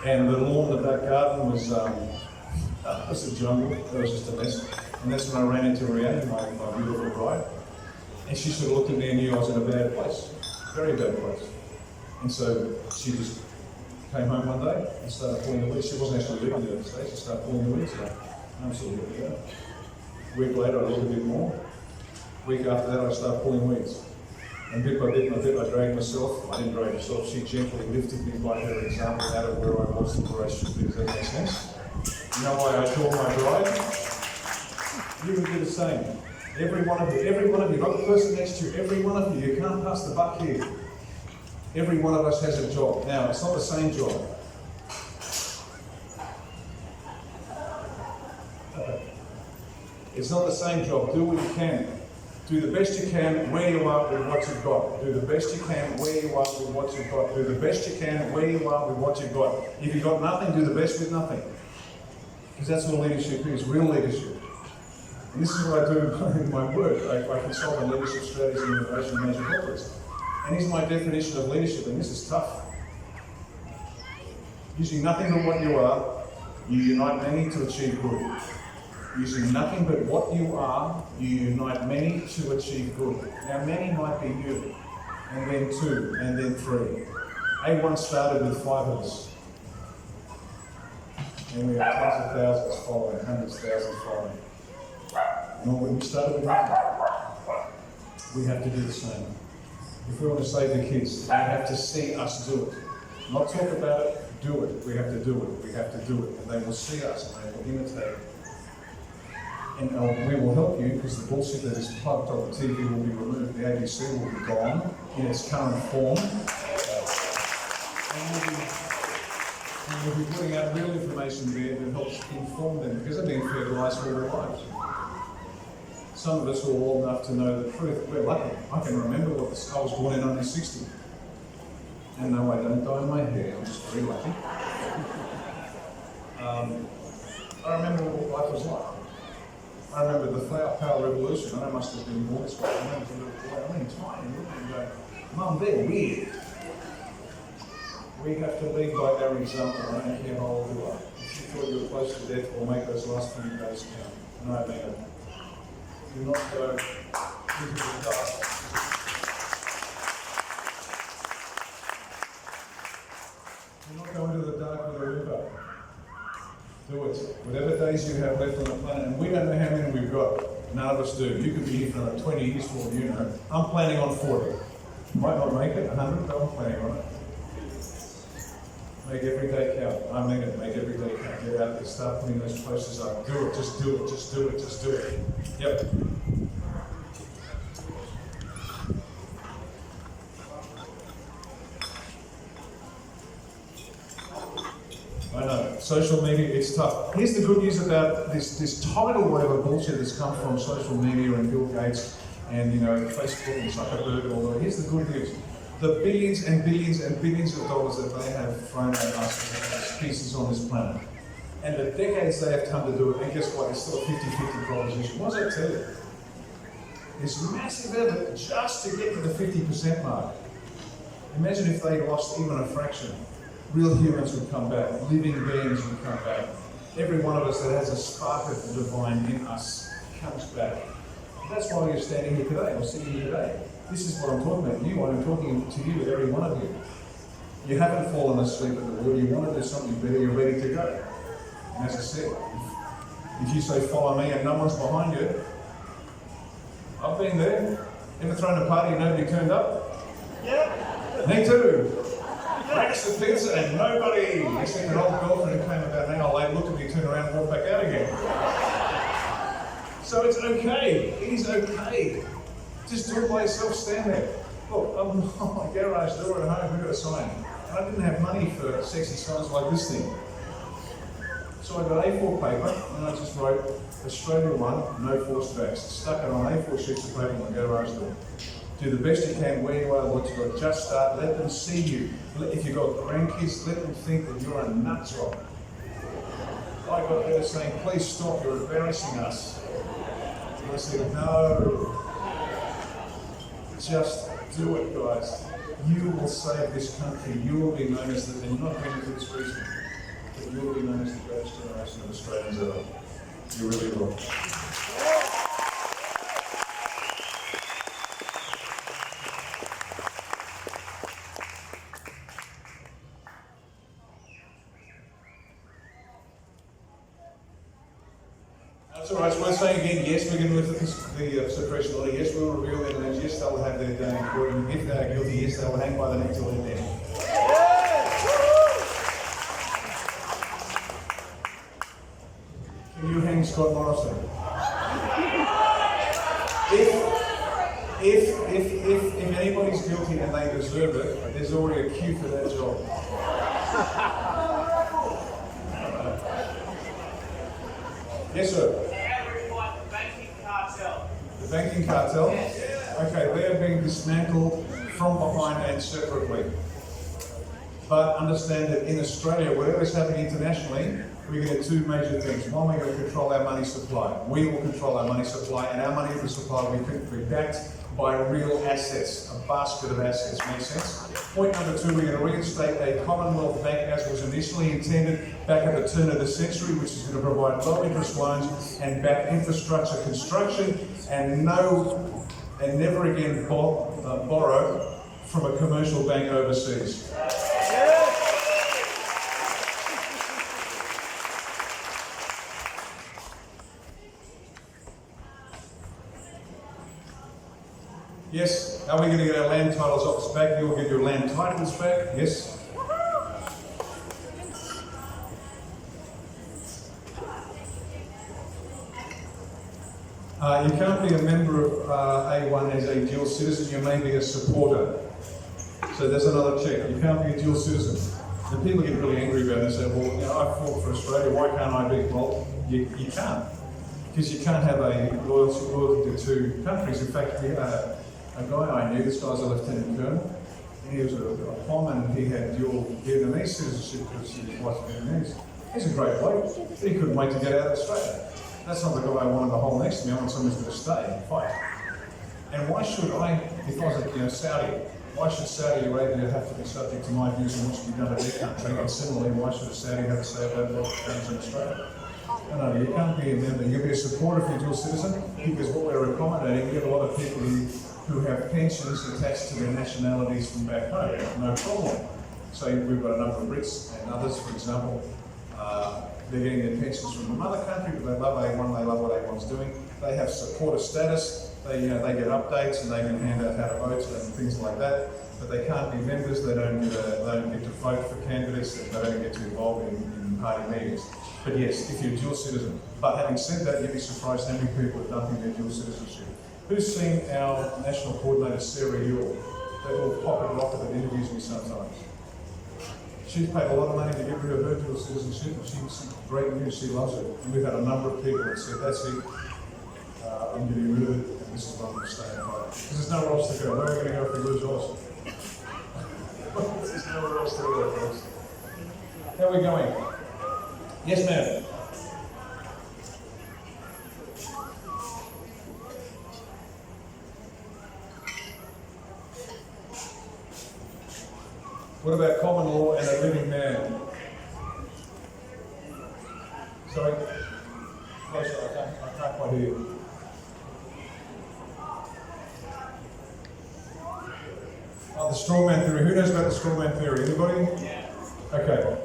And the lawn, the back garden was a jungle. It was just a mess. And that's when I ran into Rihanna, my beautiful bride. And she sort of looked at me and knew I was in a bad place, very bad place. And so she just came home one day and started pulling the weeds. She wasn't actually living there at the stage. She started pulling the weeds out. And I'm sort of looking at it. A week later, I looked a bit more. A week after that, I started pulling weeds. And bit by bit, I dragged myself. I didn't drag myself. She gently lifted me by her example out of where I was and where I should be. Does that make sense? You know why I taught my bride? You would do the same. Every one of you, not the person next to you, every one of you can't pass the buck here. Every one of us has a job. Now, it's not the same job. It's not the same job. Do what you can. Do the best you can where you are with what you've got. Do the best you can where you are with what you've got. Do the best you can where you are with what you've got. If you've got nothing, do the best with nothing. Because that's what leadership is, real leadership. And this is what I do in my work. I consult on leadership strategies and innovation in major corporates. And here's my definition of leadership, and this is tough. Using nothing but what you are, you unite many to achieve good. Using nothing but what you are, you unite many to achieve good. Now, many might be you, and then 2, and then 3. A1 started with 5 of us. And we have tens of thousands following, hundreds of thousands following. And when we started with nothing, we have to do the same. If we want to save the kids, they have to see us do it. Not talk about it, do it. We have to do it. We have to do it. And they will see us and they will imitate it. And we will help you because the bullshit that is plugged on the TV will be removed. The ABC will be gone in its current form. And we'll be putting out real information there that helps inform them because they're being fed lies all their lives. Some of us who are old enough to know the truth, we're lucky. I can remember I was born in 1960. And no, I don't dye my hair, I'm just very lucky. I remember what life was like. I remember the flower power revolution. I must have been born this way. I was a little boy. I mean, tiny, and going, Mum, they're weird. We have to lead by our example. I don't care how old you are. If you thought you were close to death, we'll make those last 20 days count. And I mean it. Do not go into the dark. Do not go into the dark with a river. Do it. Whatever days you have left on the planet, and we don't know how many we've got. None of us do. You could be here for another 20 years for all you know. I'm planning on 40. Might not make it 100, but I'm planning on it. Make every day count. I mean it. Make every day count. Get out there. Start putting those posters up. Do it. Just do it. Just do it. Just do it. Yep. I know. Social media, it's tough. Here's the good news about this tidal wave of bullshit that's come from social media and Bill Gates and Facebook and Zuckerberg and all that. Here's the good news. The billions and billions and billions of dollars that they have thrown at us as species on this planet. And the decades they have come to do it, and guess what? It's still a 50-50 proposition. What does that tell you? There's massive effort just to get to the 50% mark. Imagine if they lost even a fraction. Real humans would come back, living beings would come back. Every one of us that has a spark of the divine in us comes back. That's why you're standing here today, or sitting here today. This is what I'm talking about. I'm talking to you, every one of you. You haven't fallen asleep at the wheel. You want to do something better. You're ready to go. And as I said, if you say follow me and no one's behind you, I've been there. Ever thrown a party and nobody turned up? Yeah. Me too. Racks of pizza and nobody. Except an old girlfriend who came about an hour late, looked at me, turned around, and walked back out again. So it's okay. It is okay. Just do it by yourself, stand there. Look, I'm on my garage door at home, we've got a sign. And I didn't have money for sexy signs like this thing. So I got A4 paper and I just wrote Australia 1, no forced vax. Stuck it on A4 sheets of paper in my garage door. Do the best you can where you are, what you've got. Just start, let them see you. If you've got grandkids, let them think that you're a nut job. I got there saying, please stop, you're embarrassing us. And I said, no, just do it, guys. You will save this country. You will be known as and you're not going to do this reason, but you will be known as the greatest generation of Australians ever. You really will. That's all right. So we're saying again, yes, we're going to lift the suppression order. Yes, we will reveal their names. Yes, they will have their day in court. And if they are guilty, yes, they will hang by the neck till they're dead. Can you hang Scott Morrison? If anybody's guilty and they deserve it, there's already a queue for that job. Yes, sir. The banking cartel? Okay, they are being dismantled from behind and separately. But understand that in Australia, whatever is happening internationally, we're going to do two major things. One, we're going to control our money supply. We will control our money supply, and our money supply will be backed by real assets, a basket of assets. Make sense? Point number two, we're going to reinstate a Commonwealth Bank as was initially intended back at the turn of the century, which is going to provide low interest loans and back infrastructure construction and never again borrow from a commercial bank overseas. Yes, are we going to get our land titles office back? You'll get your land titles back, yes. You can't be a member of A1 as a dual citizen, you may be a supporter. So there's another check, you can't be a dual citizen. And people get really angry about it and say, well, you know, I fought for Australia, why can't I be? Well, you can't. Because you can't have a loyalty to two countries. In fact, a guy I knew, this guy's a lieutenant colonel, and he was a POM and he had dual Vietnamese citizenship because his wife's Vietnamese. He's a great bloke, but he couldn't wait to get out of Australia. That's not the guy I wanted to hold next to me. I want someone who's going to stay and fight. And why should I, if I was Saudi, why should Saudi Arabia have to be subject to my views on what should be done in their country? And similarly, why should a Saudi have to say about what happens in Australia? No, you can't be a member. You can be a supporter if you're a dual citizen, because what we're accommodating, we have a lot of people who have pensions attached to their nationalities from back home. No problem. So we've got a number of Brits and others, for example, they're getting their pensions from the mother country, but they love A1, they love what A1's doing. They have supporter status, they get updates and they can hand out how to vote and things like that, but they can't be members, they don't get to vote for candidates, they don't get to involve in party meetings. But yes, if you're a dual citizen. But having said that, you'd be surprised how many people are dumping their dual citizenship. Who's seen our national coordinator, Sarah Ewell, that little pocket rocket that interviews me sometimes? She's paid a lot of money to get rid of her dual citizenship, and she's great news, she loves it. And we've had a number of people that said, that's it, I'm getting rid of it, and this is what I'm going to stay and fight. Because there's nowhere else to go. Where are we going to go if we lose yours? There's nowhere else to go, folks. How are we going? Yes, ma'am. What about common law and a living man? Sorry? No, sorry, I can't quite hear you. Oh, the straw man theory. Who knows about the straw man theory? Anybody? Yeah. Okay.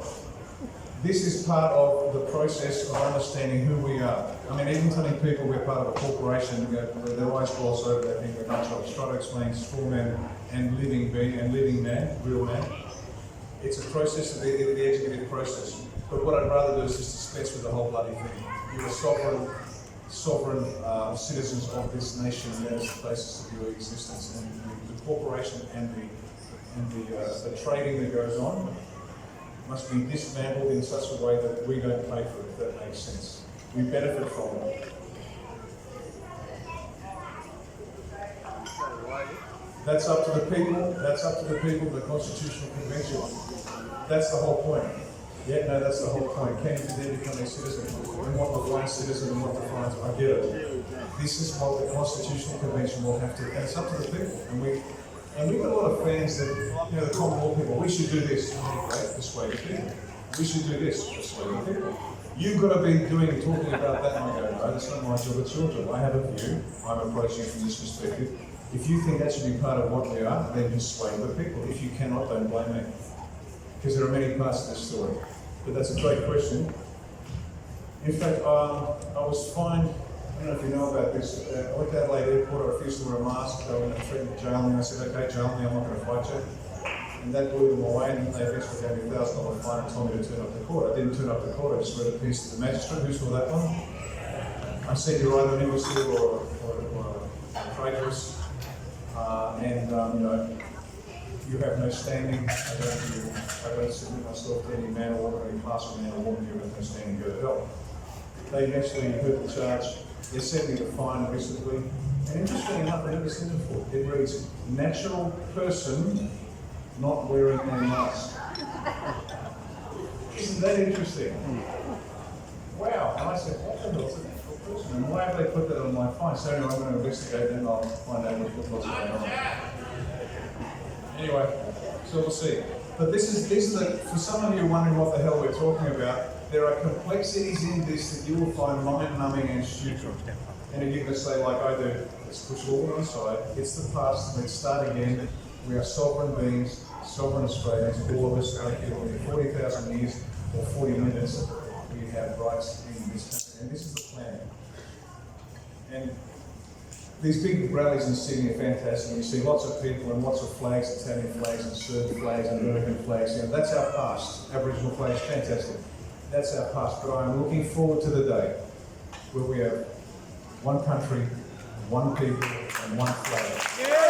This is part of the process of understanding who we are. I mean, even telling people we're part of a corporation, their eyes gloss over, they think we're not sure. Try to explain straw man and living being and living man, real man. It's a process, the executive process. But what I'd rather do is just dispense with the whole bloody thing. You're a sovereign citizens of this nation, and that is the basis of your existence. And the corporation and the trading that goes on must be dismantled in such a way that we don't pay for it, if that makes sense. We benefit from it. That's up to the people, that's up to the people of the Constitutional Convention. That's the whole point. Yeah, no, that's the whole point. Can you then become a citizen? And what defines citizen and what defines, I get it. This is what the Constitutional Convention will have to, and it's up to the people. And we've got a lot of fans that, you know, the common law people, we should do this, right? Persuade people. We should do this, persuade people. You've got to be talking about that, and I go, no, that's not my job, it's your job. I have a view, I'm approaching it from this perspective. If you think that should be part of what we are, then persuade the people. If you cannot, don't blame me. Because there are many parts to this story. But that's a great question. In fact, I was fined, I don't know if you know about this, I went to Adelaide Airport, I refused to wear a mask, they were going to threaten to jail me, and I said, okay, jail me, I'm not going to fight you. And that blew them away, and they eventually gave me a $1,000 fine and told me to turn up to court. I didn't turn up to court, I just read a piece to the magistrate. Who saw that one? I said you're either an imbecile or a traitorous, you know, you have no standing. I don't submit myself to any man or woman, any class of man or woman. You have no standing to go to hell. They eventually heard the charge. They sent me the fine recently. And interestingly enough, I never seen it before. It reads, natural person not wearing a mask. Isn't that interesting? Wow. And I said, what the hell is a natural person? And why have they put that on my fine? So anyway, I'm going to investigate and I'll find out what's going on. Anyway, so we'll see. But these are for some of you wondering what the hell we're talking about, there are complexities in this that you will find mind-numbing and stupid. And if you can say, like I do, let's push it all on the side, it's the past, let's start again. We are sovereign beings, sovereign Australians, all of us, I don't care whether 40,000 years or 40 minutes, we have rights in this country. And this is the plan. And these big rallies in Sydney are fantastic. You see lots of people and lots of flags, Italian flags and Serbian flags and American flags. You know, that's our past. Aboriginal flags, fantastic. That's our past. But I'm looking forward to the day where we have one country, one people, and one flag. Yeah.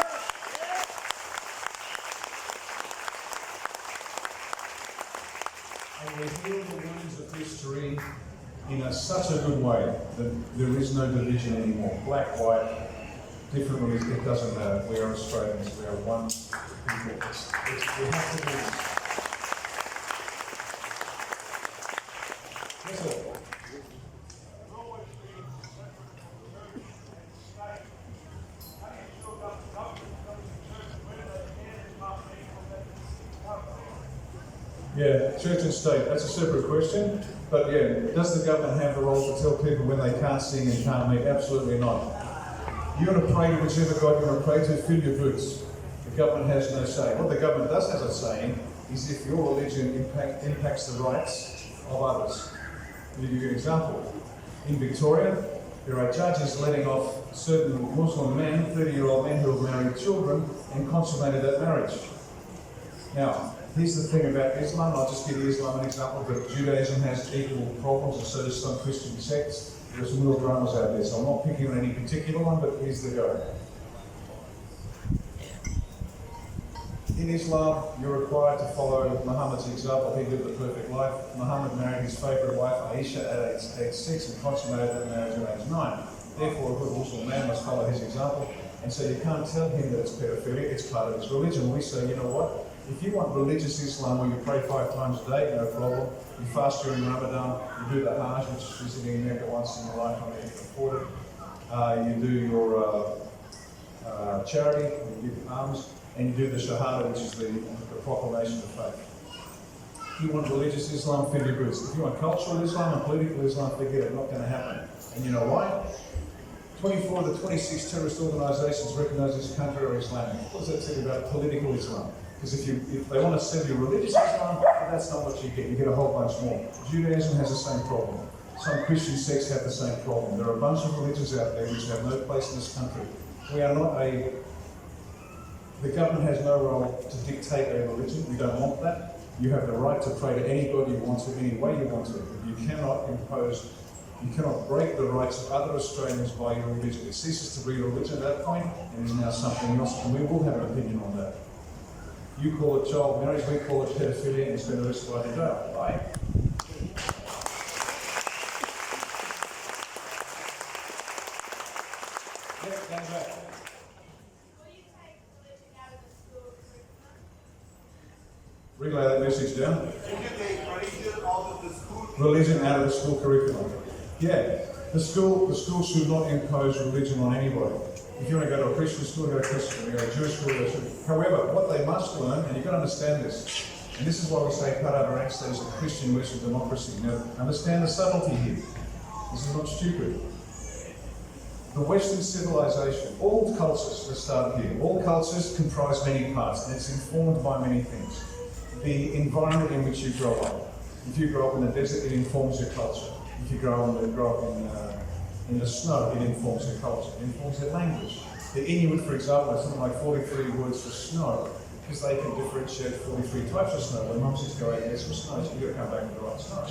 And we heal the wounds of history in such a good way that there is no division anymore. Black, white, different religions, it doesn't matter. We are Australians, we are one people. We have to do this. Yes, sir. Yeah, church and state, that's a separate question. But yeah, does the government have the role to tell people when they can't sing and can't meet? Absolutely not. You want to pray to whichever God you want to pray to, fill your boots. The government has no say. What the government does have a say is if your religion impacts the rights of others. I'll give you an example. In Victoria, there are judges letting off certain Muslim men, 30-year-old men who have married children and consummated that marriage. Now, here's the thing about Islam, I'll just give Islam an example, but Judaism has equal problems, and so does some Christian sects. There's some real dramas out there, so I'm not picking on any particular one, but here's the go. In Islam, you're required to follow Muhammad's example. He lived a perfect life. Muhammad married his favourite wife, Aisha, at age 6 and consummated that marriage at age 9. Therefore, a good Muslim man must follow his example. And so you can't tell him that it's pedophilia, it's part of his religion. We say, you know what? If you want religious Islam where you pray 5 times a day, no problem. You fast during Ramadan, you do the Hajj, which is visiting Mecca once in your lifetime if you can afford it. You do your charity, you give alms, and you do the Shahada, which is the proclamation of faith. If you want religious Islam, fill your boots. If you want cultural Islam and political Islam, forget it, not going to happen. And you know why? 24 of the 26 terrorist organisations recognise this country are Islamic. What does that tell you about political Islam? Because if they want to sell you religious Islam, that's not what you get. You get a whole bunch more. Judaism has the same problem. Some Christian sects have the same problem. There are a bunch of religions out there which have no place in this country. We are not the government has no role to dictate a religion. We don't want that. You have the right to pray to anybody you want to, any way you want to. But you cannot break the rights of other Australians by your religion. It ceases to be a religion at that point and is now something else, and we will have an opinion on that. You call it child marriage, we call it pedophilia, and spend the rest of life in jail, right? Yep, going back. Relay that message down. Religion out of the school curriculum. Yeah, the school should not impose religion on anybody. If you want to go to a Christian school, go to a Christian. If you go to a Jewish school, go to. However, what they must learn, and you've got to understand this, and this is why we say cut out our access is a Christian versus democracy. Now, understand the subtlety here. This is not stupid. The Western civilization, all cultures, let's start here, all cultures comprise many parts, and it's informed by many things. The environment in which you grow up. If you grow up in the desert, it informs your culture. If you grow up in the snow, it informs your culture. It informs your language. The Inuit, for example, has something like 43 words for snow, because they can differentiate 43 types of snow. When mum says go out and get some snow, you've got to come back with the right snow.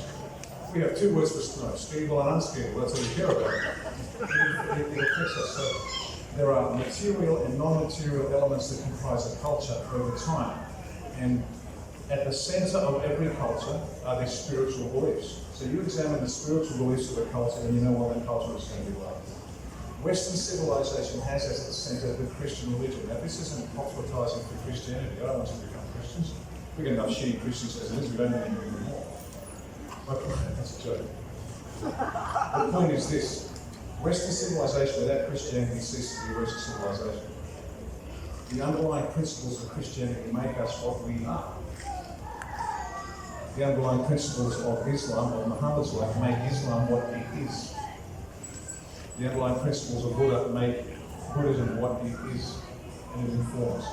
We have 2 words for snow, skiable and unskiable. That's all you care about. It affects us. So there are material and non-material elements that comprise a culture over time. And at the centre of every culture are these spiritual beliefs. So you examine the spiritual beliefs of a culture and you know what that culture is going to be like. Western civilization has as its centre the Christian religion. Now this isn't proselytising for Christianity. I don't want you to become Christians. We've got enough shitty Christians as it is, we don't need any more. That's a joke. The point is this. Western civilization without Christianity ceases to be Western civilization. The underlying principles of Christianity make us what we are. The underlying principles of Islam, of Muhammad's life, make Islam what it is. The underlying principles of Buddha make Buddhism what it is, and it informs.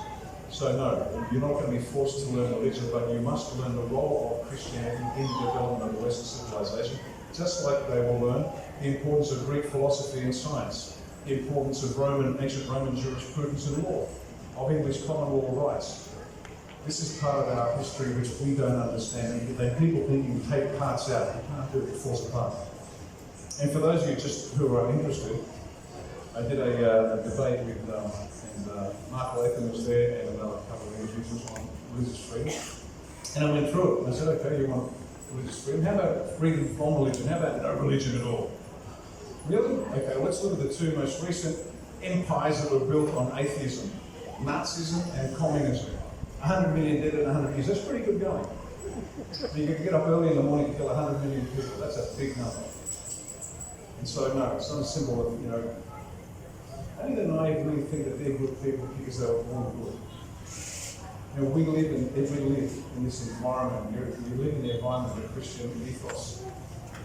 So no, you're not going to be forced to learn religion, but you must learn the role of Christianity in the development of Western civilization, just like they will learn the importance of Greek philosophy and science, the importance of ancient Roman jurisprudence and law, of English common law rights. This is part of our history which we don't understand. Then people think you can take parts out. You can't do it, force apart. And for those of you just who are interested, I did a debate with, and Mark Latham was there and another couple of individuals on religious freedom. And I went through it and I said, okay, you want religious freedom? How about freedom from religion? How about no religion at all? Really? Okay, let's look at the 2 most recent empires that were built on atheism, Nazism and communism. 100 million dead in 100 years, that's pretty good going. You can get up early in the morning and kill 100 million people, that's a big number. And so no, it's not a symbol of, only the naive really think that they're good people because they were born good. We live in this environment, you live in the environment of a Christian ethos,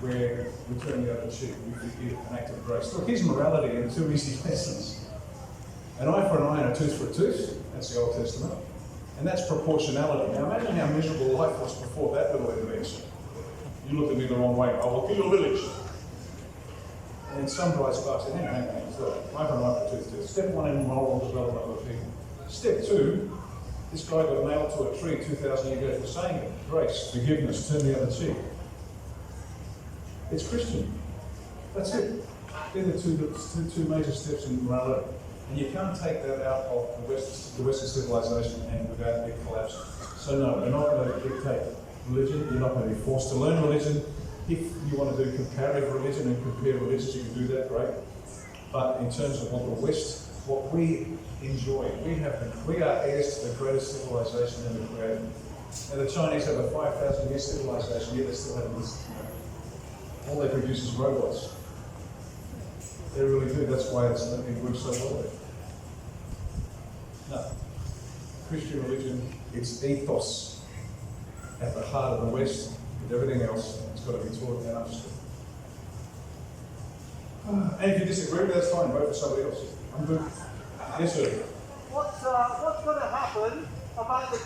where we turn the other cheek, we forgive an act of grace. Look, here's morality in 2 easy lessons. An eye for an eye and a tooth for a tooth, that's the Old Testament. And that's proportionality. Now imagine how miserable life was before that little intervention. You looked at me the wrong way, I will kill your village. And some bright sparks said, hang on, so eye for an eye for a tooth. Step 1 in moral development of people. Step 2, this guy got nailed to a tree 2,000 years ago for saying it. Grace, forgiveness, turn the other cheek. It's Christian. That's it. They're the two major steps in morality. And you can't take that out of the Western civilization and without it collapsing. So no, we're not going to dictate religion. You're not going to be forced to learn religion. If you want to do comparative religion and compare religions, you can do that, great. But in terms of what the West, what we enjoy, we are heirs to the greatest civilization ever created. And the Chinese have a 5,000-year civilization, yet they still have this. All they produce is robots. They really do. That's why it works so well there. No. Christian religion, its ethos at the heart of the West, with everything else, it's got to be taught and understood. And if you disagree with that, that's fine. Vote for somebody else. I'm good. Yes, sir. What's going to happen about the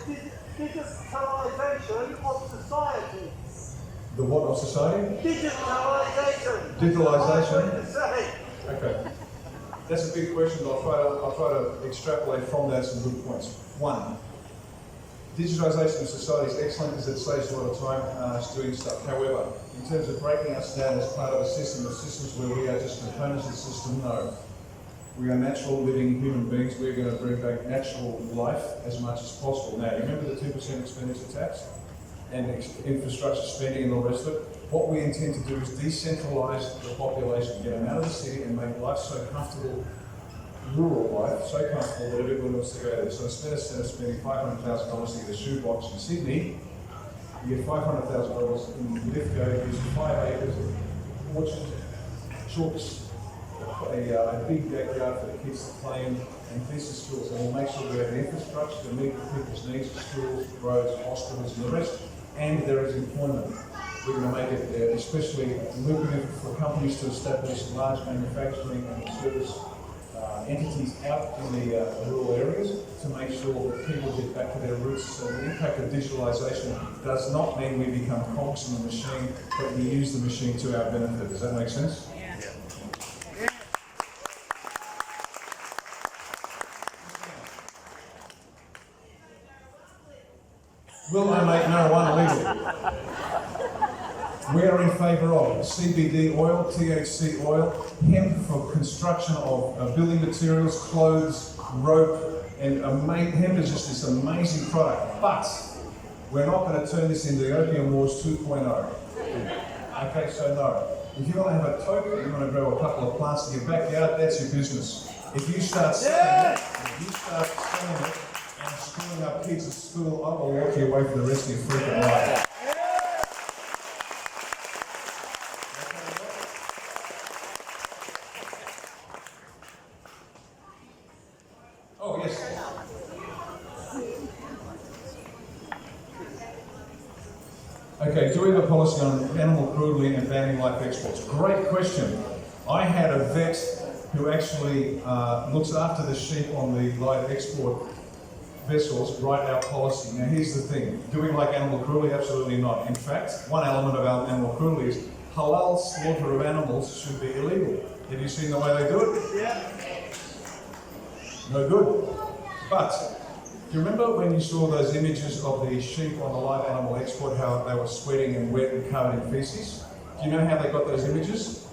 digitalization of society? The what of society? Digitalization. Digitalization. Okay. That's a big question. I'll try to extrapolate from that some good points. 1. Digitalization of society is excellent because it saves a lot of time doing stuff. However, in terms of breaking us down as part of a system of systems where we are just components of the system, no. We are natural living human beings. We're going to bring back natural life as much as possible. Now, you remember the 2% expenditure tax and infrastructure spending and all the rest of it? What we intend to do is decentralise the population, get them out of the city and make life so comfortable, rural life, so comfortable that everyone wants to go there. So instead of spending $500,000 to get a shoebox in Sydney, you get $500,000 in Lithgow, gives you 5 acres of orchard, chooks, a big backyard for the kids to play in, and decent schools. And we'll make sure we have the infrastructure to meet people's needs, schools, roads, hospitals, and the rest. And there is employment. We're going to make it especially lucrative for companies to establish large manufacturing and service entities out in the rural areas to make sure that people get back to their roots. So the impact of digitalisation does not mean we become cogs in the machine, but we use the machine to our benefit. Does that make sense? Will I make marijuana legal? We are in favour of CBD oil, THC oil, hemp for construction of building materials, clothes, rope, and hemp is just this amazing product. But we're not going to turn this into the Opium Wars 2.0. Okay, so no. If you want to have a toke, you want to grow a couple of plants in your backyard, that's your business. If you start selling it, and schooling up kids at school, I will walk you away for the rest of your freaking life. Oh, yes. Okay, do we have a policy on animal cruelty and banning live exports? Great question. I had a vet who actually looks after the sheep on the live export vessels write our policy. Now here's the thing, do we like animal cruelty? Absolutely not. In fact, one element of our animal cruelty is halal slaughter of animals should be illegal. Have you seen the way they do it? Yeah. No good. But, do you remember when you saw those images of the sheep on the live animal export, how they were sweating and wet and covered in feces? Do you know how they got those images?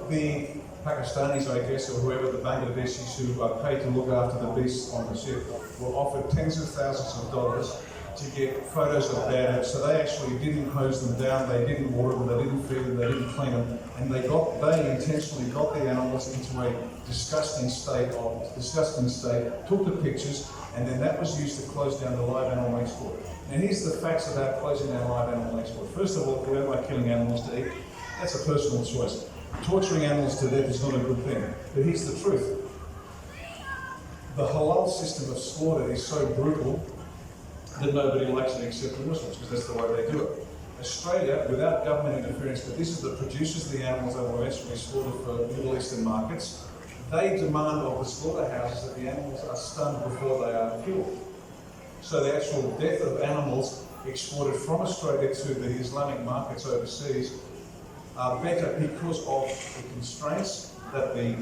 The Pakistanis, I guess, or whoever, the Bangladeshis who are paid to look after the beasts on the ship, were offered tens of thousands of dollars to get photos of that. So they actually didn't hose them down, they didn't water them, they didn't feed them, they didn't clean them, and they intentionally got the animals into a disgusting state, took the pictures, and then that was used to close down the live animal export. And here's the facts about closing down live animal export. First of all, if you don't like killing animals to eat, that's a personal choice. Torturing animals to death is not a good thing. But here's the truth. The halal system of slaughter is so brutal that nobody likes it except the Muslims, because that's the way they do it. Australia, without government interference, but this is the producers of the animals that will eventually slaughter for Middle Eastern markets, they demand of the slaughterhouses that the animals are stunned before they are killed. So the actual death of animals exported from Australia to the Islamic markets overseas are better because of the constraints that the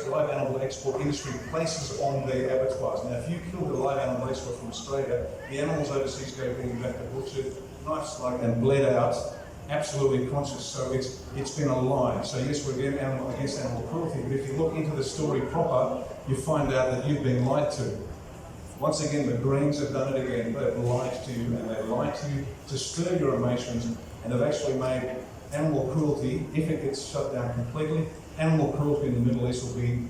live animal export industry places on their abattoirs. Now, if you kill the live animal export from Australia, the animals overseas go being back to butchered, knife slugged and bled out, absolutely conscious. So it's been a lie. So yes, we're against animal cruelty, but if you look into the story proper, you find out that you've been lied to. Once again, the Greens have done it again. They've lied to you, and they lied to you to stir your emotions, and have actually made animal cruelty, if it gets shut down completely, animal cruelty in the Middle East will be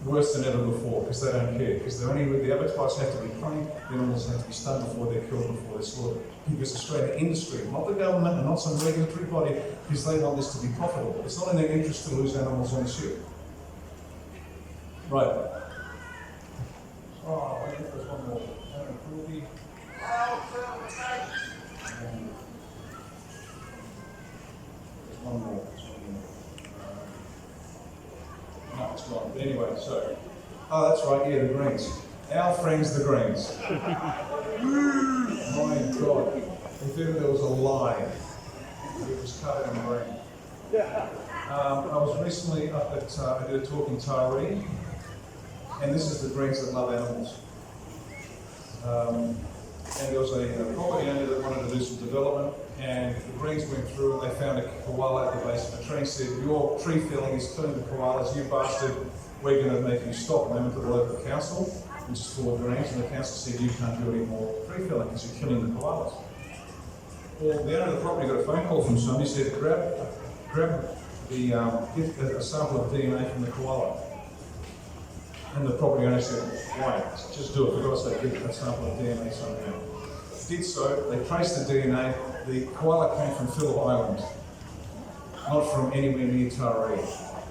worse than ever before, because they don't care. Because the abattoirs have to be cleaned, the animals have to be stunned before they're killed, before they're slaughtered. Because Australian industry, not the government and not some regulatory body, because they want this to be profitable. It's not in their interest to lose animals on the ship. Right. Oh, I think there's one more. Animal cruelty. One more. No, it's gone. Anyway, so. Oh, that's right, yeah, the Greens. Our friends, the Greens. My God. If ever there was a lie, it was covered in green. I was recently up at, I did a talk in Taree, and this is the Greens that love animals. And there was a property owner that wanted to do some development. and the Greens went through and they found a koala at the base of a tree and said, your tree felling is killing the koalas, you bastard, we're going to make you stop. And they went to the local council, which is full of Greens, and the council said, you can't do any more tree felling because you're killing the koalas. Well, the owner of the property got a phone call from somebody, said, grab get a sample of DNA from the koala. And the property owner said, why? Just do it. For God's sake, get a sample of DNA somehow. Did so, they traced the DNA. The koala came from Phillip Island, not from anywhere near Taree.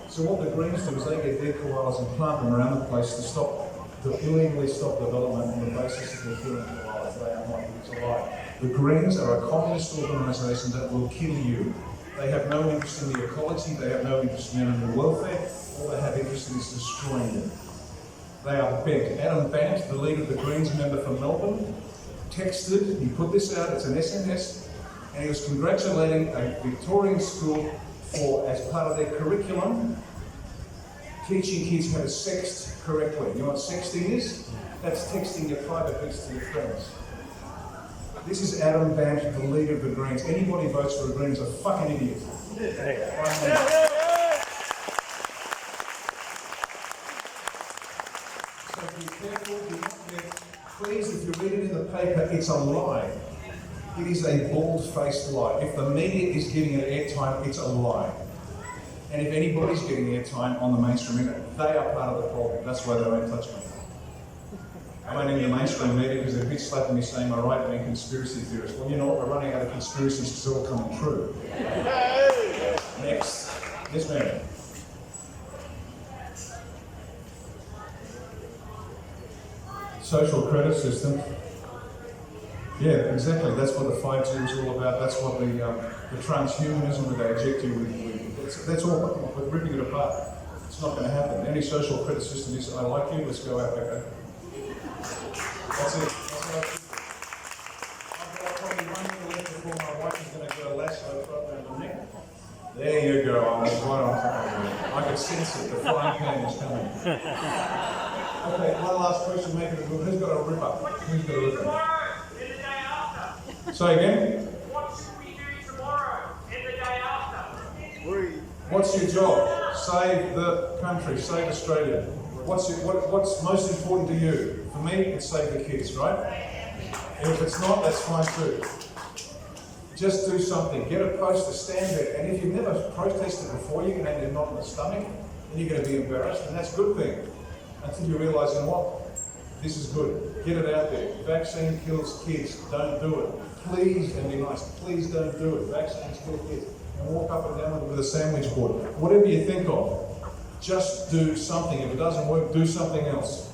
So what the Greens do is they get their koalas and plant them around the place to illegally stop development on the basis that they're killing koalas. They are not, it's a lie. The Greens are a communist organisation that will kill you. They have no interest in the ecology, they have no interest in animal welfare, all they have interest in is destroying them. They are big. Adam Bant, the leader of the Greens, member from Melbourne, texted, he put this out, it's an SMS, and he was congratulating a Victorian school for, as part of their curriculum, teaching kids how to sext correctly. You know what sexting is? That's texting your private bits to your friends. This is Adam Bant, the leader of the Greens. Anybody who votes for the Greens is a fucking idiot. So be careful, do not get, please, if you read it in the paper, it's a lie. It is a bald-faced lie. If the media is giving it airtime, it's a lie. And if anybody's getting airtime on the mainstream media, they are part of the problem. That's why they won't touch me. I'm only in the mainstream media because they're bitch slapping me saying I'm right-wing conspiracy theorist. Well, you know what? We're running out of conspiracies because they're all coming true. Next. Yes, ma'am. Social credit system. Yeah, exactly. That's what the 5G is all about. That's what the transhumanism that they inject you with. That's all. We're ripping it apart. It's not going to happen. Any social credit system is, I like you, let's go out, okay? That's it. That's how I've got probably 1 year left before my wife is going to go lasso right around the neck. There you go. I was right on top of it. I could sense it. The frying pan is coming. Okay, one last question. Make it a good. Who's got a ripper? Who's got a ripper? Tomorrow and the day after. Say again. What should we do tomorrow and the day after? What's your job? Save the country. Save Australia. What's most important to you? For me, it's save the kids, right? And if it's not, that's fine too. Just do something. Get a poster, stand there. And if you've never protested before, you're going to have a knot in the stomach, and you're going to be embarrassed, and that's a good thing. Until you realise, you know what? This is good. Get it out there. Vaccine kills kids. Don't do it. Please, and be nice. Please don't do it. Vaccines kill kids. And walk up and down with a sandwich board. Whatever you think of, just do something. If it doesn't work, do something else.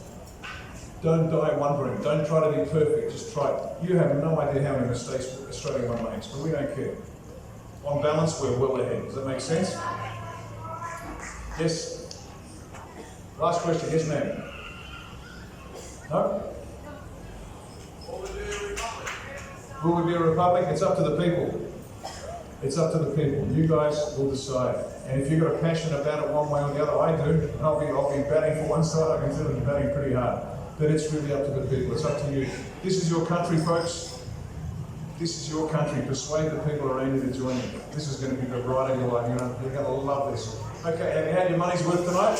Don't die wondering. Don't try to be perfect. Just try it. You have no idea how many mistakes Australia one makes, but we don't care. On balance, we're well ahead. Does that make sense? Yes? Last question. Yes, ma'am? No? Will we be a republic? It's up to the people. It's up to the people. You guys will decide. And if you've got a passion about it one way or the other, I do. And I'll be batting for one side. I consider it batting pretty hard. But it's really up to the people. It's up to you. This is your country, folks. This is your country. Persuade the people around you to join you. This is going to be the ride of your life. You're going to love this. Okay, have you had your money's worth tonight?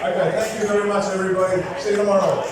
Okay, thank you very much, everybody. See you tomorrow.